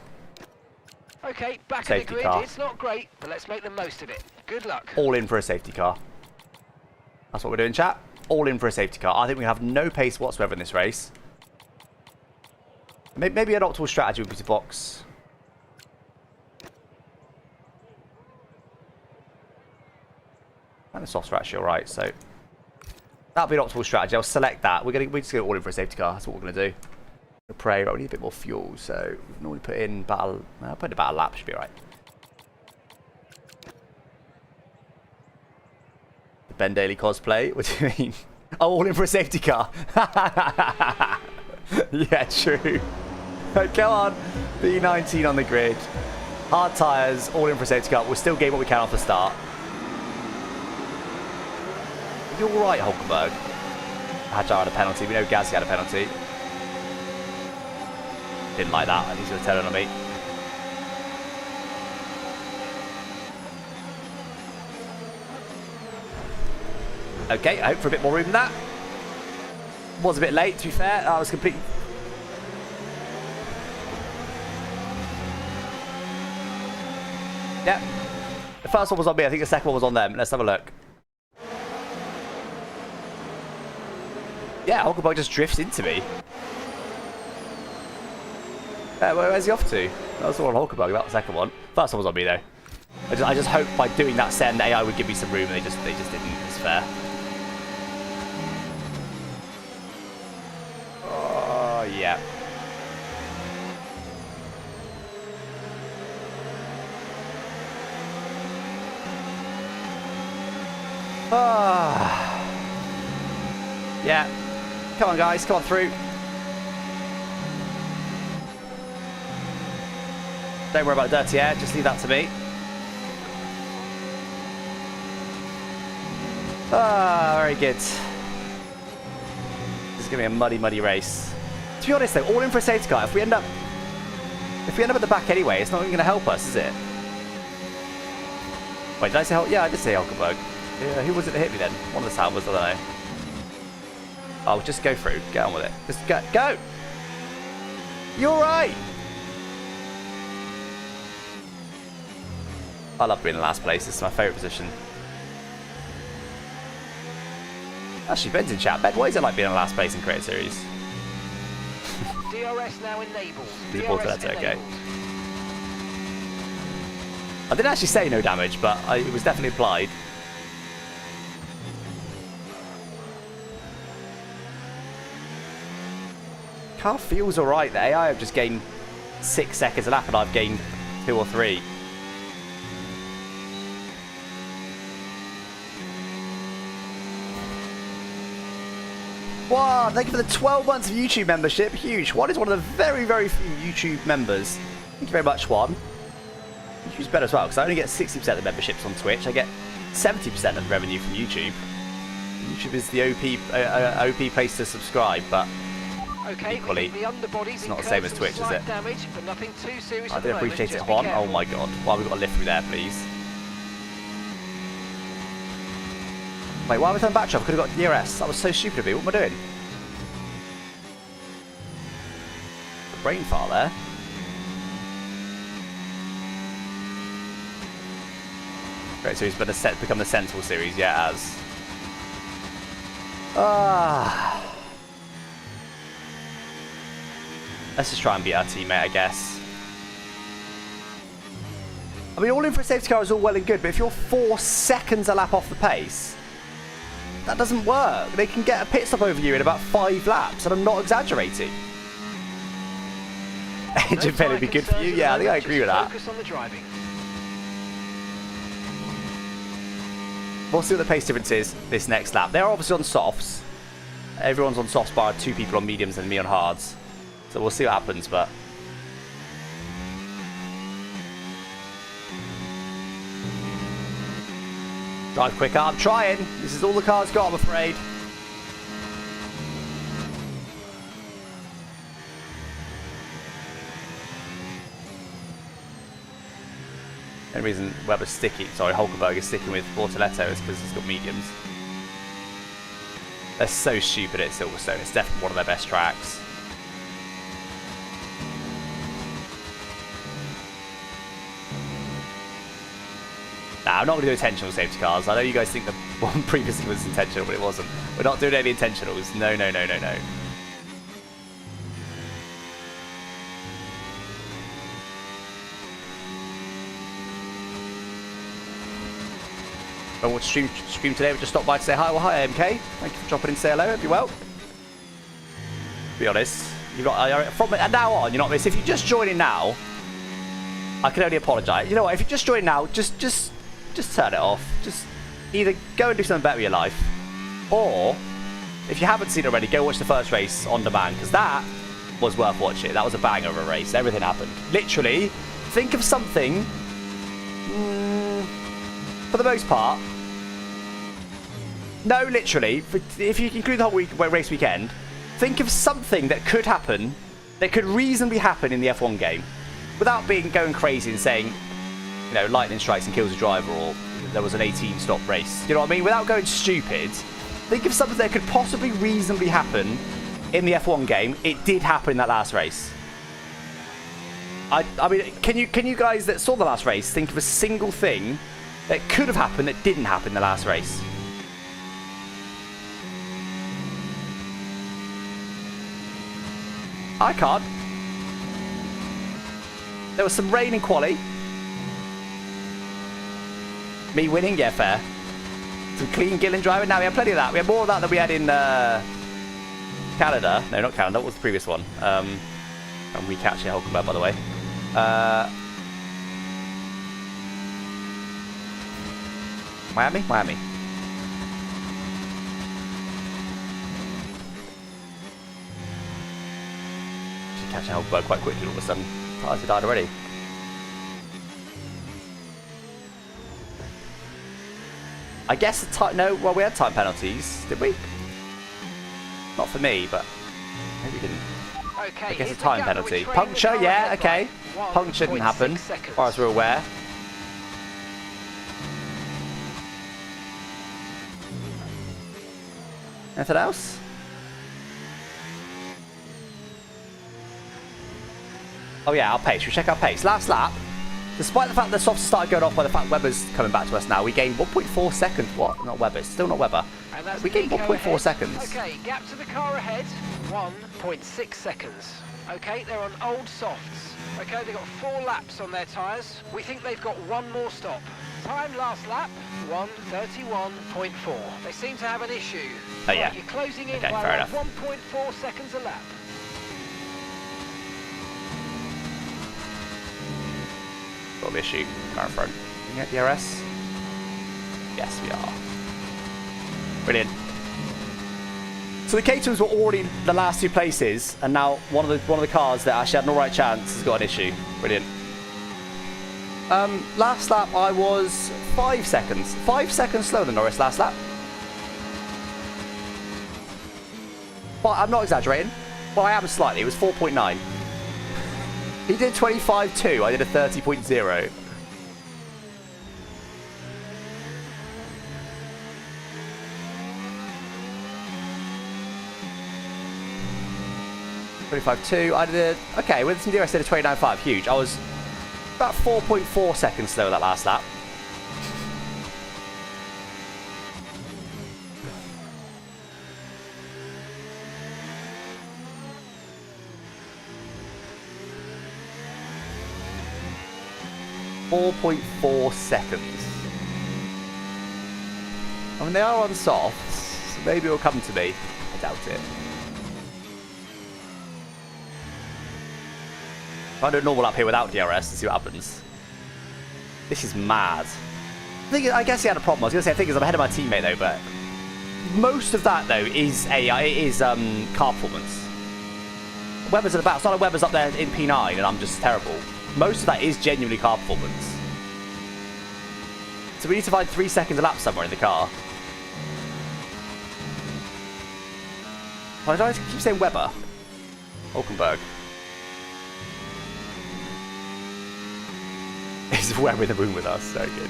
Okay, back Safety of the grid. car. It's not great, but let's make the most of it. Good luck. All in for a safety car. That's what we're doing, chat. All in for a safety car. I think we have no pace whatsoever in this race. Maybe an optimal strategy would be to box. And the softs are actually alright, so that'll be an optimal strategy. I'll select that. We're just gonna all in for a safety car. That's what we're gonna do. Pray, right, we need a bit more fuel, so we can normally put in battle. Put in a battle lap should be alright. The Ben Daily cosplay. What do you mean? Oh, all in for a safety car. Yeah, true. Come on, B19 on the grid. Hard tyres, all in for a safety car. We'll still gain what we can off the start. You're all right, Hulkenberg. Hadjar had a penalty. We know Gazzy had a penalty. Didn't like that. He's going to turn it on me. Okay, I hope for a bit more room than that. Was a bit late, to be fair. I was completely... Yeah. The first one was on me. I think the second one was on them. Let's have a look. Yeah, Hulkenberg just drifts into me. Where's he off to? That was all on Hulkenberg, that was the second one. First one was on me though. I just hope by doing that send, the AI would give me some room, and they just didn't. It's fair. Oh yeah. Ah. Yeah. Come on guys, come on through. Don't worry about dirty air, just leave that to me. Ah, very good. This is going to be a muddy race. To be honest though, all in for a safety car. If we end up at the back anyway, it's not even going to help us, is it? Wait, did I say yeah, I did say Hulkenberg. Yeah, who was it that hit me then? One of the Salvers, I don't know. Oh, just go through. Get on with it. Just go! You're right! I love being in last place. This is my favourite position. Actually, Ben's in chat. Ben, what is it like being in last place in Creative Series? DRS now enabled. That's okay. I didn't actually say no damage, but it was definitely implied. Car feels alright. The AI have just gained 6 seconds a lap, and I've gained 2 or 3. Wow, thank you for the 12 months of YouTube membership. Huge. Juan is one of the very, very few YouTube members. Thank you very much, Juan. YouTube's better as well, because I only get 60% of the memberships on Twitch. I get 70% of the revenue from YouTube. YouTube is the OP place to subscribe, but okay, equally, it's not the same as Twitch, is it? Damage, but nothing too serious I do appreciate it, Juan. Oh my god. Why have we got to lift through there, please? Wait, why have I done back travel? I could have got DRS. That was so stupid of me. What am I doing? The brain fart there. Great series, but become the Sensible series. Yeah, it has. Let's just try and beat our teammate, I guess. I mean, all in for a safety car is all well and good, but if you're 4 seconds a lap off the pace, that doesn't work. They can get a pit stop over you in about 5 laps, and I'm not exaggerating. Engine failure would be good for you. Yeah, I think I agree with that. Focus on the driving. We'll see what the pace difference is this next lap. They're obviously on softs. Everyone's on softs, bar 2 people on mediums and me on hards. So we'll see what happens, but... Drive quicker. I'm trying. This is all the car's got, I'm afraid. The only reason Hulkenberg is sticking with Bortoletto is because it's got mediums. They're so stupid at Silverstone. It's definitely one of their best tracks. I'm not going to do intentional safety cars. I know you guys think the one previously was intentional, but it wasn't. We're not doing any intentionals. No, no, no, no, no. When we'll stream today, we just stopped by to say hi. Well, hi, MK. Thank you for dropping in to say hello. Hope you're well. To be honest, you've got from now on, you're not this. If you just join in now, I can only apologise. You know what? If you just join now, just turn it off. Just either go and do something better with your life, or if you haven't seen it already, go watch the first race on demand, because that was worth watching. That was a banger of a race. Everything happened. Literally, think of something. For the most part, no, literally, if you include the whole race weekend, think of something that could happen, that could reasonably happen in the F1 game, without going crazy and saying, you know, lightning strikes and kills a driver, or there was an 18-stop race. You know what I mean? Without going stupid, think of something that could possibly reasonably happen in the F1 game. It did happen in that last race. I mean, can you guys that saw the last race think of a single thing that could have happened that didn't happen in the last race? I can't. There was some rain in quali. Me winning, yeah, fair. Some clean Gillon driving. Now we had plenty of that. We had more of that than we had in Canada. No, not Canada. What was the previous one? And we catch it. Hulkenberg, by the way. Miami? Miami. Should catch a Hulkenberg quite quickly all of a sudden. Tires have died already. I guess the time. No, well, we had time penalties, did we? Not for me, but maybe we didn't. Okay, I guess a time penalty. Puncture, yeah, okay. Puncture didn't happen, as far as we're aware. Anything else? Oh yeah, our pace. We check our pace. Last lap, despite the fact that the softs started going off by the fact Webber's coming back to us now, we gained 1.4 seconds. What? Not Webber. Still not Webber. We gained 1.4 seconds. Okay, gap to the car ahead, 1.6 seconds. Okay, they're on old softs. Okay, they've got 4 laps on their tyres. We think they've got 1 more stop. Time last lap, 1:31.4. They seem to have an issue. Oh yeah. Right, you're closing in Okay, by fair around enough. 1.4 seconds a lap. Got an issue. Car in front. Can you get DRS? Yes, we are. Brilliant. So the Caterhams were already the last 2 places, and now one of the cars that actually had an alright chance has got an issue. Brilliant. Last lap I was 5 seconds. 5 seconds slower than Norris last lap. But I'm not exaggerating. But I am slightly. It was 4.9. He did 25.2. I did a 30.0. I did a... Okay, with some DRS I did a 29.5. Huge. I was about 4.4 seconds slower that last lap. .4 seconds. I mean, they are on softs, so maybe it'll come to me. I doubt it. I'll do a normal up here without DRS and see what happens. This is mad. I guess he had a problem. I was going to say, I think I'm ahead of my teammate though, but most of that though is AI. It is car performance. Webber's at the back. It's not like Webber's up there in P9 and I'm just terrible. Most of that is genuinely car performance. So we need to find 3 seconds a lap somewhere in the car. Why do I keep saying Webber? Hulkenberg. Is Webber in the room with us? So good.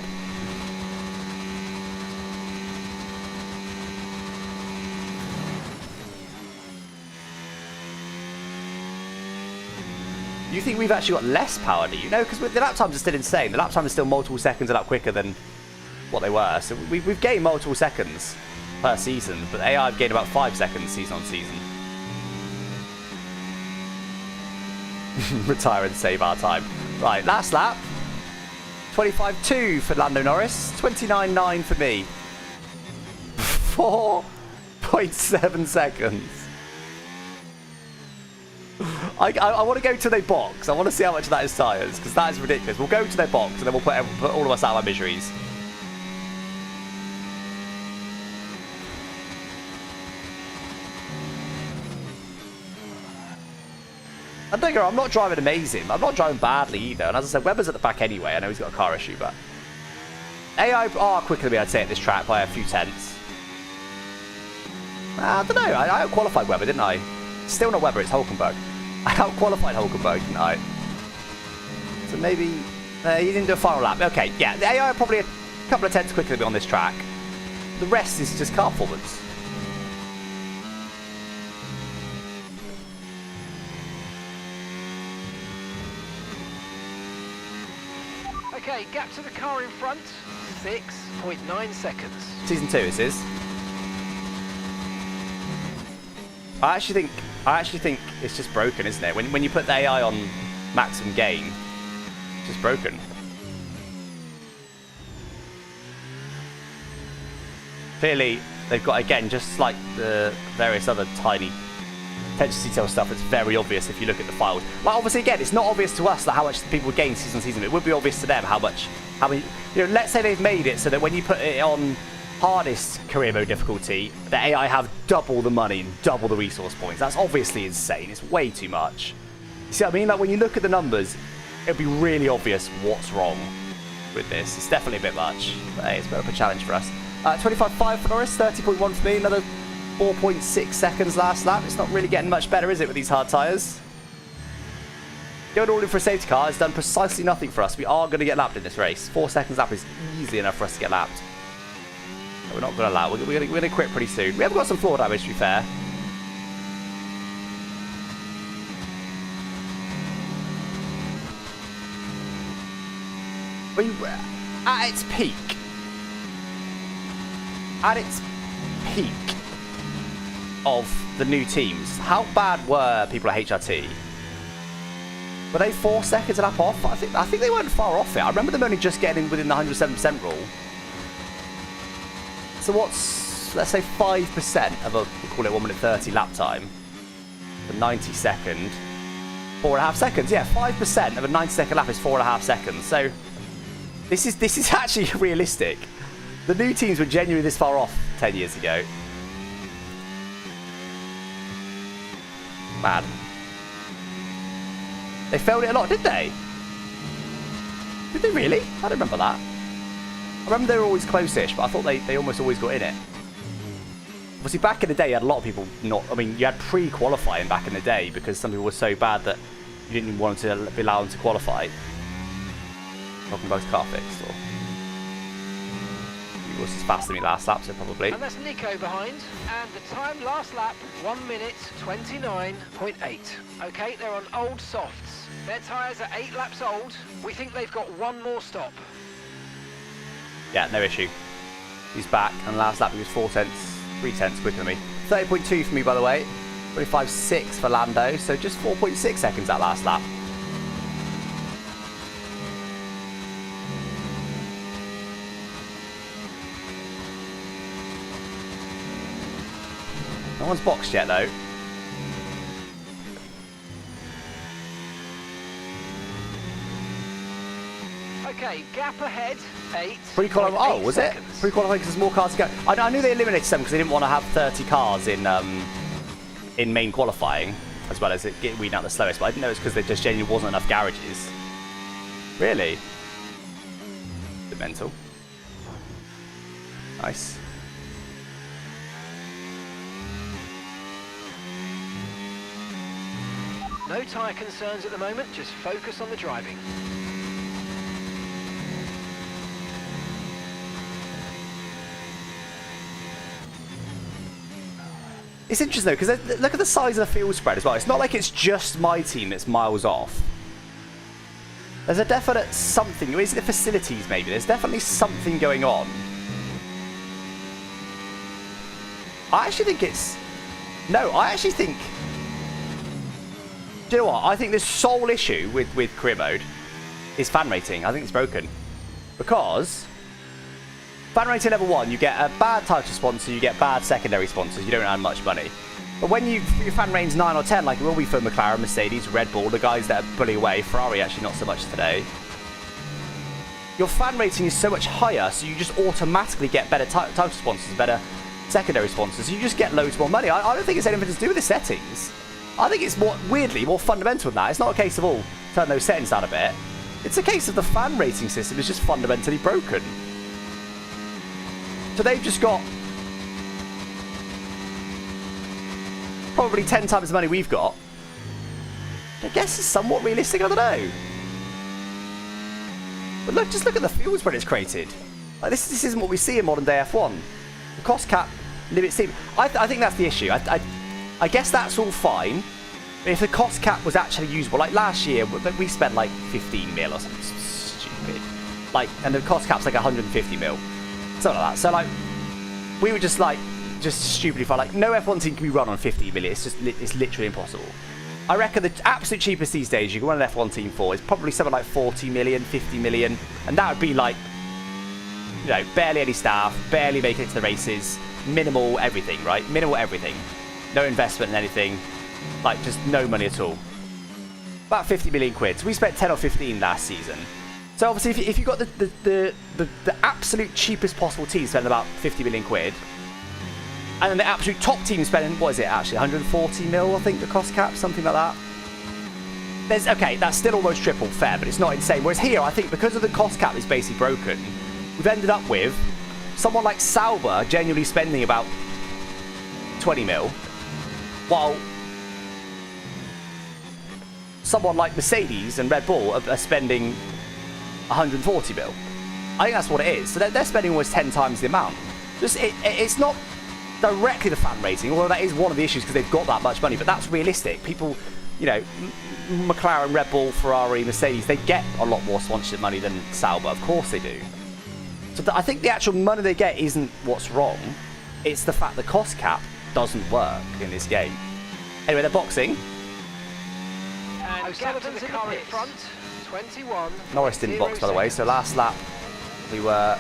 You think we've actually got less power, do you? No, because the lap times are still insane. The lap time is still multiple seconds a lap quicker than what they were. So we've gained multiple seconds per season, but AI have gained about 5 seconds season on season. Retire and save our time. Right, last lap. 25.2 for Lando Norris. 29.9 for me. 4.7 seconds. I want to go to their box. I want to see how much of that is tyres, because that is ridiculous. We'll go to their box, and then we'll put all of us out of our miseries. And don't get me wrong, I'm not driving amazing. I'm not driving badly either. And as I said, Webber's at the back anyway. I know he's got a car issue, but AI are quicker than me, I'd say, at this track by a few tenths. I don't know. I out-qualified Webber, didn't I? Still not Webber, it's Hulkenberg. I out-qualified Hulkenberg, didn't I? So maybe he didn't do a final lap. Okay, yeah, the AI are probably a couple of tenths quicker than me on this track. The rest is just car performance. Okay, gap to the car in front, 6.9 seconds. Season 2, this is. I actually think it's just broken, isn't it? When you put the AI on maximum gain, it's just broken. Clearly, they've got, again, just like the various other tiny attention to detail stuff, it's very obvious if you look at the files. Like, obviously, again, it's not obvious to us that how much people gain season on season. It would be obvious to them how many, you know, let's say they've made it so that when you put it on hardest career mode difficulty, the AI have double the money and double the resource points. That's obviously insane. It's way too much. You see what I mean? Like, when you look at the numbers, it'll be really obvious what's wrong with this. It's definitely a bit much, but hey, it's a bit of a challenge for us. 25.5 for Norris, 30.1 for me, another 4.6 seconds last lap. It's not really getting much better, is it, with these hard tyres? Going all in for a safety car has done precisely nothing for us. We are going to get lapped in this race. 4 seconds lap is easily enough for us to get lapped. But we're not going to lap. We're going to quit pretty soon. We have got some floor damage, to be fair. At its peak, of the new teams, how bad were people at HRT? Were they 4 seconds a lap off? I think they weren't far off it. I remember them only just getting in within the 107% rule. So what's, let's say 5% of a, we'll call it 1 minute 30 lap time. The 90 second, 4.5 seconds. Yeah, 5% of a 90 second lap is 4.5 seconds. So this is actually realistic. The new teams were genuinely this far off 10 years ago. Mad. They failed it a lot, did they? Did they really? I don't remember that. I remember they were always close-ish, but I thought they almost always got in it. Obviously, back in the day, you had a lot of people not... I mean, you had pre-qualifying back in the day because some people were so bad that you didn't even want them to allow them to qualify. Talking about his car fixed, or... He was faster than me last lap, so probably. And that's Nico behind. And the time last lap, 1 minute 29.8. Okay, they're on old softs. Their tyres are 8 laps old. We think they've got one more stop. Yeah, no issue. He's back, and last lap he was 3 tenths quicker than me. 30.2 for me, by the way. 25.6 for Lando, so just 4.6 seconds that last lap. No one's boxed yet, though. Okay, gap ahead, 8. Pre-qualifying, oh, was it? Pre-qualifying because there's more cars to go. I knew they eliminated some because they didn't want to have 30 cars in main qualifying, as well as it weeding out the slowest, but I didn't know it's because there just genuinely wasn't enough garages. Really? Bit mental. Nice. No tyre concerns at the moment, just focus on the driving. It's interesting though, because look at the size of the field spread as well. It's not like it's just my team that's miles off. There's a definite something. Is it the facilities, maybe? There's definitely something going on. I actually think it's... No, I actually think... Do you know what? I think the sole issue with career mode is fan rating. I think it's broken. Because... Fan rating level 1, you get a bad title sponsor, you get bad secondary sponsors, you don't earn much money. But when your fan rating's 9 or 10, like it will be for McLaren, Mercedes, Red Bull, the guys that are pulling away, Ferrari actually not so much today, your fan rating is so much higher, so you just automatically get better title sponsors, better secondary sponsors. You just get loads more money. I don't think it's anything to do with the settings. I think it's more, weirdly, more fundamental than that. It's not a case of, oh, turn those settings down a bit. It's a case of the fan rating system is just fundamentally broken. So they've just got probably 10 times the money we've got. I guess it's somewhat realistic, I don't know. But look, just look at the fuel spread it's created. Like this isn't what we see in modern day F1. The cost cap limits team. I think that's the issue. I guess that's all fine. But if the cost cap was actually usable, like last year, we spent like 15 mil or something stupid. Like, and the cost cap's like 150 mil. Something like that. So like, we were just stupidly fun. Like, no F1 team can be run on 50 million. It's literally impossible. I reckon the absolute cheapest these days you can run an F1 team for is probably something like 40 million, 50 million, and that would be like, you know, barely any staff, barely making it to the races, minimal everything, right? Minimal everything, no investment in anything, like just no money at all. About 50 million quid. So we spent 10 or 15 last season. So obviously, if you got the absolute cheapest possible team spending about 50 million quid, and then the absolute top team spending, what is it actually, 140 mil, I think, the cost cap, something like that. There's, okay, that's still almost triple, fair, but it's not insane. Whereas here, I think because of the cost cap is basically broken, we've ended up with someone like Sauber genuinely spending about 20 mil, while someone like Mercedes and Red Bull are spending 140 mil. I think that's what it is. So they're spending almost 10 times the amount. Just it's not directly the fan rating, although that is one of the issues because they've got that much money, but that's realistic. People, you know, McLaren, Red Bull, Ferrari, Mercedes, they get a lot more sponsorship money than Sauber. Of course they do. So I think the actual money they get isn't what's wrong. It's the fact the cost cap doesn't work in this game. Anyway, they're boxing. And O'Sullivan's in the car in front. 21. Norris didn't box, by the way, so last lap we were...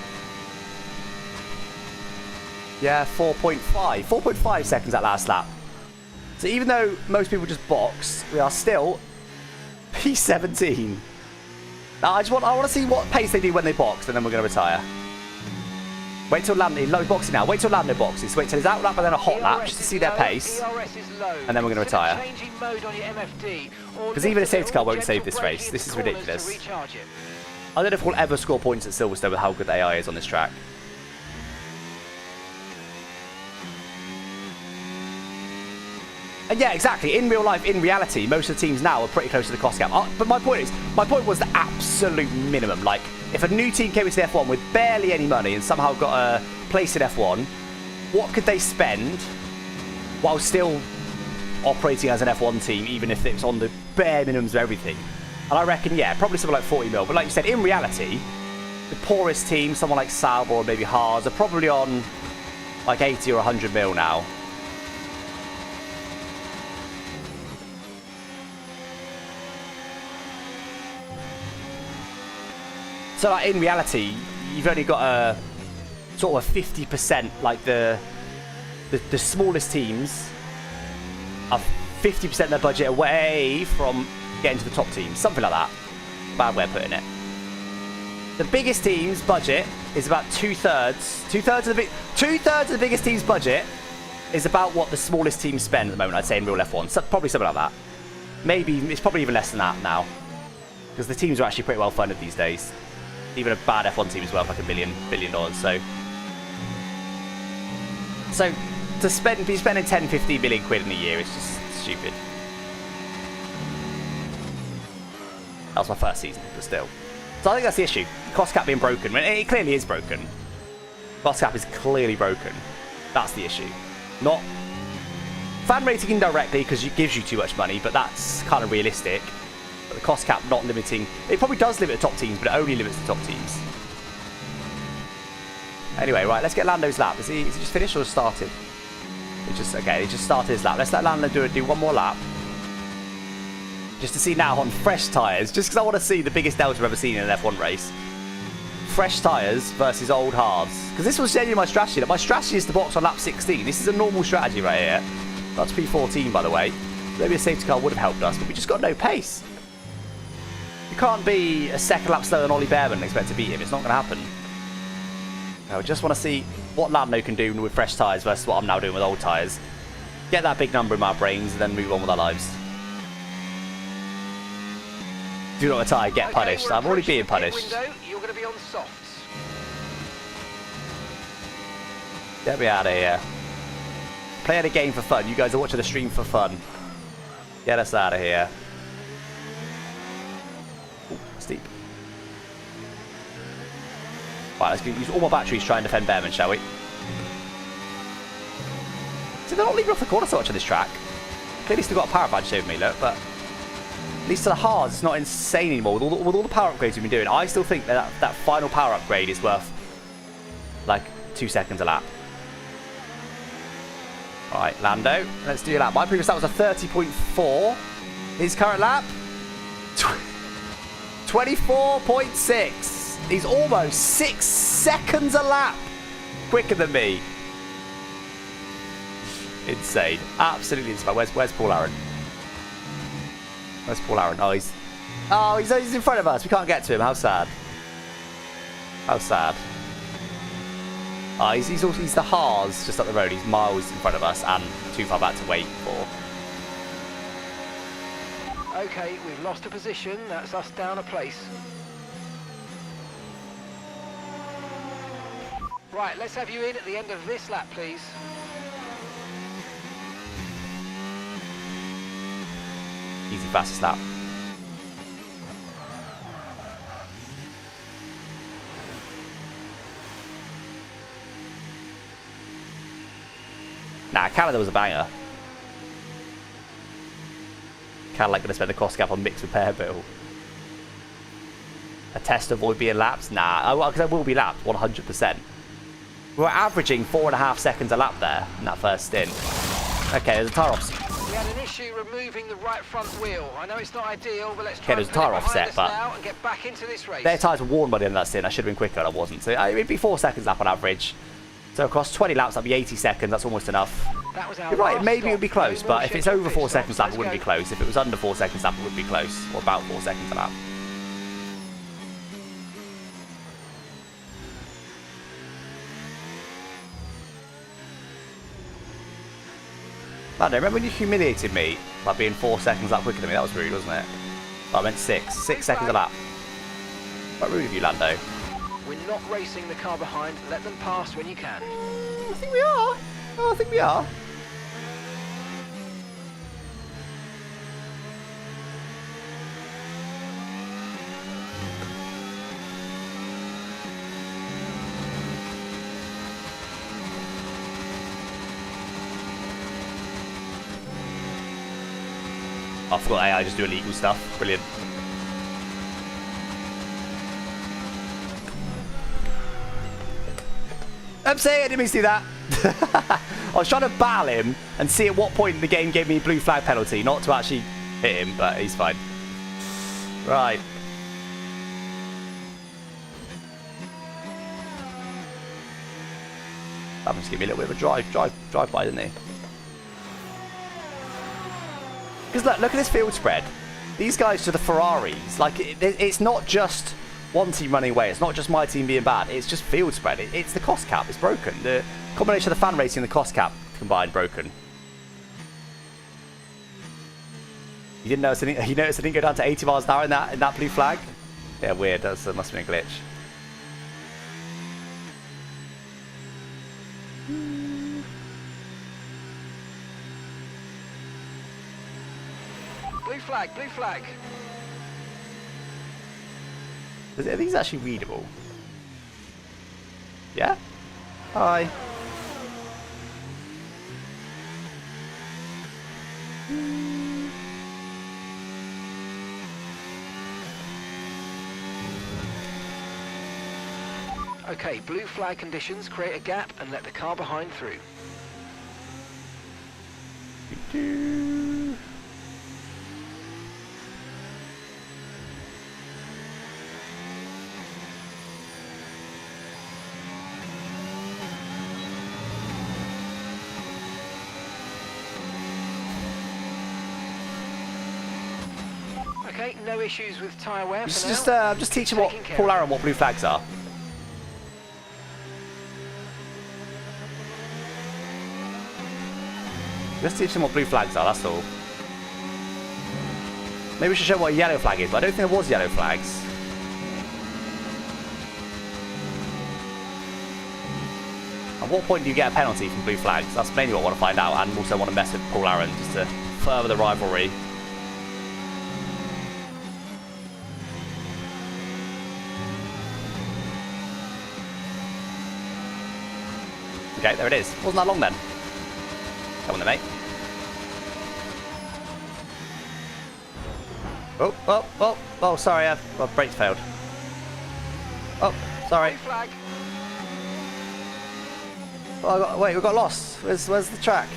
Yeah, 4.5 seconds at last lap. So even though most people just box, we are still P17. Now I want to see what pace they do when they box, and then we're going to retire. Wait till Lando, he's boxing now. Wait till Lando boxes. Wait till his out lap and then a hot lap just to see their pace. And then we're going to retire. Because even a safety car won't save this race. This is ridiculous. I don't know if we'll ever score points at Silverstone with how good the AI is on this track. And yeah, exactly. In real life, in reality, most of the teams now are pretty close to the cost cap. But my point was the absolute minimum. Like, if a new team came into the F1 with barely any money and somehow got a place in F1, what could they spend while still operating as an F1 team, even if it's on the bare minimums of everything? And I reckon, yeah, probably something like 40 mil. But like you said, in reality, the poorest team, someone like Sauber or maybe Haas, are probably on like 80 or 100 mil now. So like, in reality, you've only got a sort of a 50%, like the smallest teams are 50% of their budget away from getting to the top teams. Something like that. Bad way of putting it. The biggest team's budget is about two-thirds of the biggest team's budget is about what the smallest teams spend at the moment, I'd say, in real F1. So probably something like that. Maybe, it's probably even less than that now. Because the teams are actually pretty well funded these days. Even a bad F1 team is worth like $1 billion. So to be spending 10, 15 million quid in a year is just stupid. That was my first season, but still. So I think that's the issue. Cost cap being broken. It clearly is broken. Cost cap is clearly broken. That's the issue. Not fan rating indirectly because it gives you too much money, but that's kind of realistic. But the cost cap not limiting. It probably does limit the top teams, but it only limits the top teams. Anyway, right, let's get Lando's lap. Is he just finished or started? He just started his lap. Let's let Lando do one more lap. Just to see now on fresh tyres, just because I want to see the biggest delta I've ever seen in an F1 race. Fresh tyres versus old hards. Because this was genuinely my strategy. Like, my strategy is to box on lap 16. This is a normal strategy right here. That's P14, by the way. Maybe a safety car would have helped us, but we just got no pace. You can't be a second lap slower than Ollie Behrman and expect to beat him. It's not going to happen. I just want to see what Lando can do with fresh tyres versus what I'm now doing with old tyres. Get that big number in my brains and then move on with our lives. Do not retire, get punished. I'm already being punished. You're going to be on softs. Get me out of here. Playing a game for fun. You guys are watching a stream for fun. Get us out of here. Ooh, steep. Right, let's use all my batteries to try and defend Behrman, shall we? See, they're not leaving off the corner so much on this track. Clearly still got a power advantage over me, look, but at least to the hards, it's not insane anymore. With all the power upgrades we've been doing, I still think that final power upgrade is worth like 2 seconds a lap. Alright, Lando, let's do your lap. My previous lap was a 30.4. His current lap, 24.6. He's almost 6 seconds a lap quicker than me. Insane. Absolutely insane. Where's Paul Aaron? Where's Paul Aaron? Oh, he's in front of us. We can't get to him. How sad. How sad. He's the Haas just up the road. He's miles in front of us and too far back to wait for. Okay, we've lost a position. That's us down a place. Right, let's have you in at the end of this lap, please. Easy fastest lap. Nah, Canada was a banger. Cadillac gonna spend the cost cap on mixed repair bill. A test to avoid being lapped? Nah, because I will be lapped 100%. We're averaging 4.5 seconds a lap there in that first stint. Okay, there's a tyre offset. We had an issue removing the right front wheel. I know it's not ideal, but let's try there's a tyre offset, but now and get back into this race. Their tyres were worn by the end of that stint. I should have been quicker, and I wasn't. So it'd be 4 seconds lap on average. So across 20 laps, that'd be 80 seconds. That's almost enough. That was our You're right, last maybe stop. it would be close, but if it's over 4 seconds lap, it wouldn't be Let's close. If it was under 4 seconds lap, it would be close. Or about 4 seconds a lap. Lando, remember when you humiliated me by being 4 seconds lap quicker than me? That was rude, wasn't it? But I meant 6. 6 seconds a lap. Quite rude of you, Lando. We're not racing the car behind. Let them pass when you can. I think we are. Oh, I think we are. I forgot AI just do illegal stuff. Brilliant. I'm saying I didn't mean to do that. I was trying to battle him and see at what point the game gave me a blue flag penalty, not to actually hit him, but he's fine. Right. That just give me a little bit of a drive by, didn't he? Because look at this field spread. These guys to the Ferraris, like it's not just one team running away. It's not just my team being bad. It's just field spread. It's the cost cap. It's broken. The combination of the fan racing and the cost cap combined broken. You didn't notice anything? You noticed it didn't go down to 80 miles an hour in that blue flag? Yeah, weird. That must have been a glitch. Blue flag, blue flag. Are these actually readable? Yeah? Hi. Okay, blue flag conditions, create a gap and let the car behind through. Okay, no issues with tyre wear for now. I'm just teaching what Paul Aaron what blue flags are. Just teach them what blue flags are, that's all. Maybe we should show what a yellow flag is, but I don't think there was yellow flags. At what point do you get a penalty from blue flags? That's mainly what I want to find out, and also want to mess with Paul Aaron just to further the rivalry. Okay, there it is. Wasn't that long then? Come on then, mate. Oh, sorry, my brakes failed. Oh, sorry. Flag. Oh, wait, we got lost. Where's the track?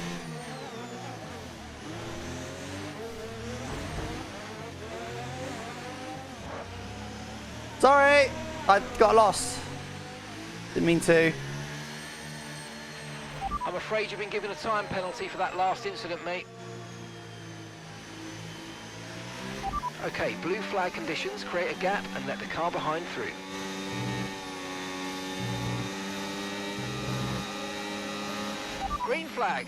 Sorry, I got lost. Didn't mean to. I'm afraid you've been given a time penalty for that last incident, mate. Okay, blue flag conditions, create a gap and let the car behind through. Green flag.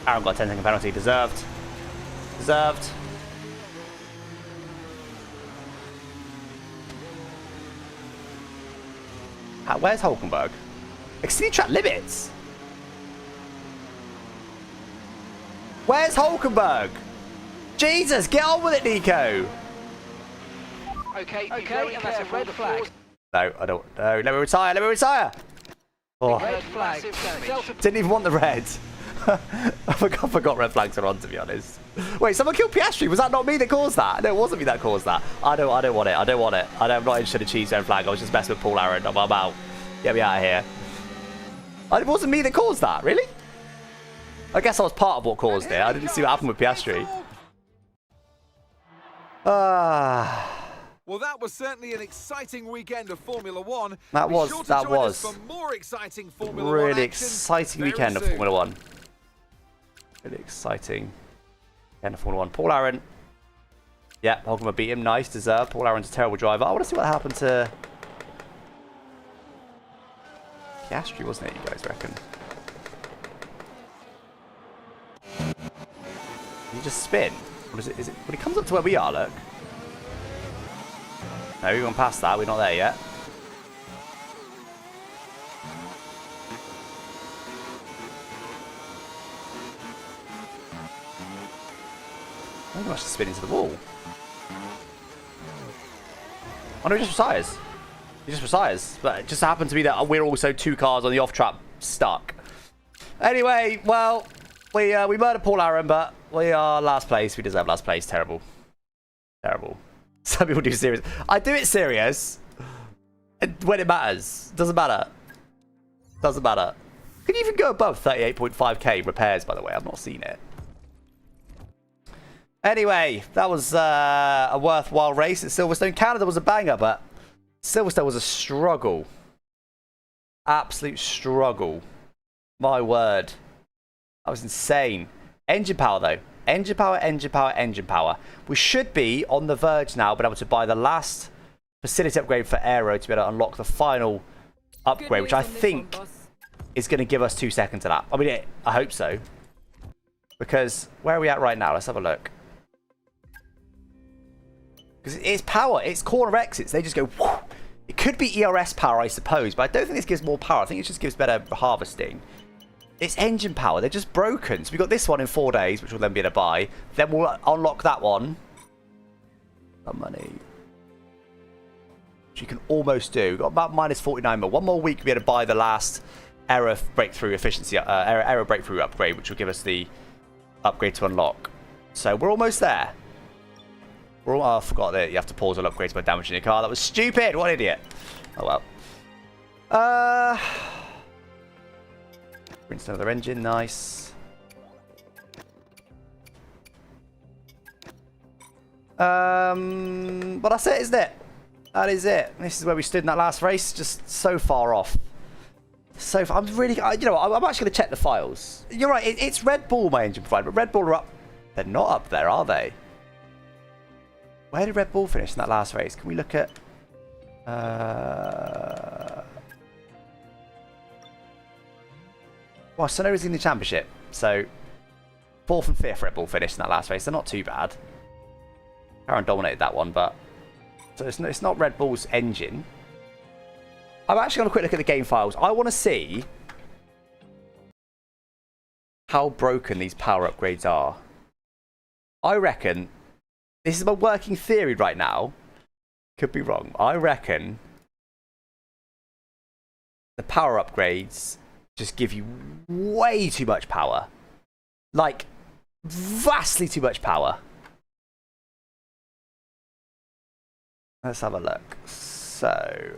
Aaron got a 10-second penalty. Deserved. Deserved. Where's Hulkenberg? Exceed track limits. Where's Hulkenberg? Jesus, get on with it, Nico. Okay, and that's a red flag. No, I don't. No, let me retire. Let me retire. Oh, Red flag. didn't even want the red. I forgot red flags are on, to be honest. Wait, someone killed Piastri. Was that not me that caused that? No, it wasn't me that caused that. I don't want it. I don't want it. I'm not interested in cheese red flag. I was just messing with Paul Aaron. I'm out. Get me out of here. It wasn't me that caused that, really? I guess I was part of what caused it. I didn't see what happened with Piastri. Well, that was certainly an exciting weekend of Formula One. That was For more exciting Formula One really action exciting very weekend of soon. Formula One. Really exciting weekend of Formula One. Paul Aaron. Yeah, Hulkenberg beat him. Nice, deserved. Paul Aaron's a terrible driver. I want to see what happened to Piastri, wasn't it, you guys reckon? Did he just spin? Or is it when he comes up to where we are, look. No, we've gone past that. We're not there yet. I think he must have spin into the wall. Oh no, he just retires. He just retires. But it just happened to be that we're also 2 cars on the off-track stuck. Anyway, well, we murdered Paul Aaron, but we are last place. We deserve last place. Terrible. Terrible. Some people do serious. I do it serious when it matters. Doesn't matter. Doesn't matter. Can you even go above 38.5k repairs, by the way? I've not seen it. Anyway, that was a worthwhile race at Silverstone. Canada was a banger, but Silverstone was a struggle. Absolute struggle. My word. That was insane. Engine power, though. Engine power, engine power, engine power. We should be on the verge now, being able to buy the last facility upgrade for Aero to be able to unlock the final upgrade, which I think is going to give us 2 seconds of that. I mean, I hope so. Because where are we at right now? Let's have a look. Because it's power. It's corner exits. They just go, whoo. It could be ERS power, I suppose, but I don't think this gives more power. I think it just gives better harvesting. It's engine power. They're just broken. So we got this one in 4 days, which will then be in a buy. Then we'll unlock that one. Some money. which you can almost do. We've got about minus 49 mil. One more week to be able to buy the last error breakthrough efficiency, error breakthrough upgrade, which will give us the upgrade to unlock. So we're almost there. Oh, I forgot that you have to pause on upgrades by damaging your car. That was stupid. What an idiot. Oh well. Rinse another engine. Nice. But that's it, isn't it? That is it. This is where we stood in that last race. Just so far off. So far. I'm really... you know what? I'm actually going to check the files. You're right. It's Red Bull, my engine provider. But Red Bull are up... They're not up there, are they? Where did Red Bull finish in that last race? Can we look at... Well, Sonora's in the championship. So, 4th and 5th Red Bull finished in that last race. They're not too bad. Caterham dominated that one, but... So it's not Red Bull's engine. I'm actually going to quick look at the game files. I want to see how broken these power upgrades are. I reckon, this is my working theory right now, could be wrong. I reckon the power upgrades just give you way too much power. Like, vastly too much power. Let's have a look. So...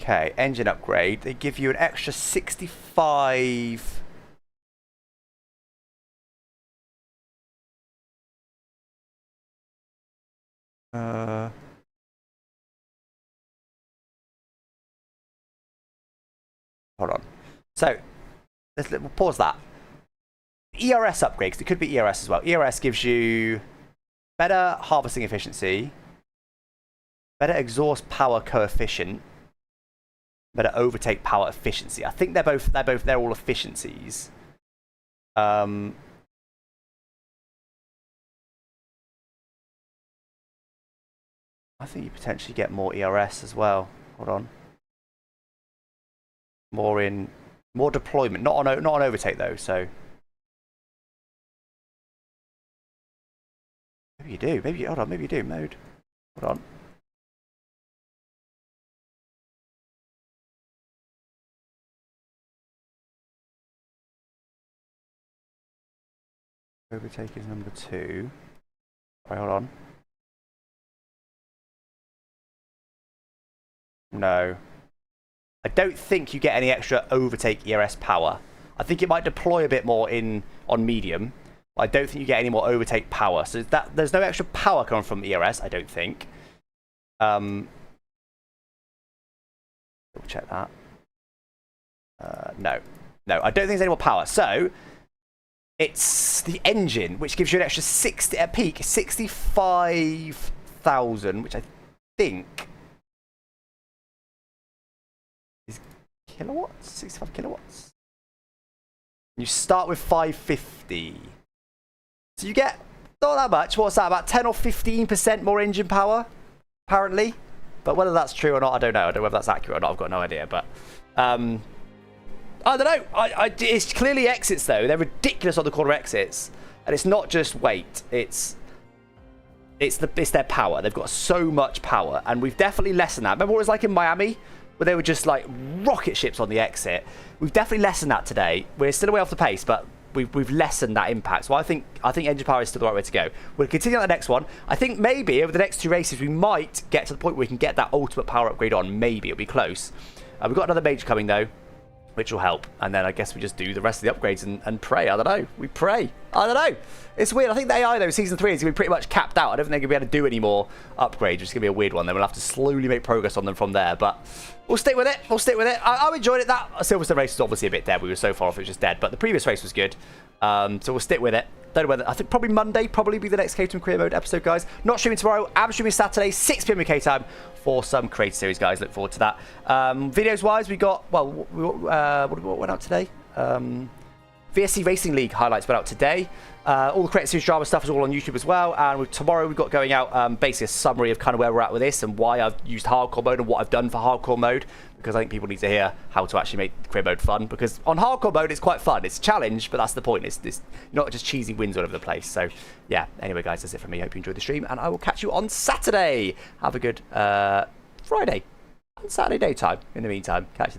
Okay, engine upgrade. They give you an extra 65... Hold on. So, we'll pause that. ERS upgrade, because it could be ERS as well. ERS gives you better harvesting efficiency, better exhaust power coefficient, better overtake power efficiency. I think they're all efficiencies. I think you potentially get more ERS as well. Hold on. More deployment, not on overtake though. So maybe you do. Maybe hold on. Maybe you do. Mode. Hold on. Overtake is number 2. Right, hold on. No. I don't think you get any extra overtake ERS power. I think it might deploy a bit more on medium. But I don't think you get any more overtake power. So there's no extra power coming from ERS, I don't think. Double check that. No. No, I don't think there's any more power. So it's the engine, which gives you an extra 60 at peak, 65,000, which I think is kilowatts, 65 kilowatts. You start with 550, so you get not that much. What's that? About 10 or 15% more engine power, apparently. But whether that's true or not, I don't know. I don't know whether that's accurate or not. I've got no idea. But I don't know. It's clearly exits, though. They're ridiculous on the corner exits. And it's not just weight. It's their power. They've got so much power. And we've definitely lessened that. Remember what it was like in Miami? Where they were just like rocket ships on the exit. We've definitely lessened that today. We're still way off the pace, but we've lessened that impact. So I think engine power is still the right way to go. We'll continue on the next one. I think maybe over the next 2 races, we might get to the point where we can get that ultimate power upgrade on. Maybe. It'll be close. We've got another major coming, though, which will help. And then I guess we just do the rest of the upgrades and pray. I don't know. We pray. I don't know. It's weird. I think the AI, though, Season 3 is going to be pretty much capped out. I don't think they're going to be able to do any more upgrades. It's going to be a weird one. Then we'll have to slowly make progress on them from there. But we'll stick with it. We'll stick with it. I enjoyed it. That Silverstone race was obviously a bit dead. We were so far off it was just dead. But the previous race was good. So we'll stick with it. Don't know whether... I think probably Monday probably be the next Caterham Career Mode episode, guys. Not streaming tomorrow. I'm streaming Saturday, 6 p.m. UK time for some Creator Series, guys. Look forward to that. Videos-wise, we got... Well, what went out today? VSC Racing League highlights went out today. All the Creative Series drama stuff is all on YouTube as well. And tomorrow we've got going out basically a summary of kind of where we're at with this and why I've used hardcore mode and what I've done for hardcore mode. Because I think people need to hear how to actually make career mode fun. Because on hardcore mode, it's quite fun. It's a challenge, but that's the point. It's not just cheesy wins all over the place. So, yeah. Anyway, guys, that's it from me. Hope you enjoyed the stream. And I will catch you on Saturday. Have a good Friday and Saturday daytime. In the meantime, catch you then.